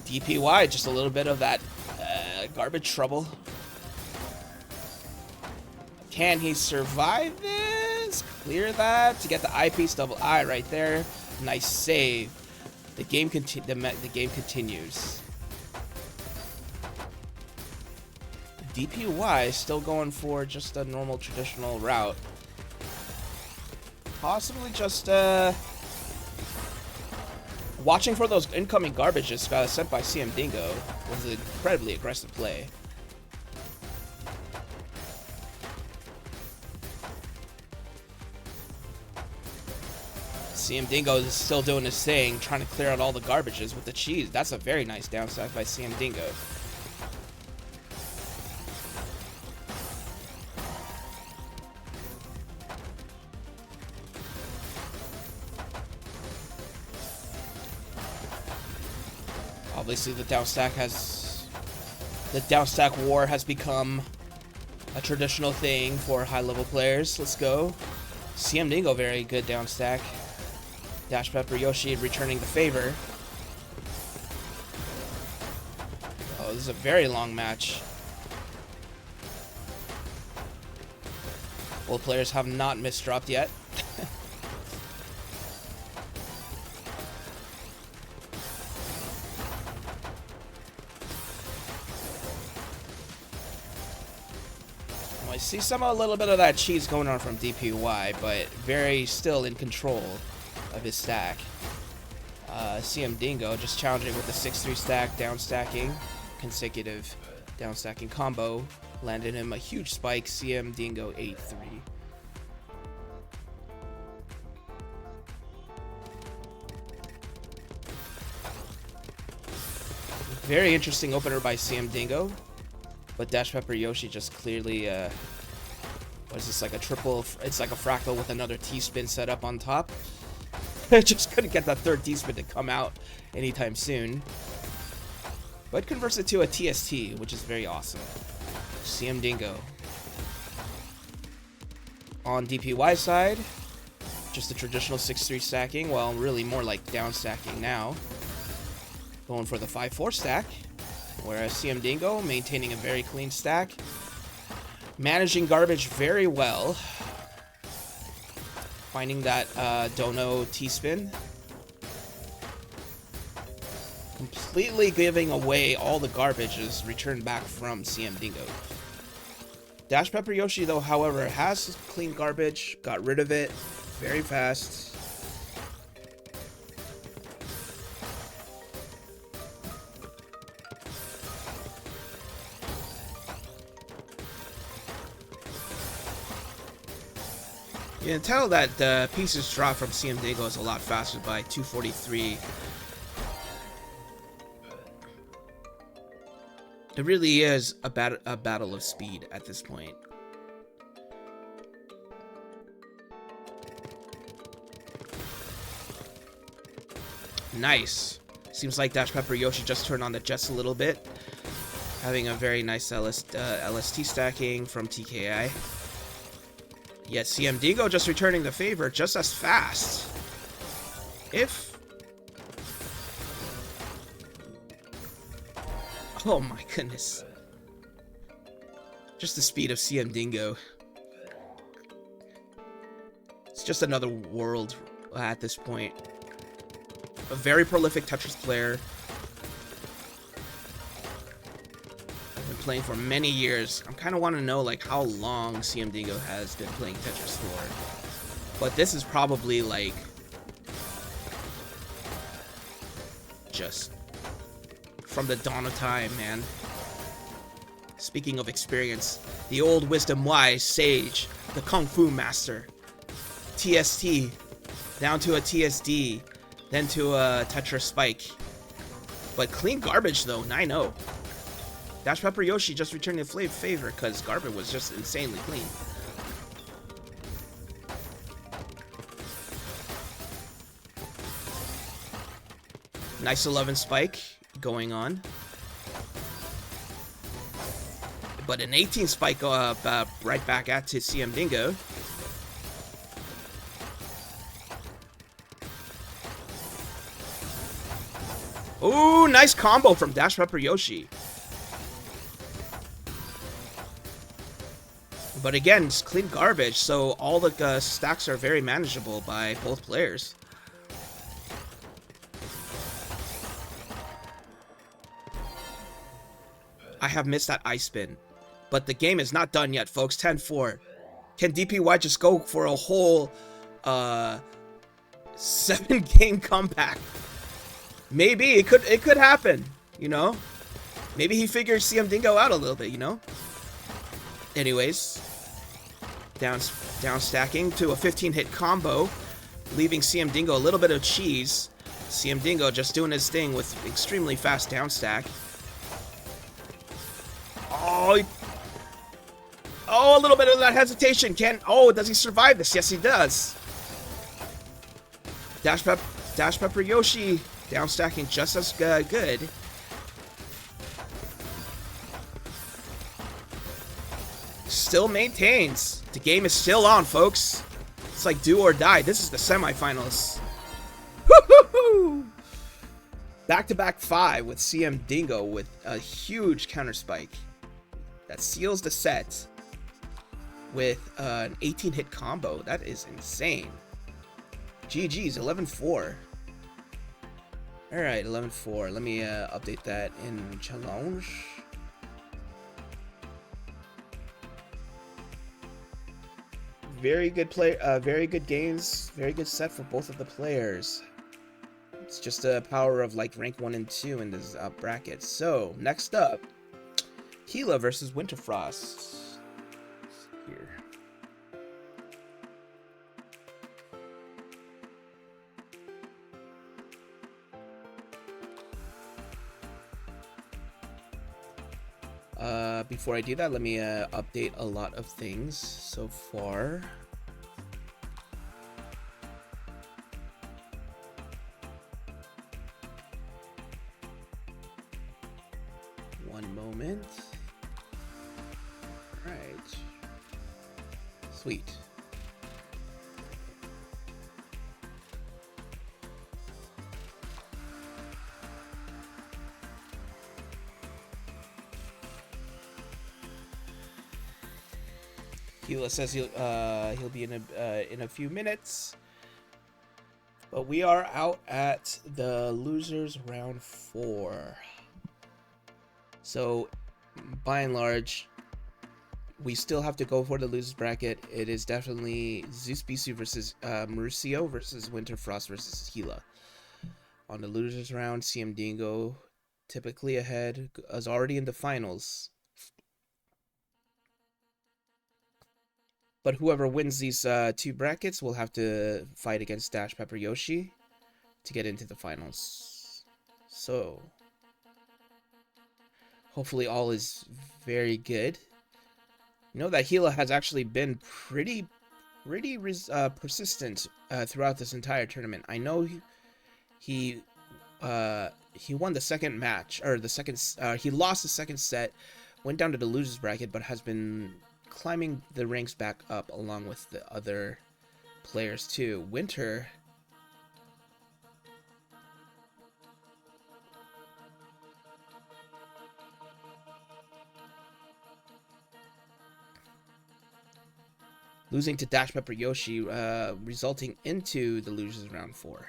DPY, just a little bit of that garbage trouble. Can he survive this? Clear that to get the eyepiece double eye right there. Nice save. The game continues. DPY still going for just a normal traditional route. Possibly just watching for those incoming garbages sent by CM Dingo was an incredibly aggressive play. CM Dingo is still doing his thing, trying to clear out all the garbages with the cheese. That's a very nice downside by CM Dingo. Obviously, the down stack war has become a traditional thing for high-level players. Let's go. CM Dingo, very good down stack. Dash Pepper Yoshi returning the favor. Oh, this is a very long match. Both players have not misdropped yet. I see a little bit of that cheese going on from DPY, but very still in control of his stack. CM Dingo just challenging with the 6-3 stack, down stacking, consecutive down stacking combo, landed him a huge spike. CM Dingo 8-3. Very interesting opener by CM Dingo, but Dash Pepper Yoshi just clearly, what is this, like a triple, it's like a fractal with another T-spin set up on top. Just couldn't get that third T-spin to come out anytime soon. But converts it to a TST, which is very awesome. CM Dingo. On DPY side, just a traditional 6-3 stacking. Well, really more like down stacking now. Going for the 5-4 stack. Whereas CM Dingo maintaining a very clean stack. Managing garbage very well. Finding that Dono T-spin. Completely giving away all the garbage is returned back from CM Dingo. Dash Pepper Yoshi, though, however, has clean garbage. Got rid of it very fast. You can tell that the pieces drop from CM Dingo is a lot faster by 243. It really is a battle of speed at this point. Nice. Seems like Dash Pepper Yoshi just turned on the jets a little bit. Having a very nice LST stacking from TKI. Yet CM Dingo just returning the favor just as fast. Oh my goodness. Just the speed of CM Dingo. It's just another world at this point. A very prolific Tetris player. I've been playing for many years. I kind of want to know like how long CM Dingo has been playing Tetris for. But this is probably like just from the dawn of time, man. Speaking of experience, the old wisdom wise sage, the Kung Fu master. TST, down to a TSD, then to a Tetra Spike. But clean garbage though, 9-0. Dash Pepper Yoshi just returning the favor because garbage was just insanely clean. Nice 11 spike going on. But an 18 spike right back at to CM Dingo. Ooh, nice combo from Dash Pepper Yoshi. But again, it's clean garbage, so all the stacks are very manageable by both players. I have missed that ice spin. But the game is not done yet, folks. 10-4. Can DPY just go for a whole 7-game comeback? Maybe it could happen, you know? Maybe he figured CM Dingo out a little bit, you know? Anyways, down stacking to a 15-hit combo, leaving CM Dingo a little bit of cheese. CM Dingo just doing his thing with extremely fast down stack. Oh, a little bit of that hesitation. Does he survive this? Yes, he does. Dash Pepper Yoshi down stacking just as good. Still maintains. The game is still on, folks. It's like do or die. This is the semifinals. Woo-hoo-hoo! Back-to-back 5 with CM Dingo with a huge counter spike. That seals the set with an 18-hit combo. That is insane. GG's, 11-4. Alright, 11-4. Let me update that in challenge. Very good very good games. Very good set for both of the players. It's just a power of like rank 1 and 2 in this bracket. So, next up, Keela versus Winterfrost. Here. Before I do that, let me update a lot of things so far. Sweet. Hila says he'll be in a few minutes. But we are out at the losers round 4. So, by and large, we still have to go for the losers bracket. It is definitely Zeus Bisu versus Mauricio versus Winterfrost versus Hila. On the losers round, CM Dingo typically ahead, is already in the finals. But whoever wins these 2 brackets will have to fight against Dash Pepper Yoshi to get into the finals. So, hopefully all is very good. You know that Hila has actually been pretty persistent throughout this entire tournament. I know he won the second match, or the second he lost the second set, went down to the losers bracket, but has been climbing the ranks back up along with the other players too. Winter losing to Dash Pepper Yoshi, resulting into the losers round 4.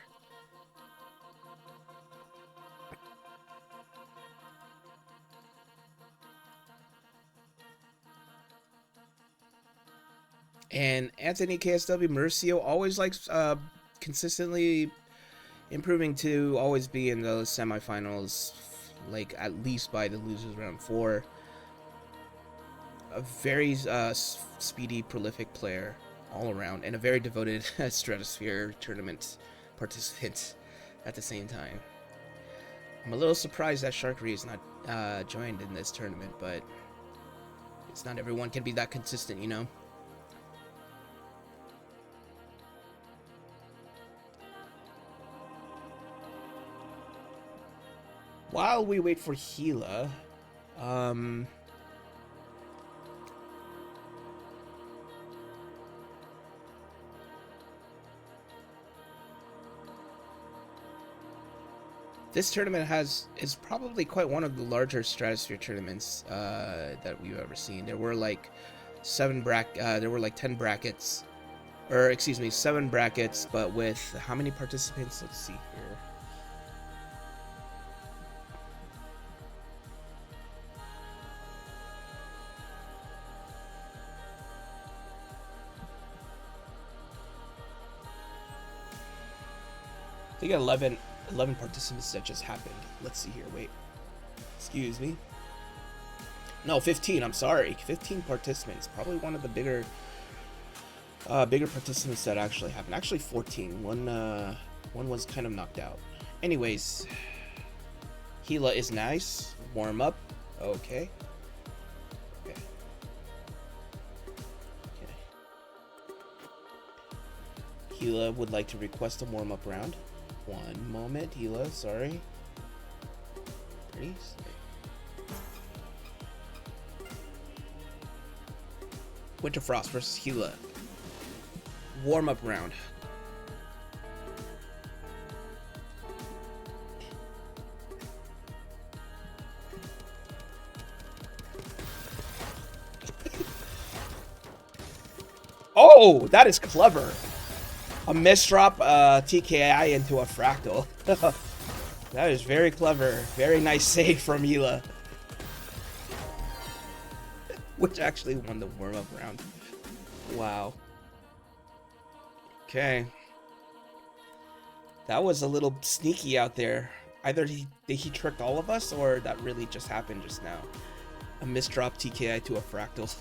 And Anthony KSW Mauricio always likes consistently improving to always be in the semifinals, like at least by the losers round 4. A very speedy, prolific player all around, and a very devoted Stratosphere tournament participant at the same time. I'm a little surprised that Sharkery is not joined in this tournament, but it's not everyone can be that consistent, you know? While we wait for Hila, this tournament is probably quite one of the larger Stratosphere tournaments that we've ever seen. There were like 10 brackets, or excuse me, 7 brackets, but with how many participants? Let's see here. I think 11 participants that just happened. Let's see here. Wait. Excuse me. No, 15. I'm sorry. 15 participants. Probably one of the bigger participants that actually happened. Actually 14. One was kind of knocked out. Anyways, Hila is nice. Warm up. Okay. Hila would like to request a warm up round. One moment, Hila, sorry. Ready? Winterfrost versus Hila. Warm-up round. Oh, that is clever. A misdrop TKI into a fractal. That is very clever. Very nice save from Hila. Which actually won the warm-up round. Wow. Okay. That was a little sneaky out there. Either he tricked all of us, or that really just happened just now. A misdrop TKI to a fractal.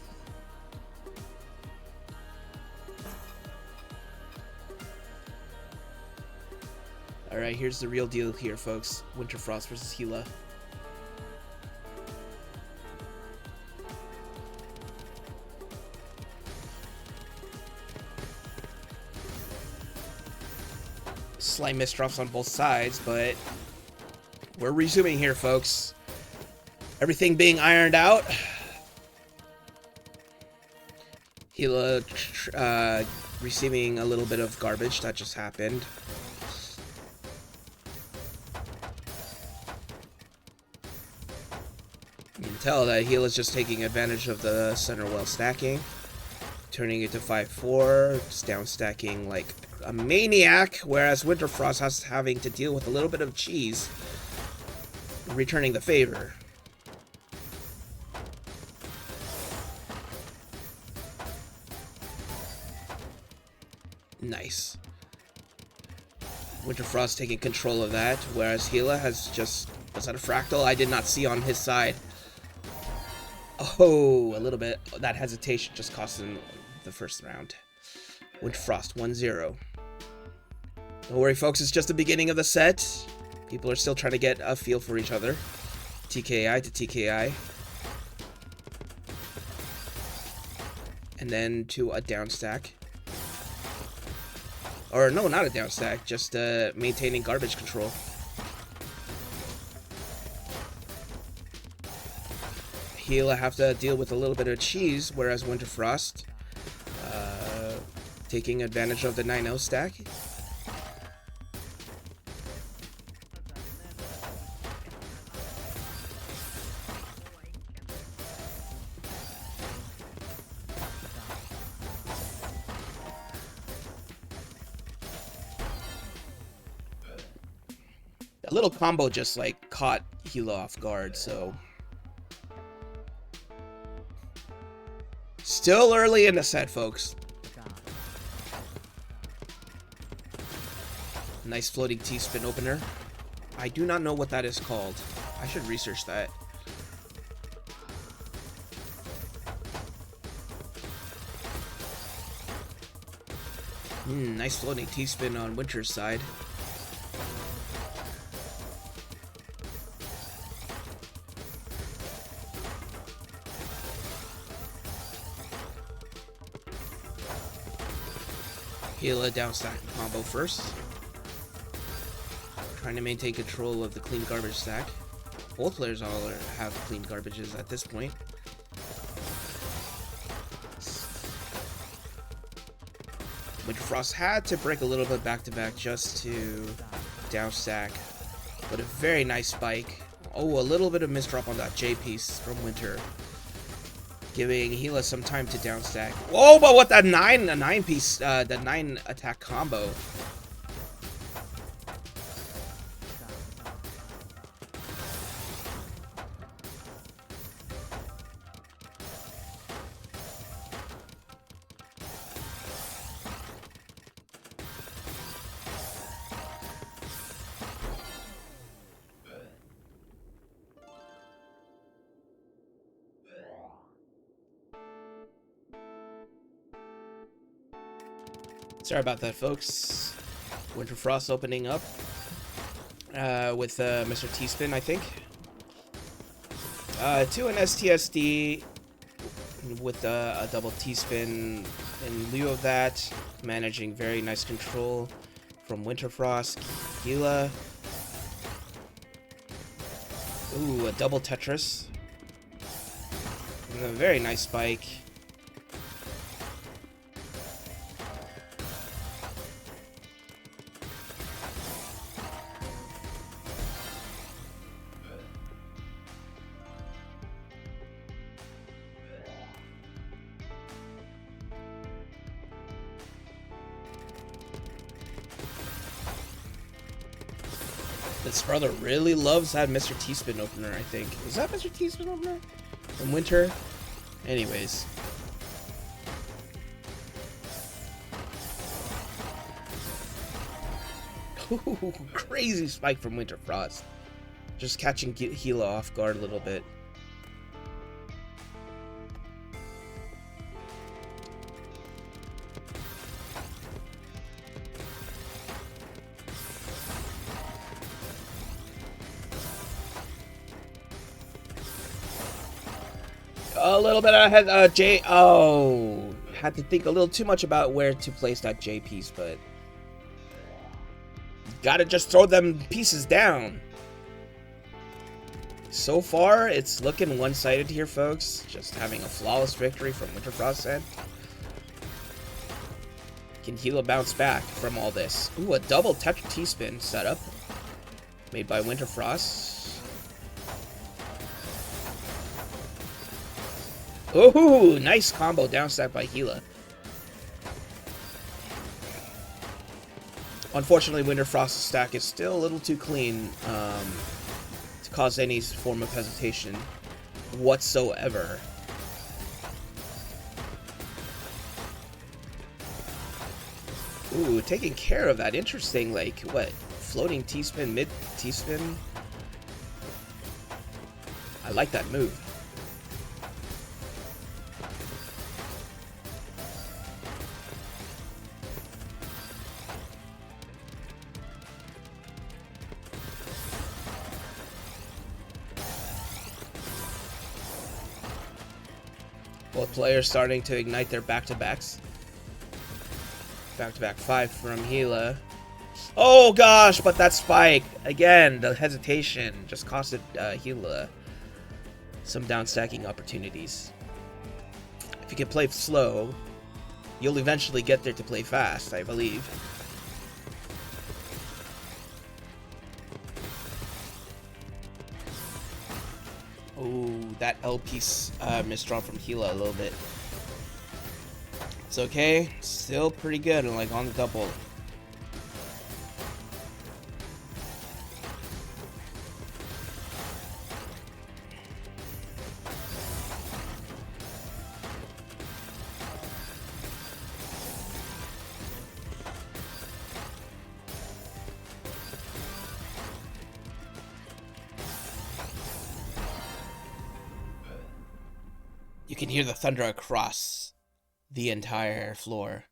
Alright, here's the real deal here, folks. Winterfrost versus Hila. Slight misdrops on both sides, but we're resuming here, folks. Everything being ironed out. Gila receiving a little bit of garbage that just happened. You can tell that Gila's just taking advantage of the center well stacking, turning it to 5-4, just down stacking like a maniac, whereas Winterfrost has having to deal with a little bit of cheese, returning the favor. Nice. Winterfrost taking control of that, whereas Gila has just... Was that a fractal? I did not see on his side. Oh, a little bit. That hesitation just cost him the first round. Winterfrost 1-0. Don't worry, folks. It's just the beginning of the set. People are still trying to get a feel for each other. TKI to TKI. And then to a down stack. Or no, not a down stack. Just maintaining garbage control. Gila have to deal with a little bit of cheese, whereas Winterfrost taking advantage of the 9-0 stack. That little combo just like caught Gila off guard, so... Still early in the set, folks. Nice floating T-spin opener. I do not know what that is called. I should research that. Nice floating T-spin on Winter's side. Gila down stack combo first. Trying to maintain control of the clean garbage stack. Both players all have clean garbages at this point. Winterfrost had to break a little bit back-to-back just to down stack. But a very nice spike. Oh, a little bit of misdrop on that J piece from Winter, giving Gila some time to down stack. Whoa, but what that 9 piece, the 9 attack combo. Sorry about that, folks. Winterfrost opening up with Mr. T-spin, I think. To an STSD with a double T-spin in lieu of that. Managing very nice control from Winterfrost. Gila. Ooh, a double Tetris. And a very nice spike. This brother really loves that Mr. T-spin opener, I think. Is that Mr. T-spin opener from Winter? Anyways. Ooh, crazy spike from Winterfrost. Just catching Gila off guard a little bit. A little bit ahead, J. Oh, had to think a little too much about where to place that J piece, but gotta just throw them pieces down. So far, it's looking one-sided here, folks. Just having a flawless victory from Winterfrost's end. Can Gila bounce back from all this? Ooh, a double Tetra T-spin setup made by Winterfrost. Ooh, nice combo down stack by Gila. Unfortunately, Winterfrost's stack is still a little too clean to cause any form of hesitation whatsoever. Ooh, taking care of that. Interesting, like, what? Floating T-spin, mid T-spin? I like that move. Both players starting to ignite their back-to-backs. Back-to-back 5 from Gila. Oh gosh, but that spike again. The hesitation just costed Gila some down stacking opportunities. If you can play slow, you'll eventually get there to play fast, I believe. Oh, that L piece misdrawn from Gila a little bit. It's okay. Still pretty good, and like on the double. You can hear the thunder across the entire floor,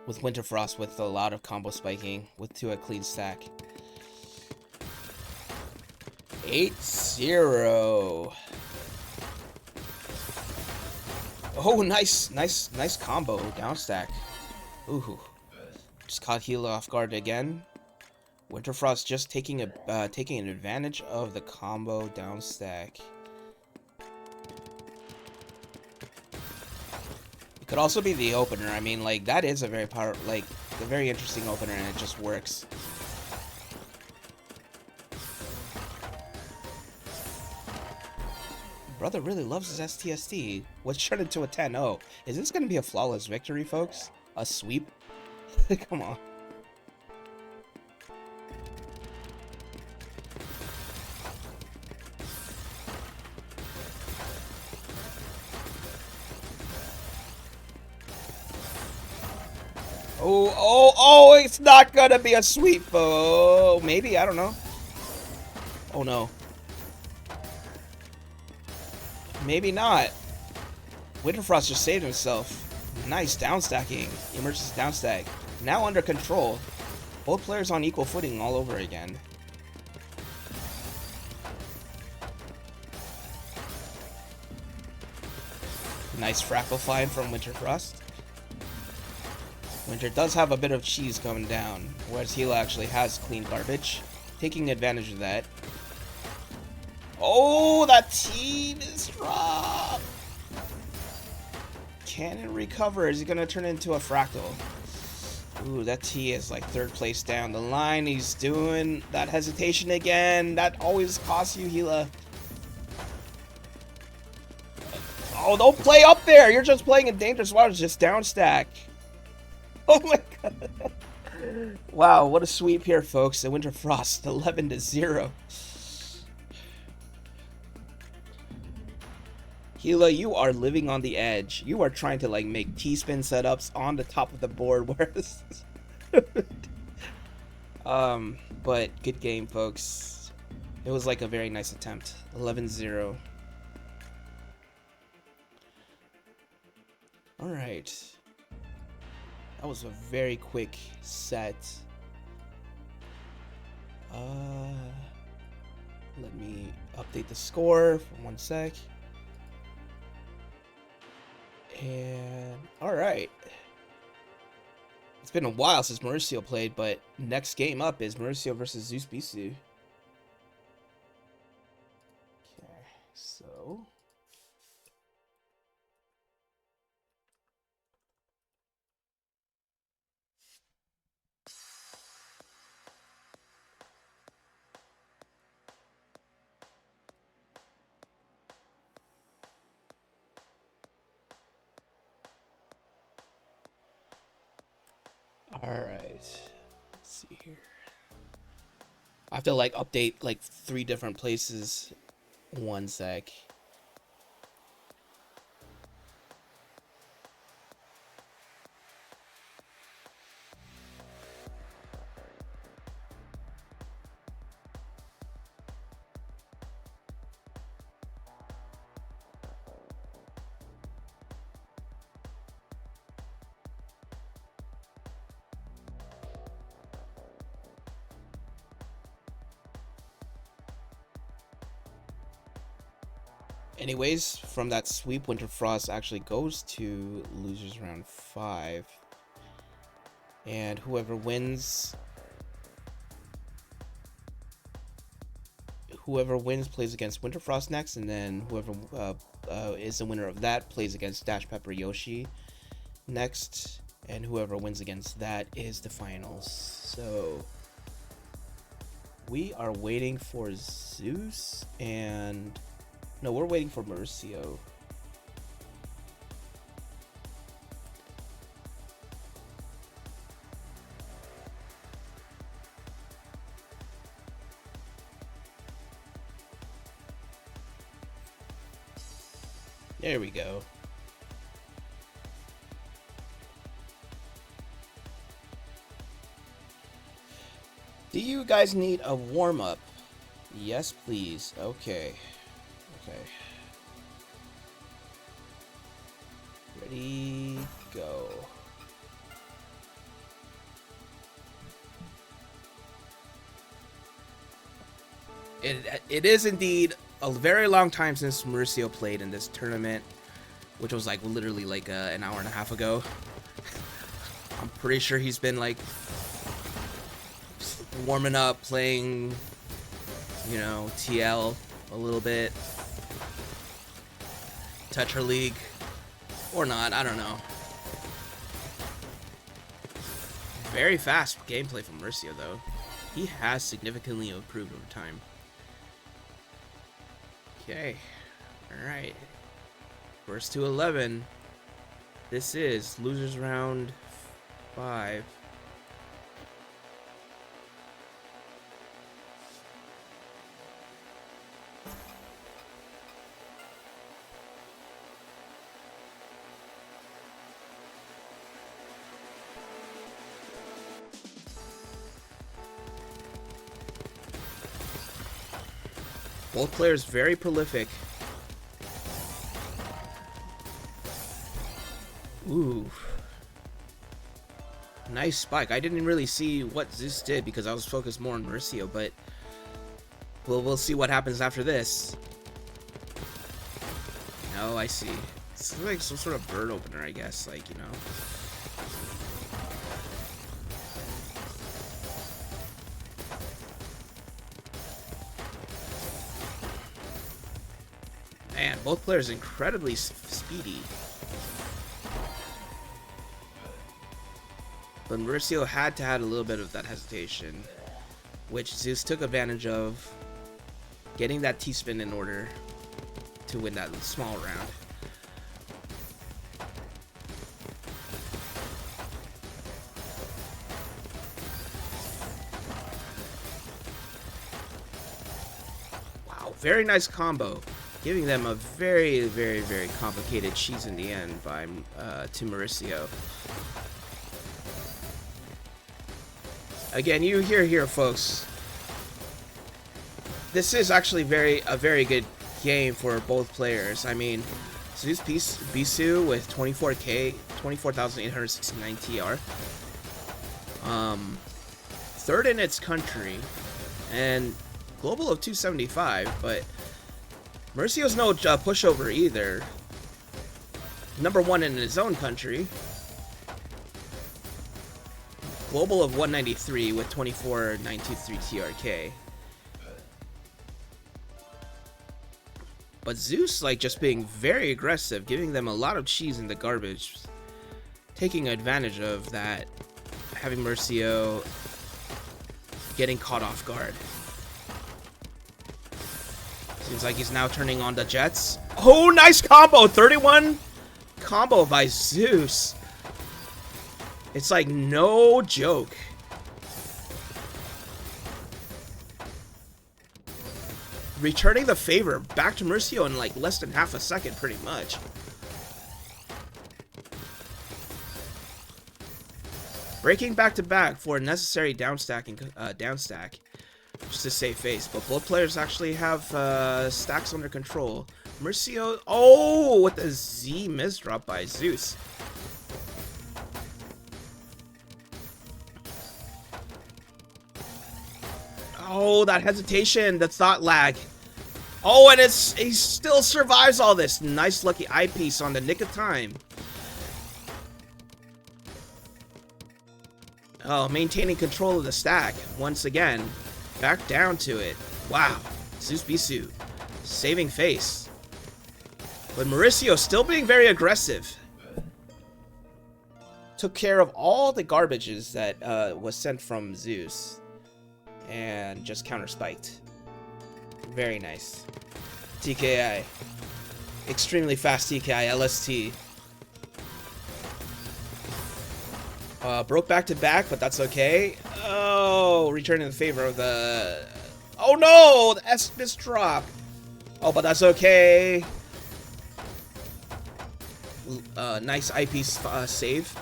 with Winterfrost with a lot of combo spiking, to a clean stack. 8-0. Oh, nice combo down stack. Ooh, just caught Gila off guard again. Winterfrost just taking an advantage of the combo down stack. It could also be the opener. I mean, like, that is a very a very interesting opener, and it just works. Brother really loves his STSD. What's turned into a 10-0? Is this going to be a flawless victory, folks? A sweep? Come on. Oh, it's not gonna be a sweep. Oh, maybe, I don't know. Oh no. Maybe not. Winterfrost just saved himself. Nice down stacking. Emergency down stack. Now under control. Both players on equal footing all over again. Nice Frackle Flying from Winterfrost. Winter does have a bit of cheese coming down, whereas Gila actually has clean garbage. Taking advantage of that. Oh, that team is dropped. Can it recover? Is he going to turn into a fractal? Ooh, that T is like third place down the line. He's doing that hesitation again. That always costs you, Gila. Oh, don't play up there. You're just playing in dangerous waters. Just down stack. Oh my god. Wow, what a sweep here, folks. The Winterfrost, 11-0. Gila, you are living on the edge. You are trying to like make T-spin setups on the top of the board, whereas but good game, folks. It was like a very nice attempt. 11-0. All right. That was a very quick set. Let me update the score for 1 sec. And alright. It's been a while since Mauricio played, but next game up is Mauricio versus Zeus Bisu. Okay, so Alright. Let's see here. I have to like update like 3 different places. One sec. Anyways, from that sweep, Winterfrost actually goes to losers round 5. And whoever wins plays against Winterfrost next, and then whoever is the winner of that plays against Dash Pepper Yoshi next, and whoever wins against that is the finals. So we are waiting for Zeus and no, we're waiting for Mauricio. There we go. Do you guys need a warm-up? Yes, please. Okay. Okay. Ready, go. It is indeed a very long time since Mauricio played in this tournament, which was like literally like an hour and a half ago. I'm pretty sure he's been like warming up, playing, you know, TL a little bit, Tetra League, or not, I don't know. Very fast gameplay from Mauricio though. He has significantly improved over time. Okay, alright. First to 11. This is losers round 5. Both players very prolific. Ooh. Nice spike. I didn't really see what Zeus did because I was focused more on Mauricio, but we'll see what happens after this. Oh, I see. It's like some sort of bird opener, I guess, like, you know. Man, both players incredibly speedy. But Mauricio had to have a little bit of that hesitation, which Zeus took advantage of, getting that T-spin in order to win that small round. Wow, very nice combo. Giving them a very, very, very complicated cheese in the end by to Mauricio. Again, you hear here, folks. This is actually a very good game for both players. I mean, Zeus Bisu with 24,869 TR. Third in its country, and global of 275, but Mauricio's no pushover either. Number 1 in his own country. Global of 193 with 24,923 TRK. But Zeus, like, just being very aggressive, giving them a lot of cheese in the garbage, taking advantage of that, having Mauricio getting caught off guard. Seems like he's now turning on the jets. Oh, nice combo! 31 combo by Zeus. It's like no joke. Returning the favor back to Mercio in like less than half a second, pretty much. Breaking back to back for a necessary downstack, just to save face. But both players actually have stacks under control. Mercio, oh, with the Z misdrop by Zeus. Oh, that hesitation, the thought lag. Oh, and he still survives all this. Nice lucky eyepiece on the nick of time. Oh, maintaining control of the stack. Once again, back down to it. Wow, Zeus Bisu, saving face. But Mauricio still being very aggressive. Took care of all the garbages that was sent from Zeus. And just counter spiked. Very nice. TKI. Extremely fast TKI, LST. Broke back to back, but that's okay. Oh, returning the favor of the... Oh no! The S misdrop. Oh, but that's okay. Nice eyepiece save.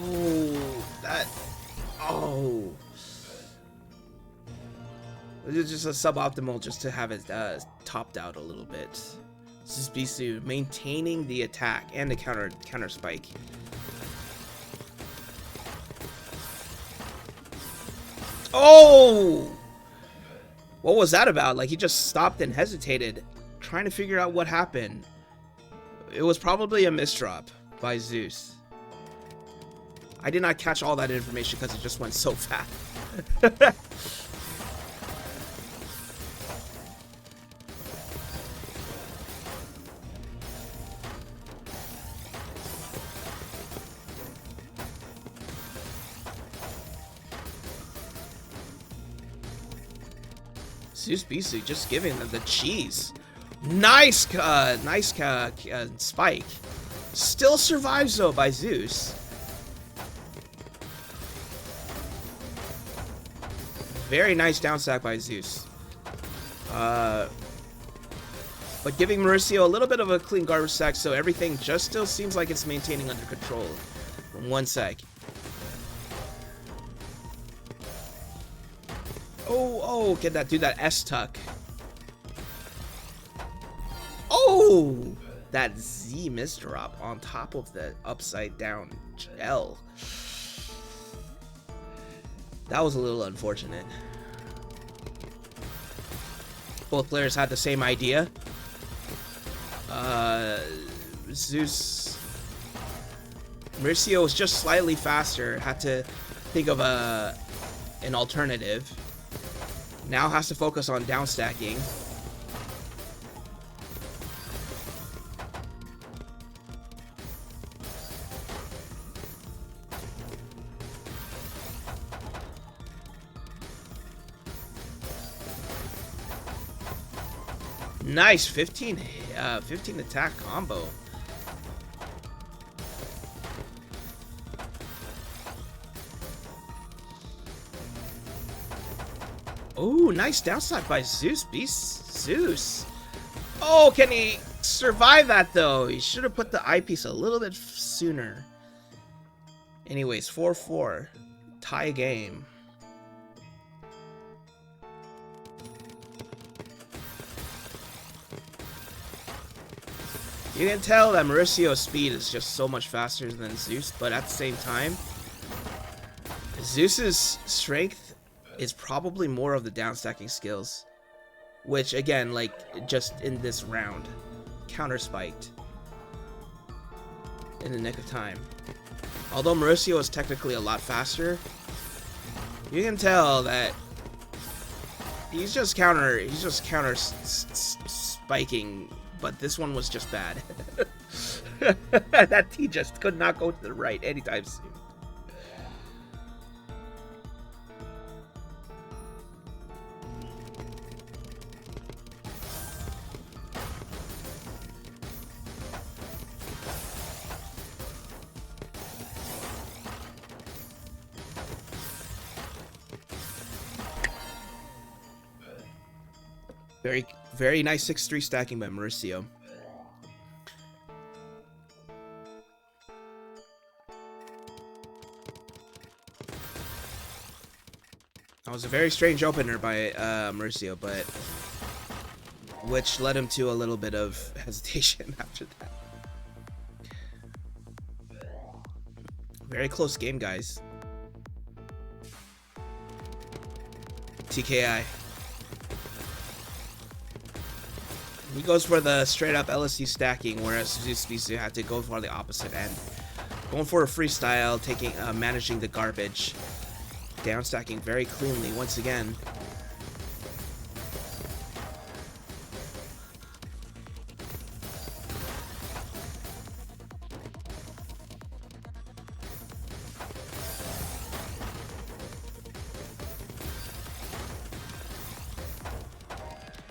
Oh, that... Oh. It's just a suboptimal just to have it topped out a little bit. This is Bisu maintaining the attack and the counter spike. Oh! What was that about? Like, he just stopped and hesitated, trying to figure out what happened. It was probably a misdrop by Zeus. I did not catch all that information because it just went so fast. Zeus Bisu just giving them the cheese. Nice, spike. Still survives though by Zeus. Very nice downstack by Zeus. But giving Mauricio a little bit of a clean garbage sack, so everything just still seems like it's maintaining under control. In 1 sec. Oh, get that, do that S-tuck. Oh! That Z misdrop on top of the upside down L. That was a little unfortunate. Both players had the same idea. Zeus... Mauricio was just slightly faster. Had to think of an alternative. Now has to focus on downstacking. Nice 15 attack combo. Oh, nice downslide by Zeus. Zeus. Oh, can he survive that though? He should have put the eyepiece a little bit sooner. Anyways, 4-4. Tie game. You can tell that Mauricio's speed is just so much faster than Zeus, but at the same time, Zeus's strength is probably more of the downstacking skills, which again, like just in this round, counter spiked in the nick of time. Although Mauricio is technically a lot faster, you can tell that he's just counter spiking. But this one was just bad. That T just could not go to the right anytime soon. Very, very nice 6-3 stacking by Mauricio. That was a very strange opener by Mauricio, but which led him to a little bit of hesitation after that. Very close game, guys. TKI. He goes for the straight up LSD stacking, whereas Stratosphere had to go for the opposite end. Going for a freestyle, taking managing the garbage. Down stacking very cleanly once again.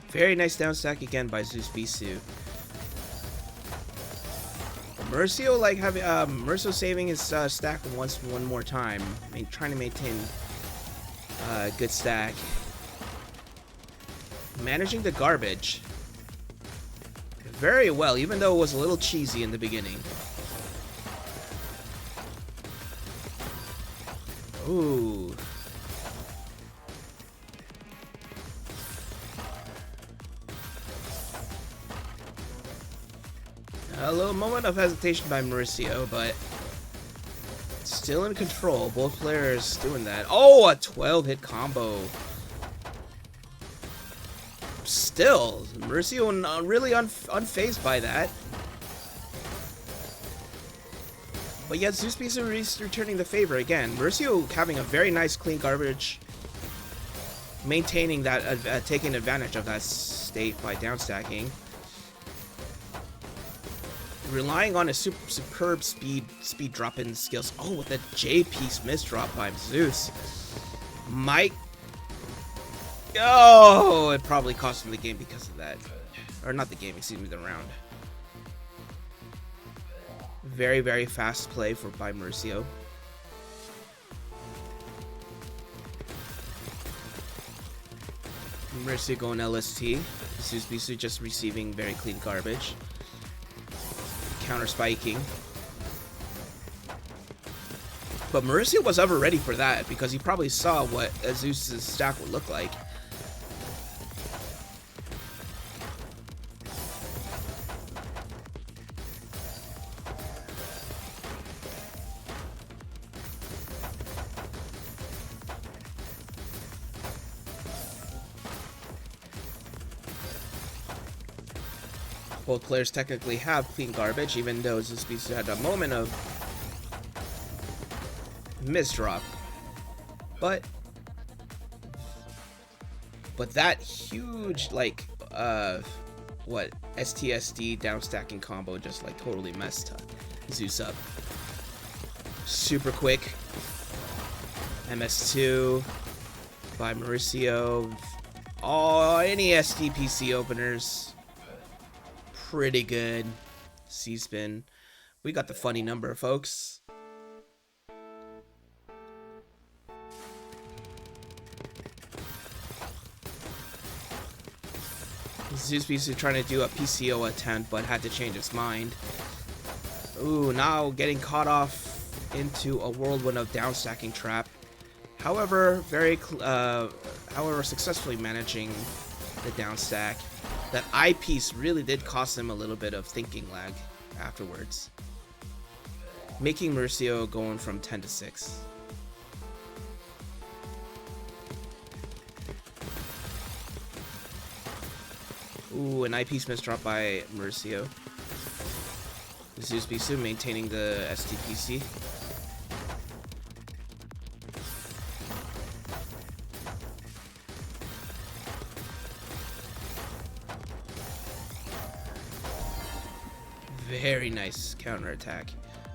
Very nice down stack again by Zeus Bisu. Mauricio like having Mauricio saving his stack one more time, trying to maintain good stack. Managing the garbage very well, even though it was a little cheesy in the beginning. Ooh. A little moment of hesitation by Mauricio, but still in control. Both players doing that. Oh, a 12-hit combo. Still, Mauricio really unfazed by that. But yet, Zeus Bisu is returning the favor again. Mauricio having a very nice clean garbage. Maintaining that, taking advantage of that state by downstacking. Relying on his superb speed drop-in skills. Oh, with a J-piece misdrop by Zeus. Might... Oh, it probably cost him the game because of that. Or not the game, excuse me, the round. Very, very fast play by Mauricio. Mauricio going LST. Zeus Bisu just receiving very clean garbage. Counter spiking. But Mauricio was ever ready for that because he probably saw what Zeus's stack would look like. Both players technically have clean garbage, even though Zeus Bisu had a moment of misdrop. But that huge, like, what, STSD downstacking combo just, like, totally messed Zeus up. Super quick. MS2 by Mauricio. Oh, any SDPC openers. Pretty good. C-spin. We got the funny number, folks. Zeus Bisu trying to do a PCO attempt, but had to change his mind. Ooh, now getting caught off into a whirlwind of downstacking trap. However, however, successfully managing the downstack. That eyepiece really did cost him a little bit of thinking lag afterwards, making Mauricio going from 10 to 6. Ooh, an eyepiece misdrop by Mauricio. Zeus Bisu maintaining the STPC. Very nice counterattack.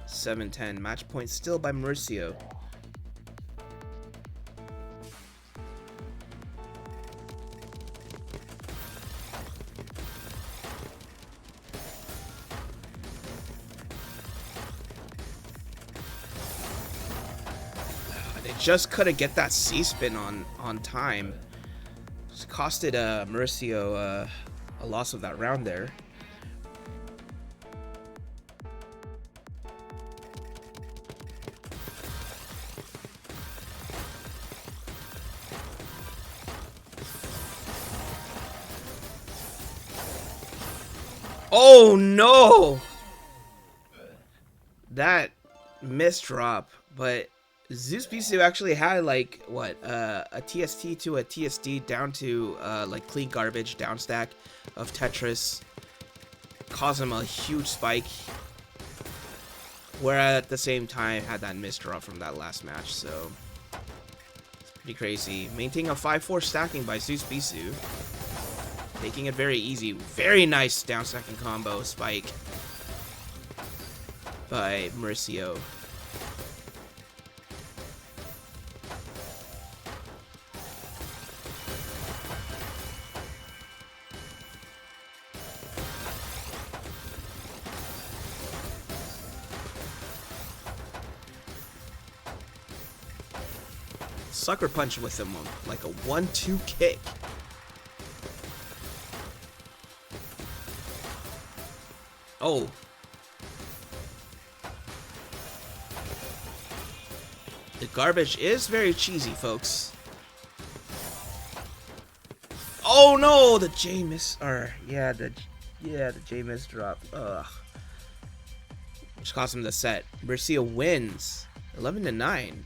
7-10. Match point still by Mauricio. They just couldn't get that C-spin on time. Just costed Mauricio a loss of that round there. Oh no! That misdrop, but Zeus Pisu actually had like what a TST to a TSD down to like clean garbage down stack of Tetris, caused him a huge spike. Where at the same time had that misdraw from that last match, so pretty crazy. Maintaining a 5-4 stacking by Zeus Pisu, making it very easy. Very nice down stacking combo spike by Mauricio. Sucker punch with him like a 1-2 kick. Oh. The garbage is very cheesy, folks. Oh no, the J miss, or the J miss drop. Ugh. Which cost him the set. Mauricio wins 11-9.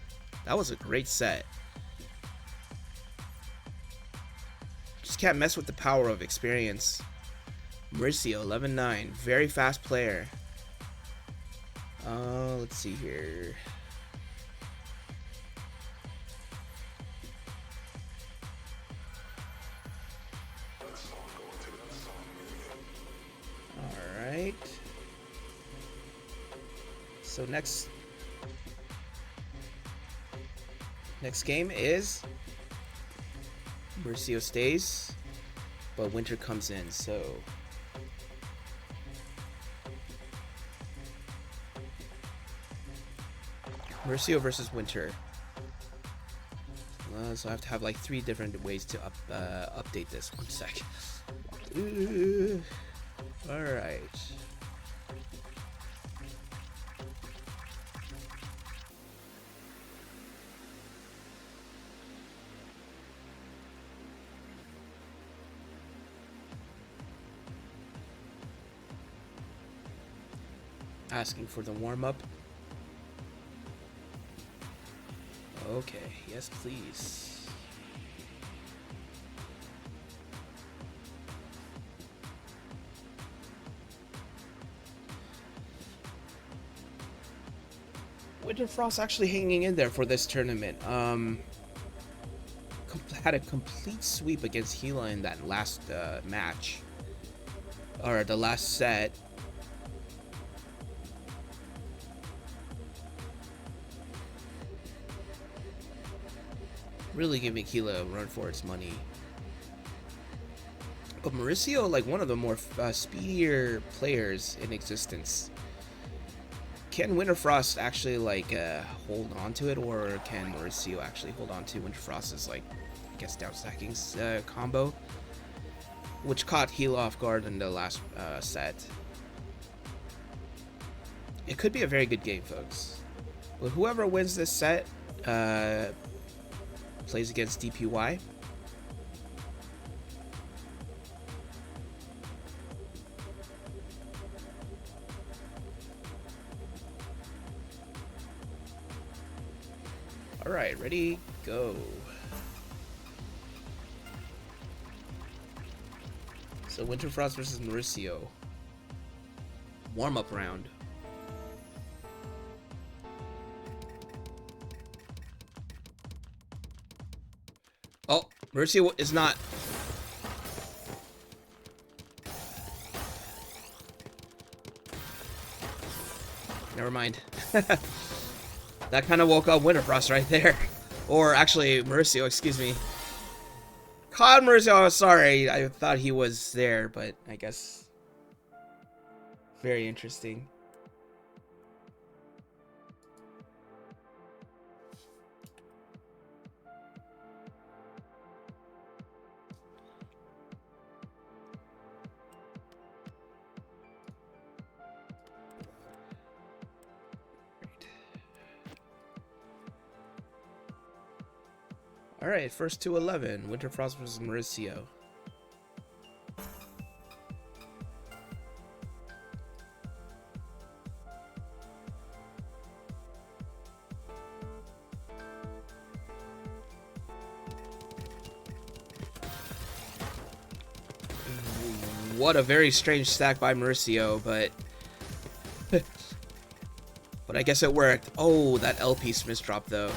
That was a great set. Just can't mess with the power of experience. Mauricio 11-9, very fast player. Let's see here. All right. So next game is Mauricio stays, but Winter comes in. So Mauricio versus Winter. So I have to have like 3 different ways to update this. 1 sec. All right. Asking for the warm-up. Okay, yes please. Winterfrost actually hanging in there for this tournament. Had a complete sweep against Gila in that last match. Or the last set. Really giving Gila a run for its money. But Mauricio, like one of the more speedier players in existence. Can Winterfrost actually like hold on to it, or can Mauricio actually hold on to Winterfrost's like, I guess, down stacking combo, which caught Gila off guard in the last set? It could be a very good game, folks. But whoever wins this set plays against DPY. All right, ready, go. So Winterfrost versus Mauricio. Warm-up round. Oh, Mauricio is not. Never mind. That kind of woke up Winterfrost right there. Or actually, Mauricio, excuse me. God, Mauricio, I'm sorry. I thought he was there, but I guess. Very interesting. Alright, first to 11. Winterfrost versus Mauricio. What a very strange stack by Mauricio, but... but I guess it worked. Oh, that L piece misdrop, though.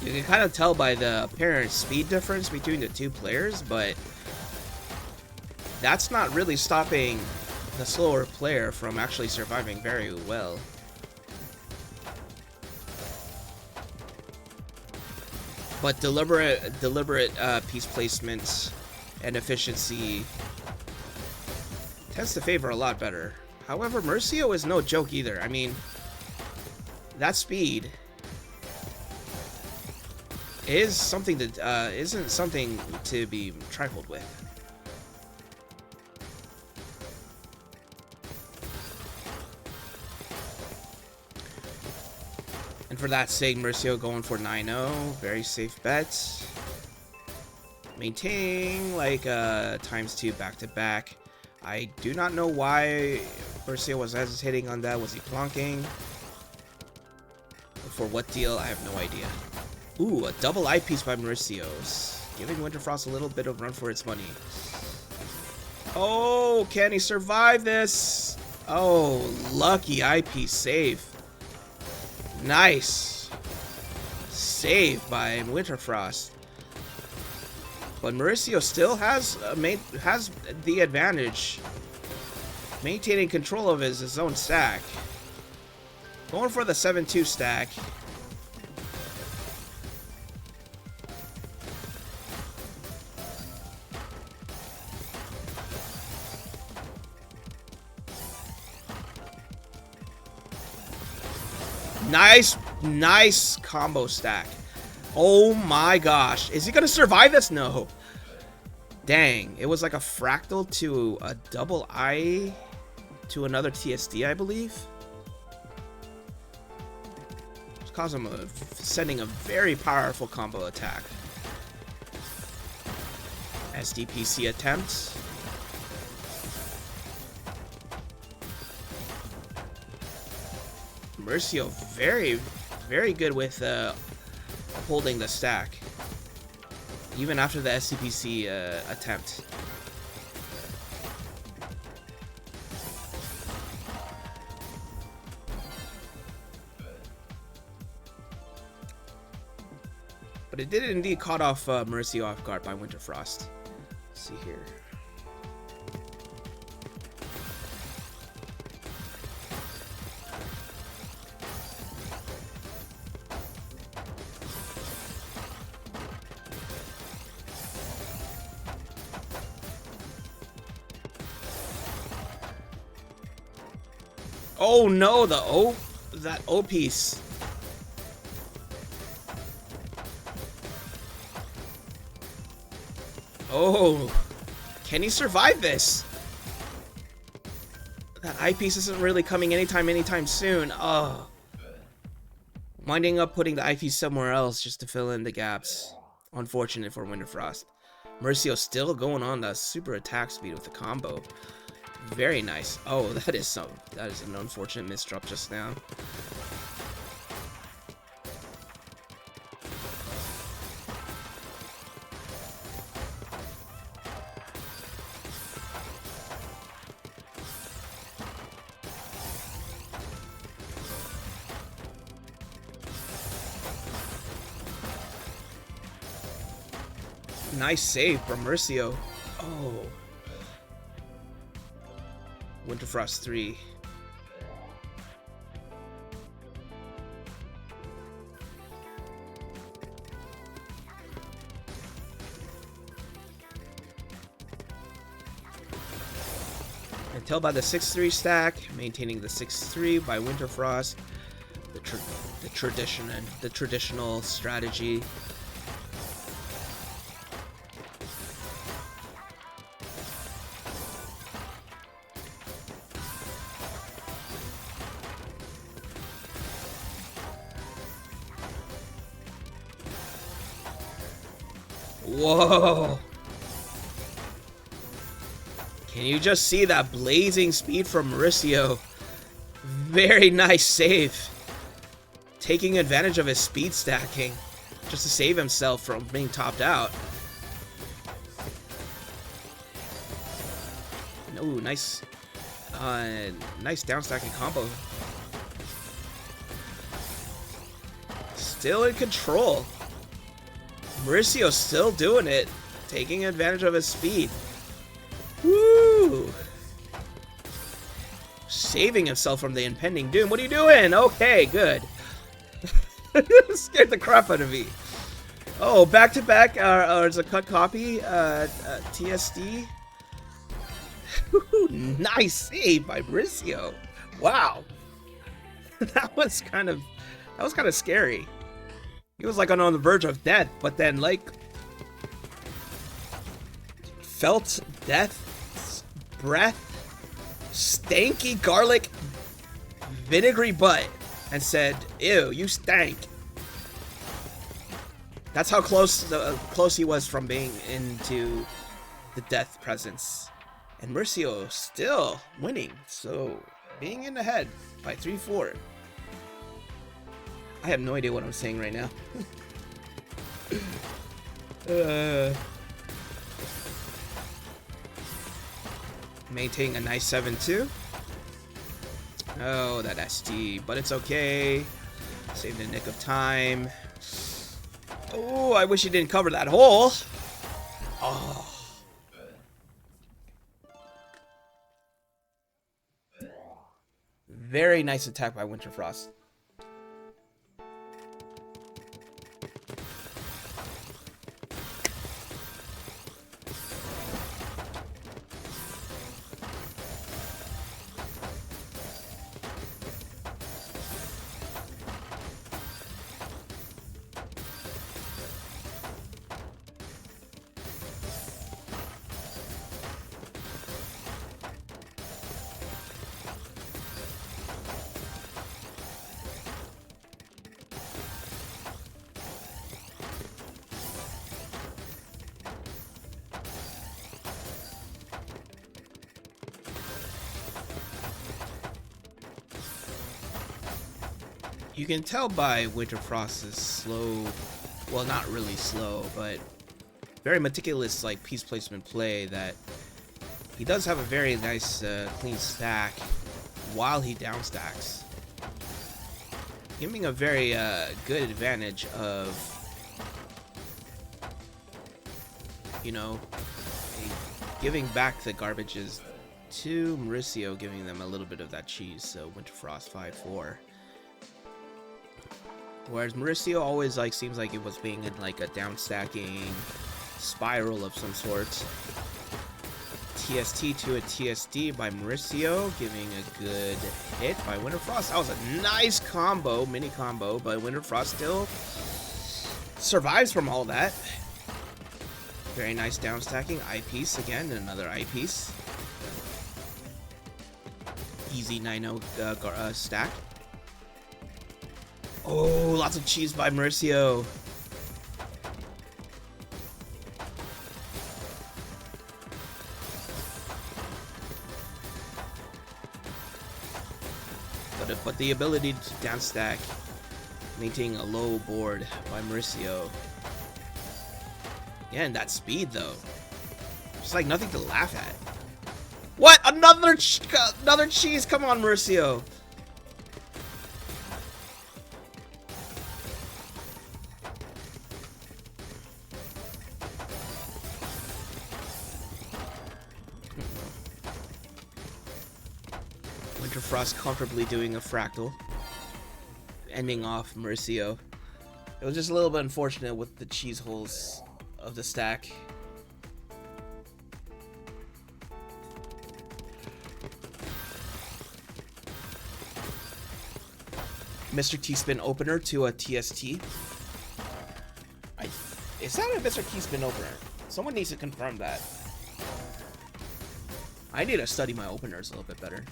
You can kind of tell by the apparent speed difference between the two players, but that's not really stopping the slower player from actually surviving very well. But deliberate piece placement and efficiency tends to favor a lot better. However, Mauricio is no joke either. I mean, that speed is something that isn't something to be trifled with. And for that sake, Mauricio going for 9-0, very safe bet. Maintaining like ×2 back-to-back. I do not know why Mauricio was hesitating on that. Was he plonking? For what deal? I have no idea. Ooh, a double eyepiece by Mauricio, giving Winterfrost a little bit of run for its money. Oh, can he survive this? Oh, lucky eyepiece save. Nice. Save by Winterfrost. But Mauricio still has the advantage, maintaining control of his own stack. Going for the 7-2 stack. Nice combo stack. Oh my gosh. Is he gonna survive this? No. Dang. It was like a fractal to a double eye to another TSD, I believe. It's causing him sending a very powerful combo attack. SDPC attempt. Mauricio very good with holding the stack, even after the SCPC attempt. But it did indeed caught off Mauricio off guard by Winterfrost. Let's see here. Oh no, that O piece. Oh, can he survive this? That eyepiece isn't really coming anytime soon. Oh, winding up putting the eyepiece somewhere else just to fill in the gaps. Unfortunate for Winterfrost. Mauricio still going on the super attack speed with the combo. Very nice. Oh, that is an unfortunate misdrop just now. Nice save from Mauricio. Oh. Winterfrost 3. Until by the 6-3 stack, maintaining the 6-3 by Winterfrost. The traditional strategy. Whoa! Can you just see that blazing speed from Mauricio? Very nice save. Taking advantage of his speed stacking just to save himself from being topped out. Ooh, nice down stacking combo. Still in control. Mauricio still doing it, taking advantage of his speed. Woo! Saving himself from the impending doom. What are you doing? Okay, good. Scared the crap out of me. Oh, back to back, it's a cut copy, TSD. Nice save by Mauricio. Wow. That was kind of scary. He was like on the verge of death, but then like felt death's breath, stanky garlic, vinegary butt, and said, "Ew, you stank." That's how close he was from being into the death presence. And Mauricio still winning, so being in the head by 3-4. I have no idea what I'm saying right now. Maintaining a nice 7-2. Oh, that SD, but it's okay. Saved in the nick of time. Oh, I wish he didn't cover that hole. Oh. Very nice attack by Winterfrost. You can tell by Winterfrost's slow, well, not really slow, but very meticulous like piece placement play that he does have a very nice clean stack while he downstacks, giving a very good advantage of, you know, giving back the garbages to Mauricio, giving them a little bit of that cheese. So Winterfrost 5-4. Whereas Mauricio always like seems like it was being in like a downstacking spiral of some sort. TST to a TSD by Mauricio, giving a good hit by Winterfrost. That was a nice combo, mini combo, but Winterfrost still survives from all that. Very nice downstacking. Eyepiece again, another eyepiece. Easy 9-0 stack. Oh, lots of cheese by Mauricio. But the ability to downstack, maintaining a low board by Mauricio. Again, that speed though, just like nothing to laugh at. What? Another cheese? Come on, Mauricio. Winterfrost comfortably doing a fractal, ending off Mauricio. It was just a little bit unfortunate with the cheese holes of the stack. Mr. T spin opener to a TST. Is that a Mr. T spin opener? Someone needs to confirm that. I need to study my openers a little bit better.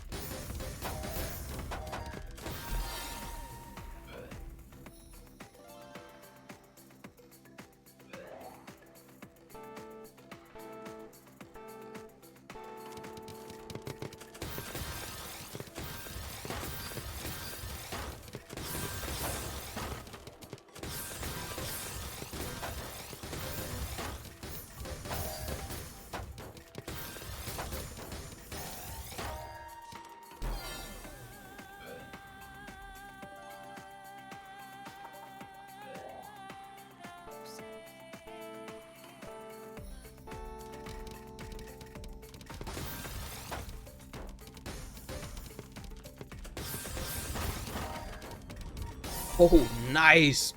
Oh, nice.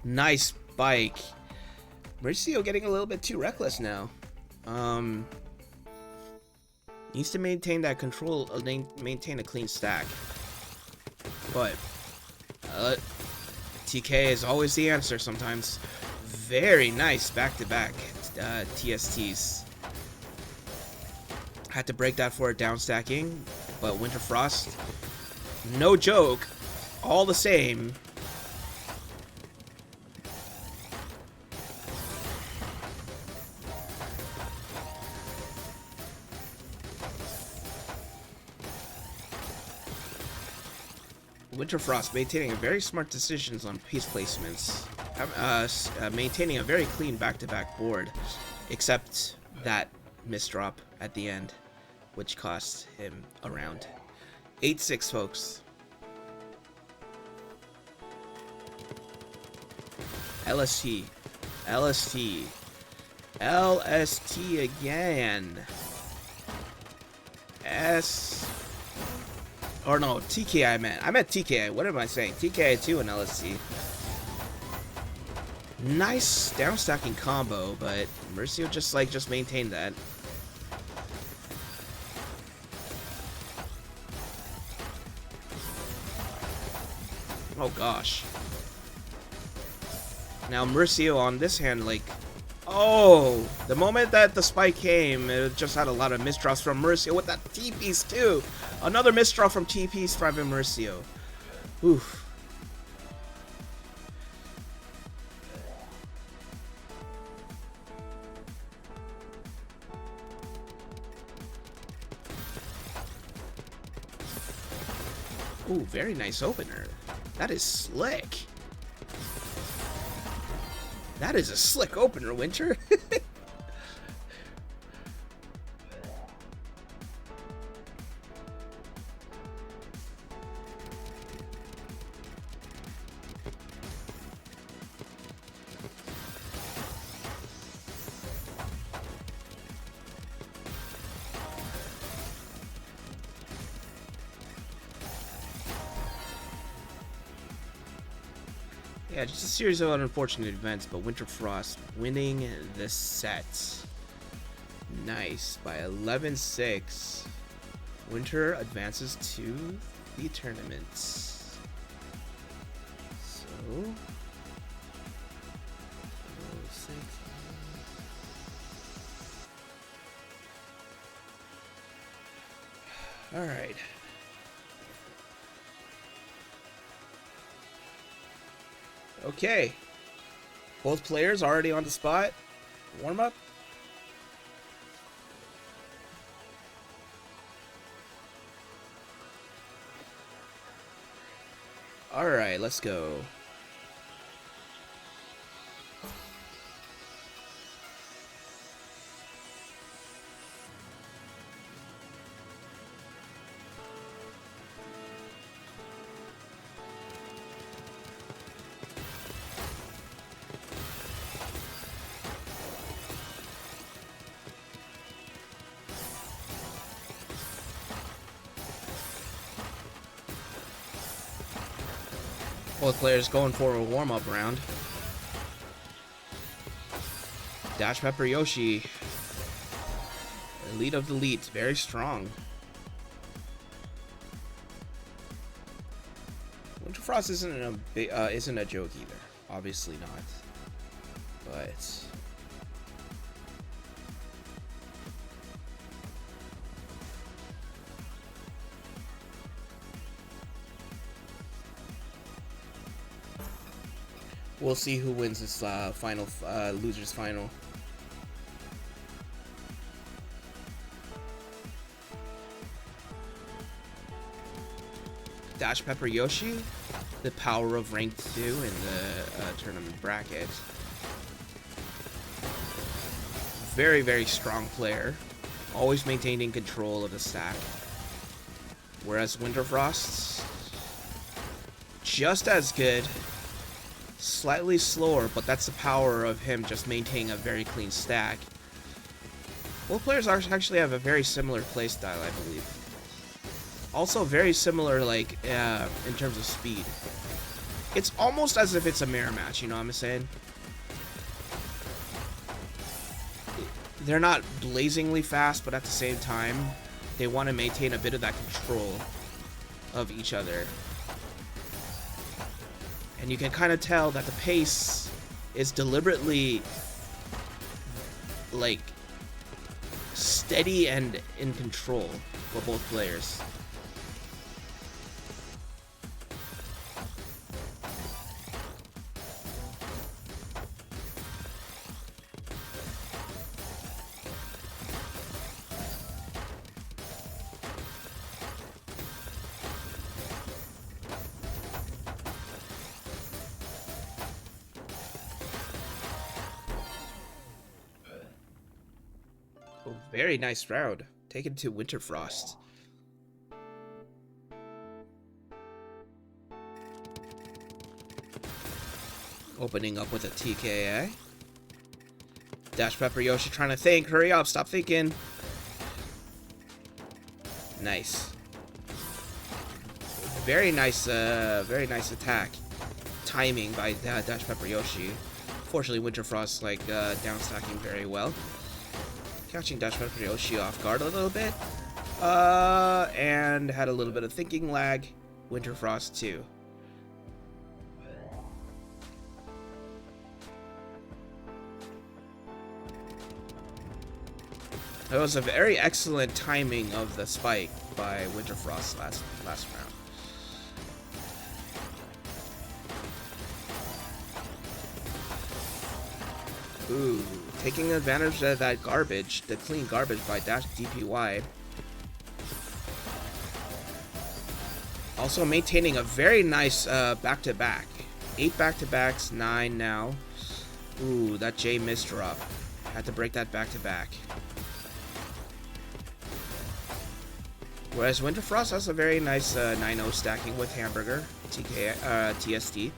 Nice spike. Mauricio getting a little bit too reckless now. Needs to maintain that control, maintain a clean stack. But TK is always the answer sometimes. Very nice back-to-back TSTs. Had to break that for a down stacking, but Winter Frost, no joke, all the same. Winter Frost maintaining very smart decisions on piece placements, maintaining a very clean back-to-back board, except that misdrop at the end, which cost him around 8-6, folks. LST, LST, LST again. Or no, TKI I meant TKI. What am I saying? TKI 2 and LST. Nice down stacking combo, but Mauricio just maintained that. Oh gosh. Now Mauricio on this hand, like, oh, the moment that the spike came, it just had a lot of misdraws from Mauricio with that T-piece too. Another misdraw from T-piece from Mauricio. Oof. Ooh, very nice opener. That is slick. That is a slick opener, Winter. Yeah, just a series of unfortunate events, but Winter Frost winning this set. Nice, by 11-6. Winter advances to the tournament. So, 6. All right. Okay. Both players already on the spot. Warm up. All right, let's go. Both players going for a warm-up round. Dash Pepper Yoshi, elite of the elite, very strong. Winter Winterfrost isn't a joke either. Obviously not. But we'll see who wins this final losers final. Dash Pepper Yoshi, the power of rank 2 in the tournament bracket. Very, very strong player, always maintaining control of the stack. Whereas Winterfrost, just as good, slightly slower, but that's the power of him just maintaining a very clean stack. Both players actually have a very similar playstyle, I believe. Also very similar, like, in terms of speed. It's almost as if it's a mirror match, you know what I'm saying? They're not blazingly fast, but at the same time, they want to maintain a bit of that control of each other. And you can kind of tell that the pace is deliberately, like, steady and in control for both players. Oh, very nice round. Taken to Winterfrost. Opening up with a TKA. Dash Pepper Yoshi trying to think. Hurry up, stop thinking. Nice. Very nice attack. Timing by Dash Pepper Yoshi. Fortunately, Winterfrost down stacking very well. Catching Dash Pepper Yoshi off guard a little bit. And had a little bit of thinking lag. Winterfrost too. It was a very excellent timing of the spike by Winterfrost last round. Ooh, taking advantage of that garbage, the clean garbage by Dash DPY. Also maintaining a very nice back-to-back. 8 back-to-backs, 9 now. Ooh, that J misdrop. Had to break that back-to-back. Whereas Winterfrost has a very nice 9-0 stacking with Hamburger, TSD.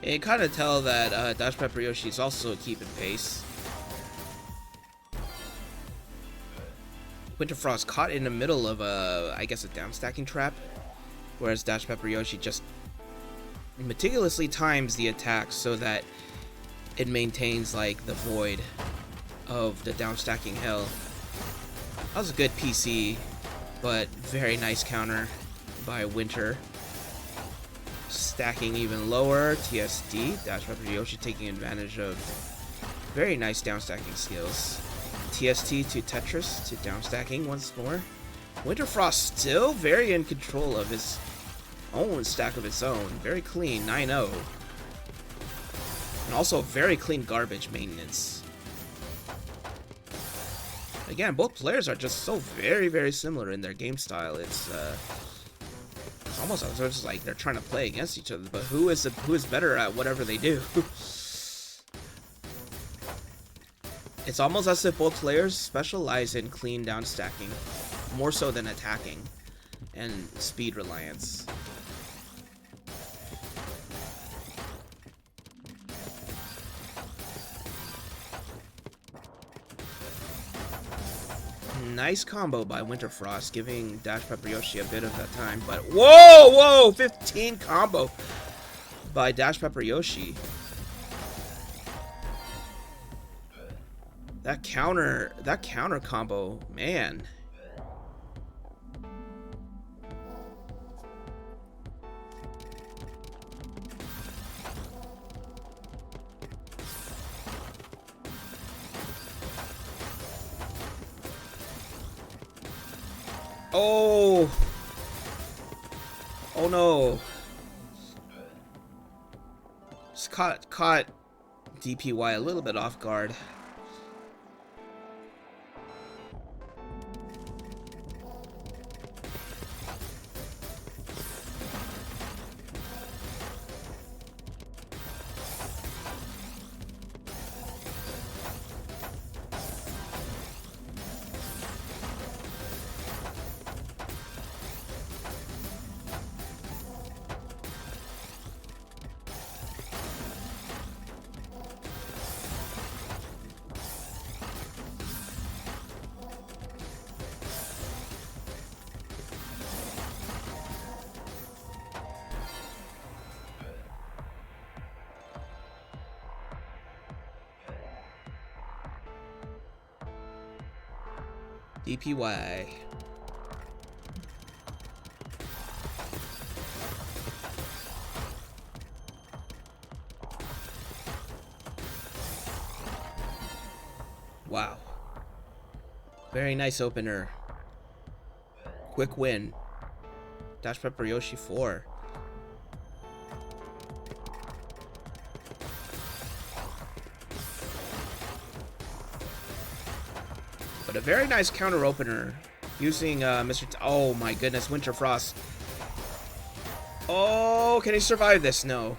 You can kind of tell that Dash Pepper Yoshi is also keeping pace. Winterfrost caught in the middle of I guess a downstacking trap, whereas Dash Pepper Yoshi just meticulously times the attack so that it maintains like the void of the downstacking hell. That was a good PC, but very nice counter by Winter. Stacking even lower, TSD, Dash Pepper Yoshi taking advantage of very nice downstacking skills. TST to Tetris to downstacking once more. Winterfrost still very in control of his own stack of its own. Very clean, 9-0. And also very clean garbage maintenance. Again, both players are just so very, very similar in their game style. It's almost as if like they're trying to play against each other, but who is better at whatever they do?
It's almost as if both players specialize in clean down stacking, more so than attacking, and speed reliance. Nice combo by Winterfrost, giving Dash Pepper Yoshi a bit of that time, but whoa! 15 combo by Dash Pepper Yoshi. That counter combo, man. Oh! Oh no. Just caught DPY a little bit off guard. DPY. Wow. Very nice opener. Quick win. Dash Pepper Yoshi 4. But a very nice counter opener using Mr. Oh my goodness, Winterfrost. Oh, can he survive this? No.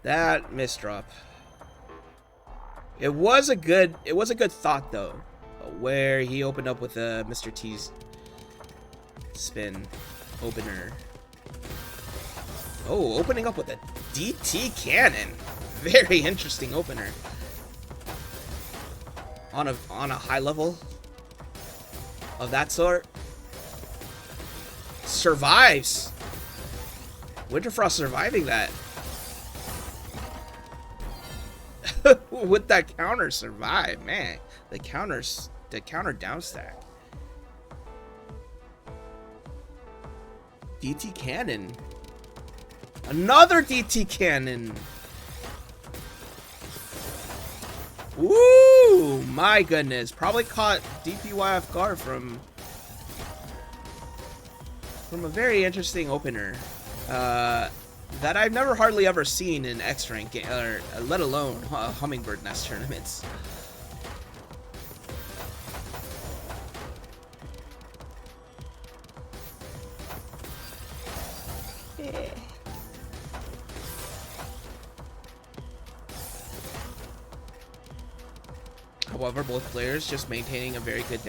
That misdrop. It was a good thought though, where he opened up with a Mr. T's spin opener. Oh, opening up with a DT cannon. Very interesting opener. On a high level of that sort. Survives. Winterfrost surviving that. With that counter survive, man. The counter down stack. DT cannon. Another DT cannon. Woo! My goodness. Probably caught DPY off guard from a very interesting opener. That I've never hardly ever seen in X-Rank, or let alone Hummingbird Nest tournaments. Yeah. However, both players just maintaining a very good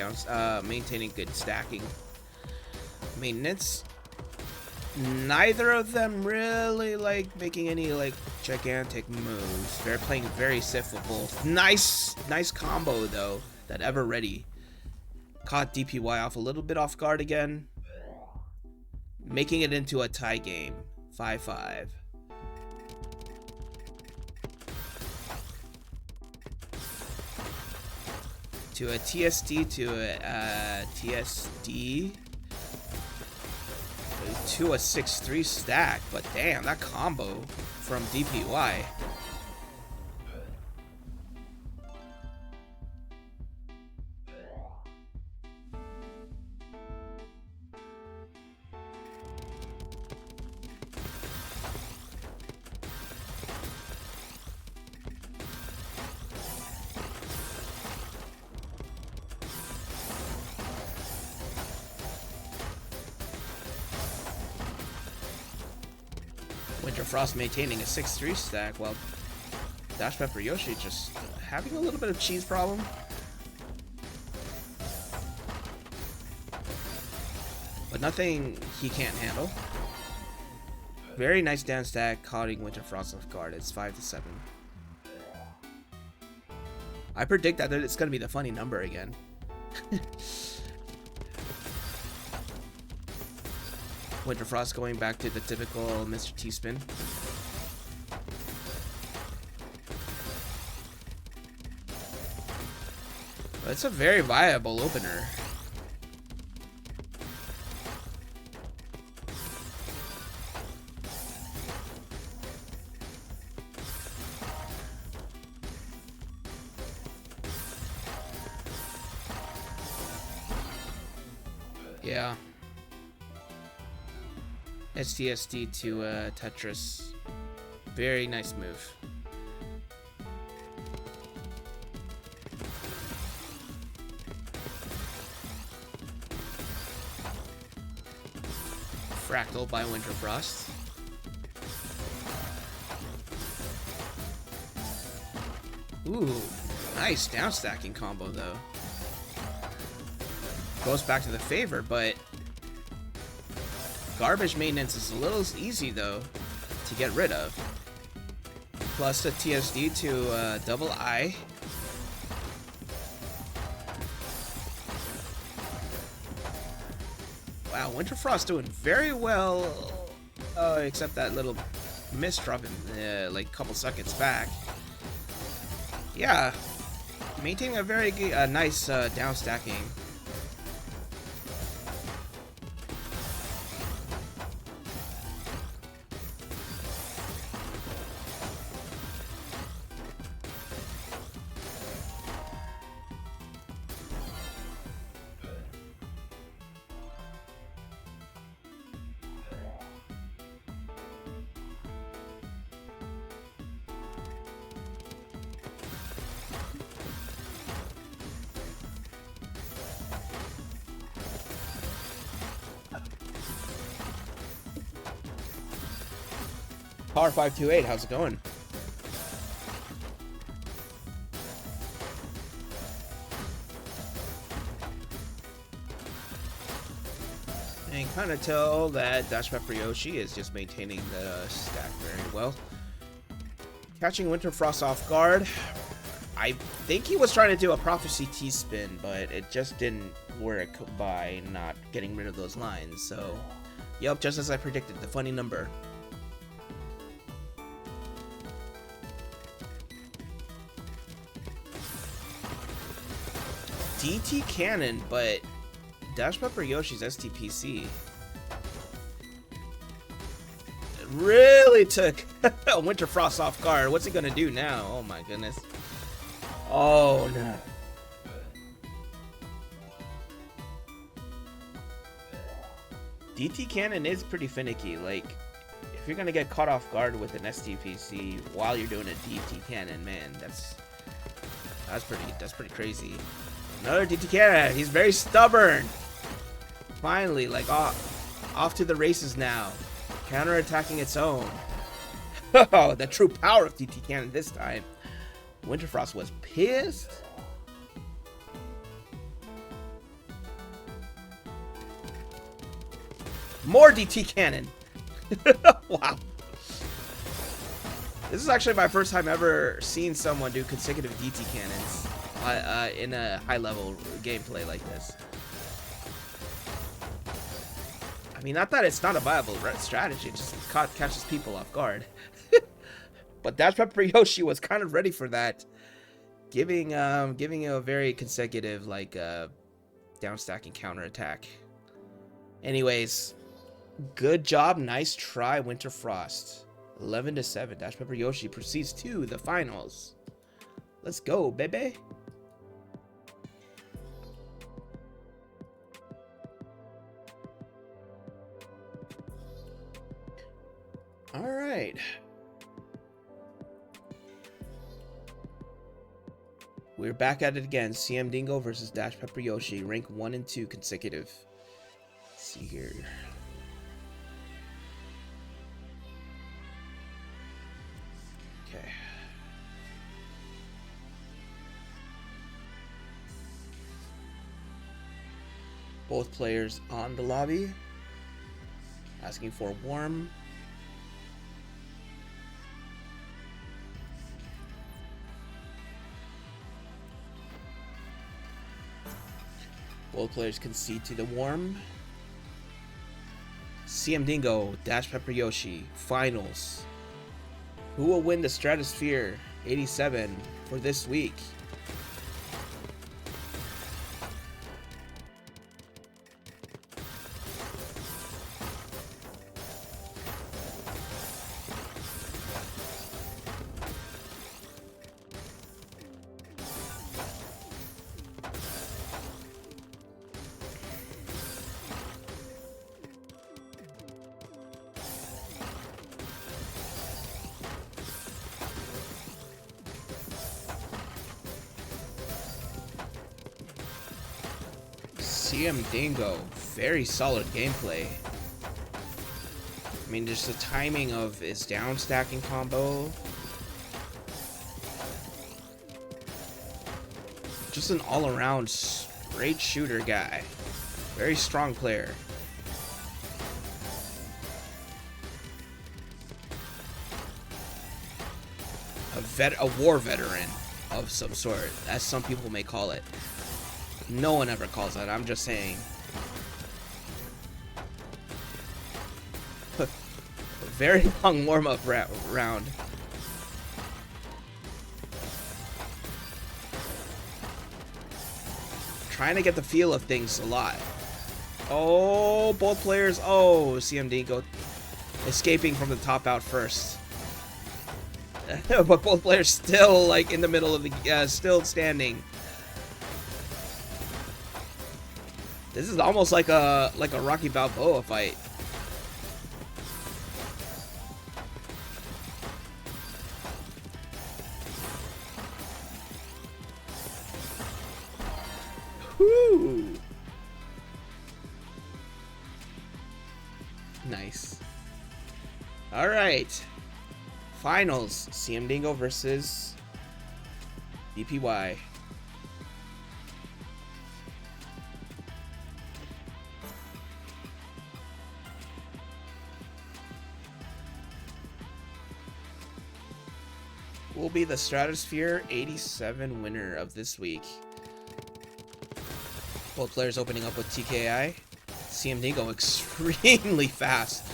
maintaining good stacking maintenance. Neither of them really like making any like gigantic moves. They're playing very safe with both. Nice combo though. That Ever Ready caught DPY off a little bit off guard again, making it into a tie game, 5-5. To a TSD to a TSD. To a 6-3 stack, but damn, that combo from DPY. Winterfrost maintaining a 6-3 stack, while Dash Pepper Yoshi just having a little bit of cheese problem. But nothing he can't handle. Very nice down stack, caught Winterfrost off guard. It's 5-7. I predict that it's going to be the funny number again. Winterfrost going back to the typical Mr. T-spin. But it's a very viable opener. Yeah. STSD to Tetris. Very nice move. Fractal by Winterfrost. Ooh, nice down stacking combo though. Goes back to the favor, but garbage maintenance is a little easy though to get rid of. Plus the TSD to double I. Wow, Winterfrost doing very well, except that little miss drop in like a couple seconds back. Yeah, maintaining a very nice down stacking. Power 528, how's it going? And you can kind of tell that Dash Pepper Yoshi is just maintaining the stack very well. Catching Winterfrost off guard. I think he was trying to do a Prophecy T-spin, but it just didn't work by not getting rid of those lines. So, yep, just as I predicted, the funny number. DT Cannon, but Dash Pepper Yoshi's STPC. It really took Winterfrost off guard. What's he gonna do now? Oh my goodness. Oh no. DT Cannon is pretty finicky. Like, if you're gonna get caught off guard with an STPC while you're doing a DT Cannon, man, that's pretty crazy. Another DT Cannon. He's very stubborn. Finally, like, off to the races now. Counter-attacking its own. Oh, the true power of DT Cannon this time. Winterfrost was pissed. More DT Cannon. Wow. This is actually my first time ever seeing someone do consecutive DT Cannons in a high-level gameplay like this. I mean, not that it's not a viable strategy, it just catches people off guard. But Dash Pepper Yoshi was kind of ready for that, giving a very consecutive like down stacking counter attack. Anyways, good job, nice try, Winterfrost. 11-7. Dash Pepper Yoshi proceeds to the finals. Let's go, baby. All right. We're back at it again. CM Dingo versus Dash Pepper Yoshi. Rank 1 and 2 consecutive. Let's see here. Okay. Both players on the lobby. Asking for warm. Both players concede to the warm. CM Dingo, Dash Pepper Yoshi, finals. Who will win the Stratosphere 87 for this week? CM Dingo, very solid gameplay. I mean, just the timing of his down stacking combo. Just an all-around great shooter guy. Very strong player. A war veteran of some sort, as some people may call it. No one ever calls that, I'm just saying. A very long warm-up round. Trying to get the feel of things a lot. Oh, both players. Oh, CM Dingo escaping from the top out first. But both players still like in the middle of the still standing. This is almost like a Rocky Balboa fight. Whoo! Nice. All right. Finals, CM Dingo versus DPY. Will be the Stratosphere 87 winner of this week. Both players opening up with TKI. CM Dingo extremely fast.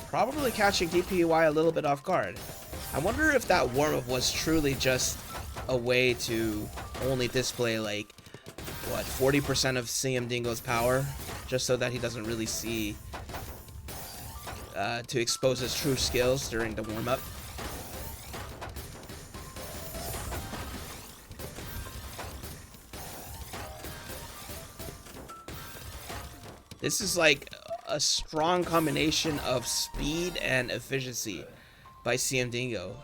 Probably catching DPY a little bit off guard. I wonder if that warm-up was truly just a way to only display like, what, 40% of CM Dingo's power? Just so that he doesn't really see, to expose his true skills during the warm-up. This is like a strong combination of speed and efficiency by CM Dingo.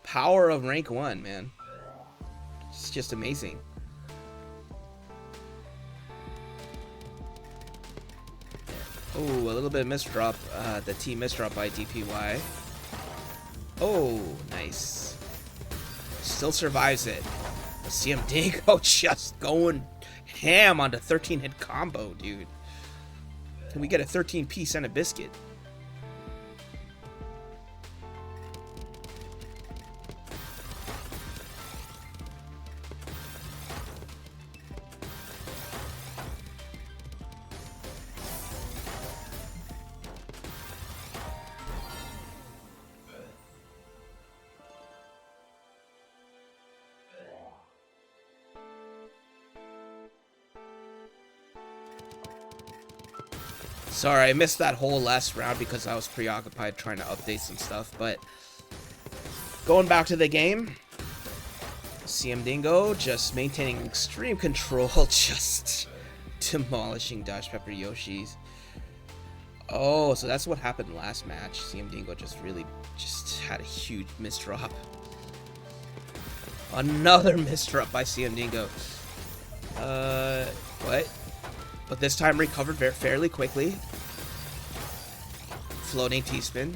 Power of rank 1, man. It's just amazing. Oh, a little bit of misdrop. The T misdrop by DPY. Oh, nice. Still survives it. But CM Dingo just going ham on the 13-hit combo, dude. Can we get a 13-piece and a biscuit? Sorry, I missed that whole last round because I was preoccupied trying to update some stuff, but going back to the game, CM Dingo just maintaining extreme control, just demolishing Dash Pepper Yoshi's. Oh, so that's what happened last match. CM Dingo just really had a huge misdrop. Another misdrop by CM Dingo. What? But this time recovered fairly quickly. Floating T-spin.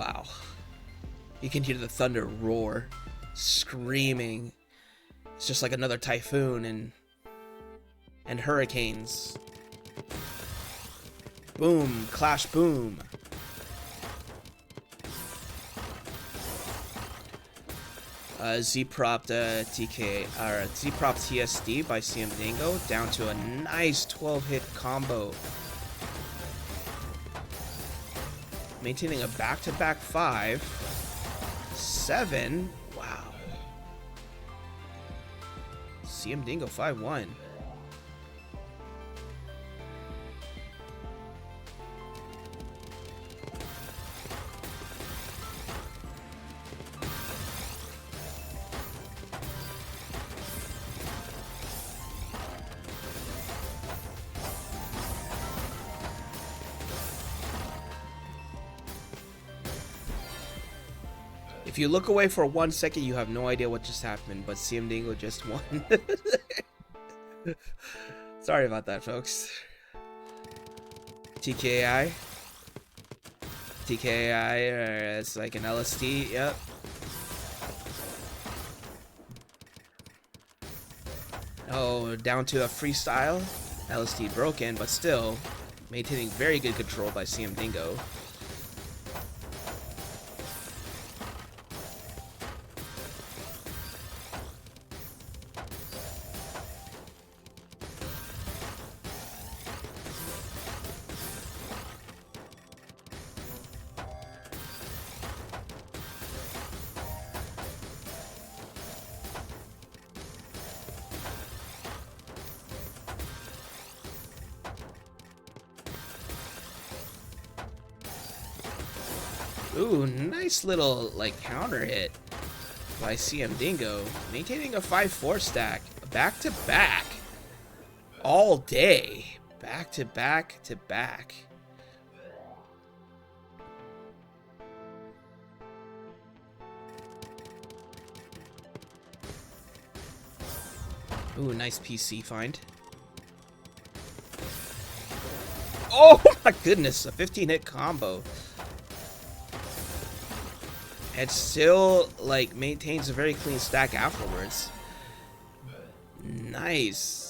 Wow. You can hear the thunder roar, screaming. It's just like another typhoon and hurricanes. Boom, clash, boom. Z-propped Z-propped TSD by CM Dingo down to a nice 12-hit combo. Maintaining a back-to-back 5. 7. Wow. CM Dingo 5-1. If you look away for 1 second, you have no idea what just happened, but CM Dingo just won. Sorry about that, folks. TKI. TKI, it's like an LST, yep. Oh, down to a freestyle. LST broken, but still maintaining very good control by CM Dingo. Ooh, nice little, like, counter hit by CM Dingo. Maintaining a 5-4 stack. Back to back. All day. Back to back to back. Ooh, nice PC find. Oh my goodness, a 15-hit combo. And still, like, maintains a very clean stack afterwards. Nice.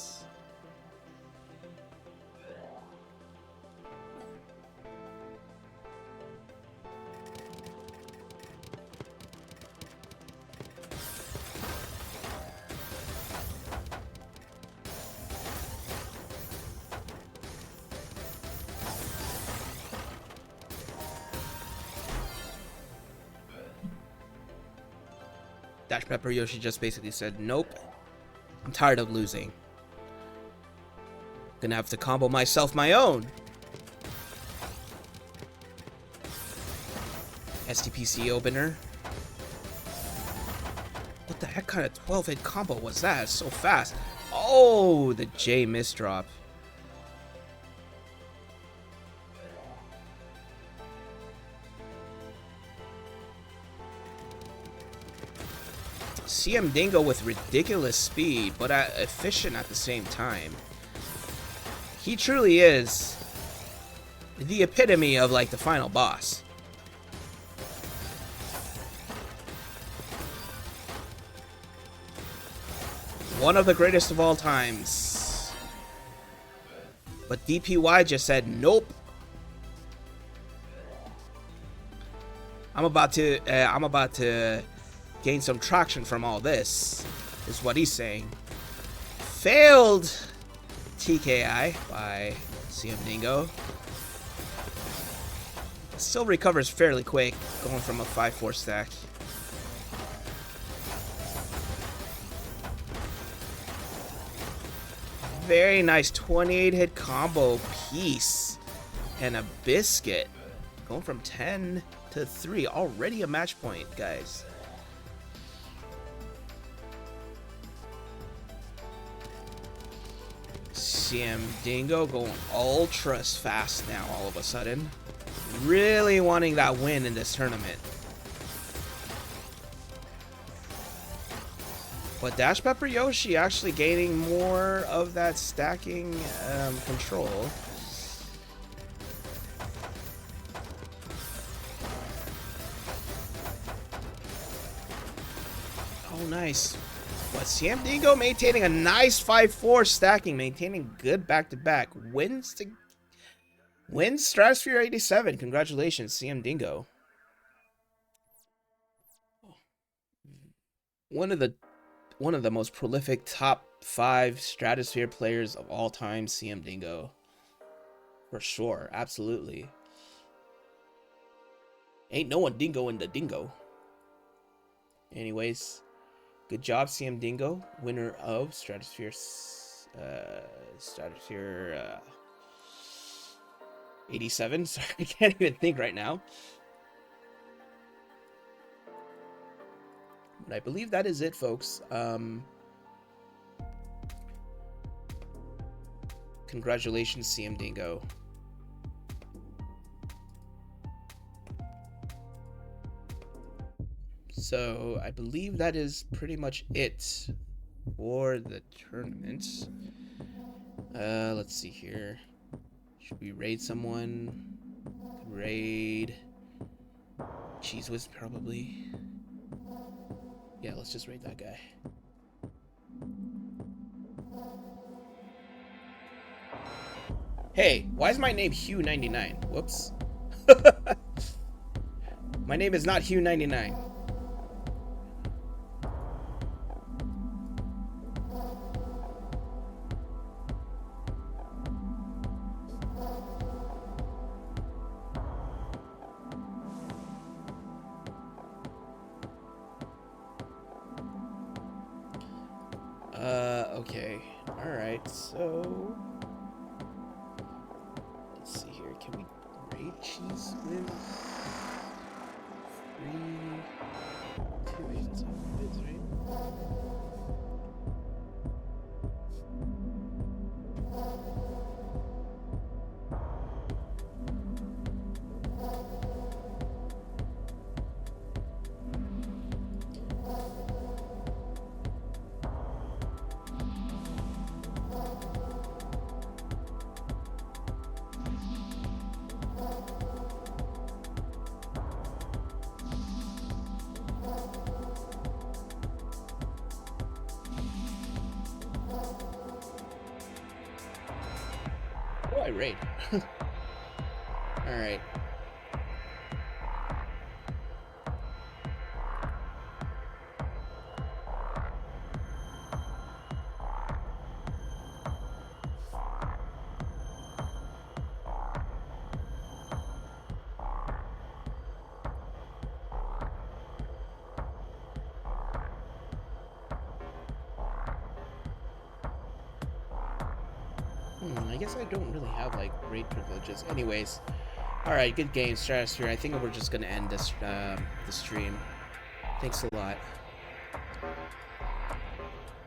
Dash Pepper Yoshi just basically said, nope, I'm tired of losing. Gonna have to combo myself my own. STPC opener. What the heck kind of 12-hit combo was that? It's so fast. Oh, the J misdrop. CM Dingo with ridiculous speed, but efficient at the same time. He truly is the epitome of, like, the final boss. One of the greatest of all times. But DPY just said, nope. I'm about to gain some traction from all this, is what he's saying. Failed TKI by CM Dingo. Still recovers fairly quick, going from a 5-4 stack. Very nice 28-hit combo piece. And a biscuit. Going from 10 to 3. Already a match point, guys. CM Dingo going ultra fast now all of a sudden. Really wanting that win in this tournament. But Dash Pepper Yoshi actually gaining more of that stacking control. nice. But CM Dingo maintaining a nice 5-4 stacking, maintaining good back-to-back. Wins Stratosphere 87. Congratulations, CM Dingo. One of the most prolific top 5 Stratosphere players of all time, CM Dingo. For sure, absolutely. Ain't no one dingo in the dingo. Anyways, good job, CM Dingo, winner of Stratosphere 87. Sorry, I can't even think right now. But I believe that is it, folks. Congratulations, CM Dingo. So I believe that is pretty much it for the tournament. Let's see here. Should we raid someone? Raid Cheese Whiz, probably. Yeah, let's just raid that guy. Hey, why is my name Hugh99? Whoops. My name is not Hugh99. Okay. Alright, so let's see here. Can we raid Cheese Whiz? 3, 2, 8, that's how it is, right? Oh, I raid. Alright. I guess I don't really have, like, raid privileges. Anyways. Alright, good game, Stratosphere. I think we're just gonna end this, the stream. Thanks a lot.